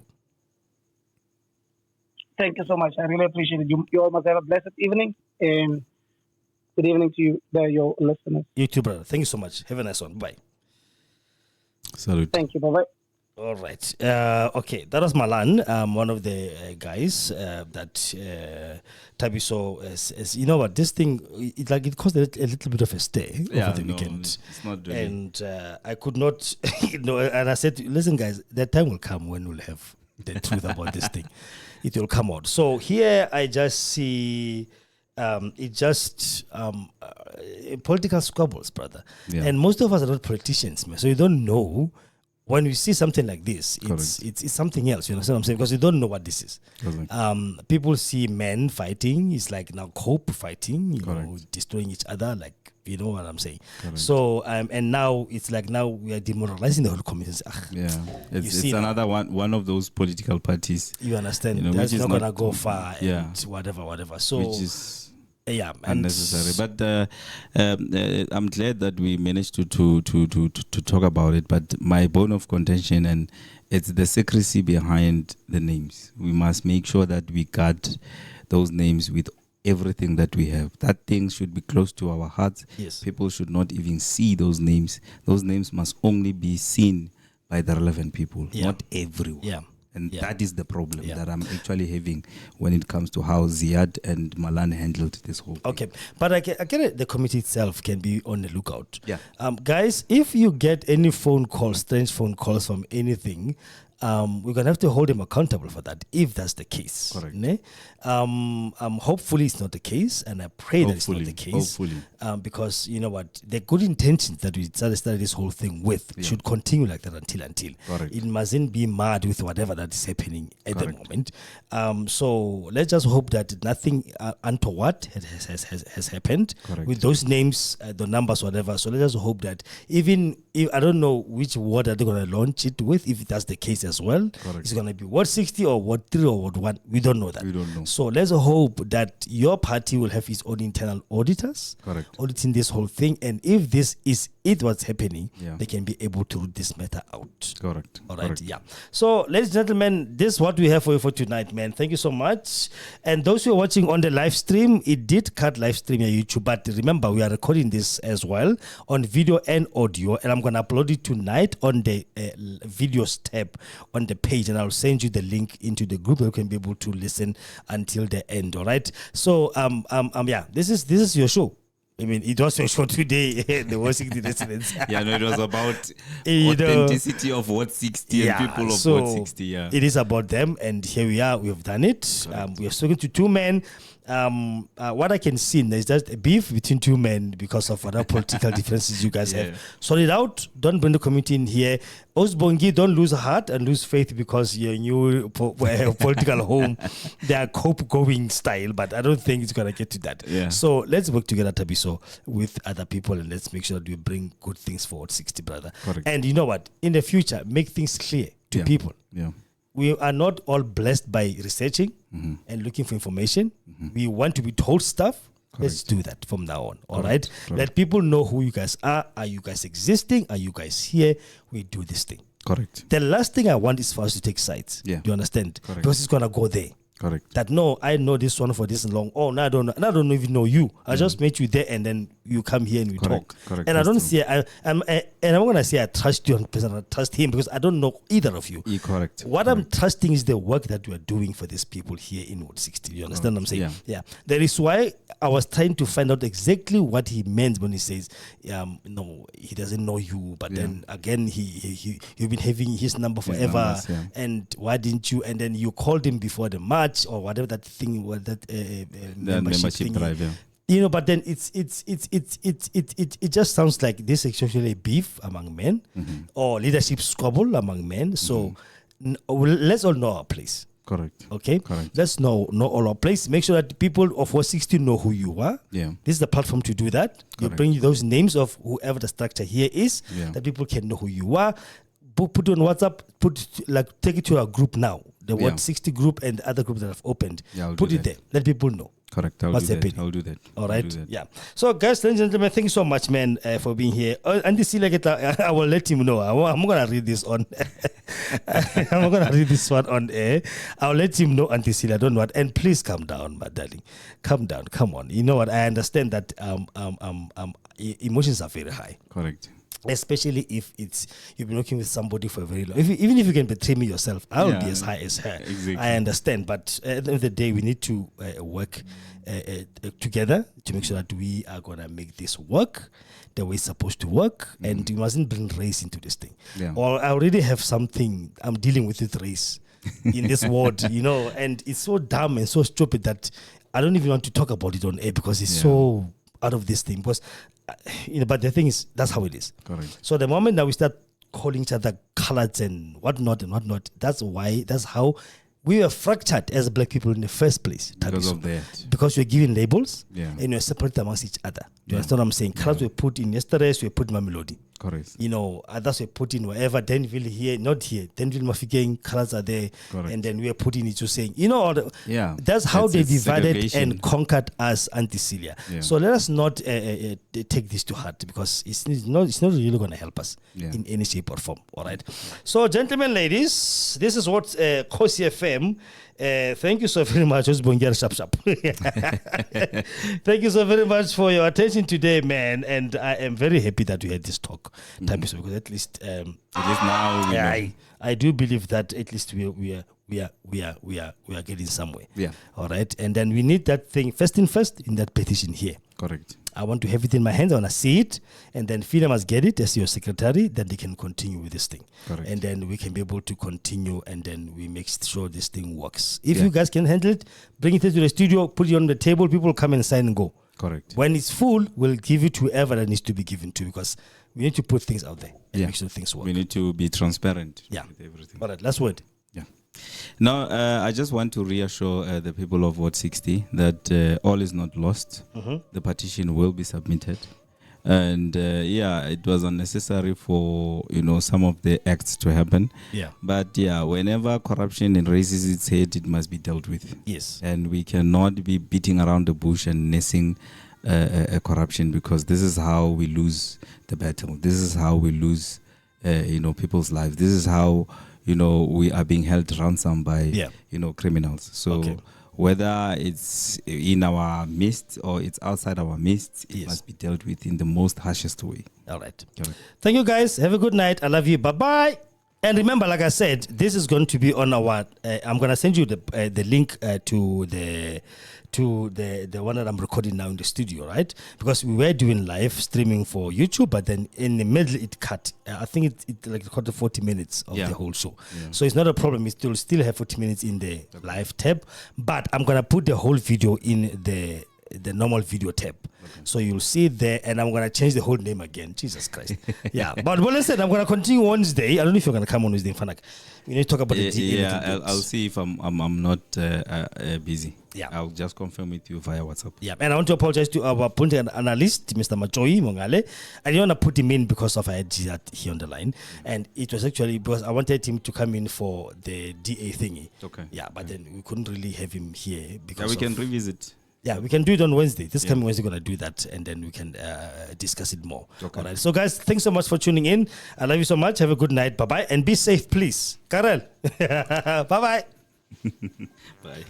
Thank you so much. I really appreciate it. You all must have a blessed evening and good evening to you, your listeners. You too, brother. Thank you so much. Have a nice one. Bye. Salute. Thank you. Bye-bye. All right. Okay, that was Malan, one of the guys that Tabiso is. You know what? This thing, it caused a little bit of a stay over the weekend. It's not really. And I could not, and I said, listen, guys, the time will come when we'll have the truth about this thing. It will come out. So here I just see political squabbles, brother. Yeah. And most of us are not politicians, man. So you don't know. When you see something like this, it's something else. You know what I'm saying? Because you don't know what this is. People see men fighting. It's like now cope fighting, you know, destroying each other. Like, you know what I'm saying? So, and now it's like now we are demoralizing the whole community. It's another one of those political parties. You understand? You know, that's not gonna go far. And whatever. So, which is unnecessary. But I'm glad that we managed to talk about it. But my bone of contention, and it's the secrecy behind the names. We must make sure that we guard those names with everything that we have. That thing should be close to our hearts. Yes. People should not even see those names. Those names must only be seen by the relevant people, not everyone. Yeah. And that is the problem that I'm actually having when it comes to how Ziad and Malan handled this whole thing. Okay, but I get it, the committee itself can be on the lookout. Yeah. Guys, if you get any phone calls, strange phone calls from anything, we're going to have to hold him accountable for that, if that's the case. Correct. Ne? Hopefully it's not the case, and I pray that it's not the case. Because, you know what, the good intentions that we started this whole thing with should continue like that until. Correct. It mustn't be mad with whatever that is happening at the moment. So let's just hope that nothing untoward has happened with those names, the numbers, whatever. So let's just hope that even if I don't know which word are they going to launch it with, if that's the case as well. It's going to be Ward 60 or Ward 3 or Ward 1. We don't know that. We don't know. So let's hope that your party will have its own internal auditors auditing this whole thing. And if this is what's happening, they can be able to root this matter out. Correct. All right. Yeah. So, ladies and gentlemen, this is what we have for you for tonight, man. Thank you so much. And those who are watching on the live stream, it did cut live stream on YouTube, but remember, we are recording this as well on video and audio, and I'm going to upload it tonight on the videos tab on the page, and I'll send you the link into the group that you can be able to listen until the end. All right. So, this is your show. I mean, it was your show today, the Ward 60 residents. It was about authenticity of Ward 60 and people of Ward 60. It is about them, and here we are. We have done it. We have spoken to two men. What I can see, there's just a beef between two men because of other political differences you guys have. Sort it out. Don't bring the community in here. Osbongi, don't lose heart and lose faith because your new political home, they are cope-going style, but I don't think it's going to get to that. So let's work together, Tabiso, with other people, and let's make sure that we bring good things forward, 60, brother. And you know what? In the future, make things clear to people. We are not all blessed by researching and looking for information. We want to be told stuff. Let's do that from now on. All right. Let people know who you guys are. Are you guys existing? Are you guys here? We do this thing. Correct. The last thing I want is for us to take sides. Do you understand? Because it's going to go there. Correct. That no, I know this one for this long. Oh, no, I don't even know you. I just met you there, and then you come here and we talk. Correct. And I don't say I'm gonna say I trust you, and I trust him because I don't know either of you. Correct. What I'm trusting is the work that you are doing for these people here in Ward 60. You understand what I'm saying? Yeah. That is why I was trying to find out exactly what he meant when he says, no, he doesn't know you, but then again you've been having his number forever, and why didn't you? And then you called him before the match or whatever that thing was, that membership drive. But then it just sounds like this is actually a beef among men, or leadership squabble among men. So let's all know our place. Correct. Okay. Correct. Let's know all our place. Make sure that the people of 160 know who you are. Yeah. This is the platform to do that. You bring those names of whoever the structure here is, that people can know who you are. Put it on WhatsApp. Take it to our group now. The Ward 60 group and the other groups that have opened. Put it there. Let people know. Correct. I'll do that. All right. Yeah. So, guys, ladies and gentlemen, thank you so much, man, for being here. Andy Silageta, I will let him know. I'm going to read this on. I'm going to read this one on air. I'll let him know, Auntie Sila. Don't what. And please calm down, my darling. Calm down. Come on. You know what? I understand that emotions are very high. Correct. Especially if you've been working with somebody for a very long. Even if you can betray me yourself, I will be as high as her. Exactly. I understand, but at the end of the day, we need to work together to make sure that we are gonna make this work the way it's supposed to work, and you mustn't bring race into this thing. Or I already have something I'm dealing with race in this ward, and it's so dumb and so stupid that I don't even want to talk about it on air because it's so out of this thing. Because but the thing is, that's how it is. Correct. So the moment that we start calling each other colors and whatnot, that's how we were fractured as black people in the first place. Because of that. Because we're given labels and we're separated amongst each other. Do you understand what I'm saying? Colors were put in yesterday, we put in Mamelodi. Correct. Others were put in wherever. Danville here, not here. Danville Mafikeng, colors are there. Correct. And then we are put in it, saying, that's how they it's divided segregation. and conquered us, Auntie Celia. So let us not take this to heart because it's not really going to help us in any shape or form. All right. So, gentlemen, ladies, this is what Kgosi FM. Thank you so very much. Thank you so very much for your attention today, man. And I am very happy that we had this talk. Because at least now I do believe that at least we are getting somewhere. All right. And then we need that thing first in that petition here. Correct. I want to have it in my hands. I want to see it. And then FINA must get it as your secretary. Then they can continue with this thing. Correct. And then we can be able to continue. And then we make sure this thing works. If you guys can handle it, bring it to the studio, put it on the table. People come and sign and go. Correct. When it's full, we'll give it to whoever that needs to be given to, because we need to put things out there and make sure things work. We need to be transparent with everything. All right, last word. Now, I just want to reassure the people of Ward 60 that all is not lost. The petition will be submitted. And it was unnecessary for some of the acts to happen. But whenever corruption and raises its head, it must be dealt with. Yes. And we cannot be beating around the bush and nursing corruption, because this is how we lose the battle. This is how we lose people's lives. This is how we are being held ransom by criminals. So whether it's in our midst or it's outside our midst, it must be dealt with in the most harshest way. All right. Thank you, guys. Have a good night. I love you. Bye-bye. And remember, like I said, this is going to be on our I'm going to send you the link to the one that I'm recording now in the studio, right? Because we were doing live streaming for YouTube, but then in the middle it cut. I think it cut the 40 minutes of the whole show. So it's not a problem. It still have 40 minutes in the live tab, but I'm gonna put the whole video in the normal video tab. So you'll see it there, and I'm going to change the whole name again. Jesus Christ. But listen, I'm going to continue Wednesday. I don't know if you're going to come on Wednesday. We need to talk about the I'll see if I'm not busy. Yeah. I'll just confirm with you via WhatsApp. Yeah, and I want to apologize to our political analyst, Mr. Machoi Mongale. I didn't want to put him in because of I had that here on the line. And it was actually because I wanted him to come in for the DA thingy. Okay. Yeah, but then we couldn't really have him here because we can revisit. Yeah, we can do it on Wednesday. This coming Wednesday, we're going to do that, and then we can discuss it more. Okay. All right. So, guys, thanks so much for tuning in. I love you so much. Have a good night. Bye-bye. And be safe, please. Karel. Bye-bye. Bye.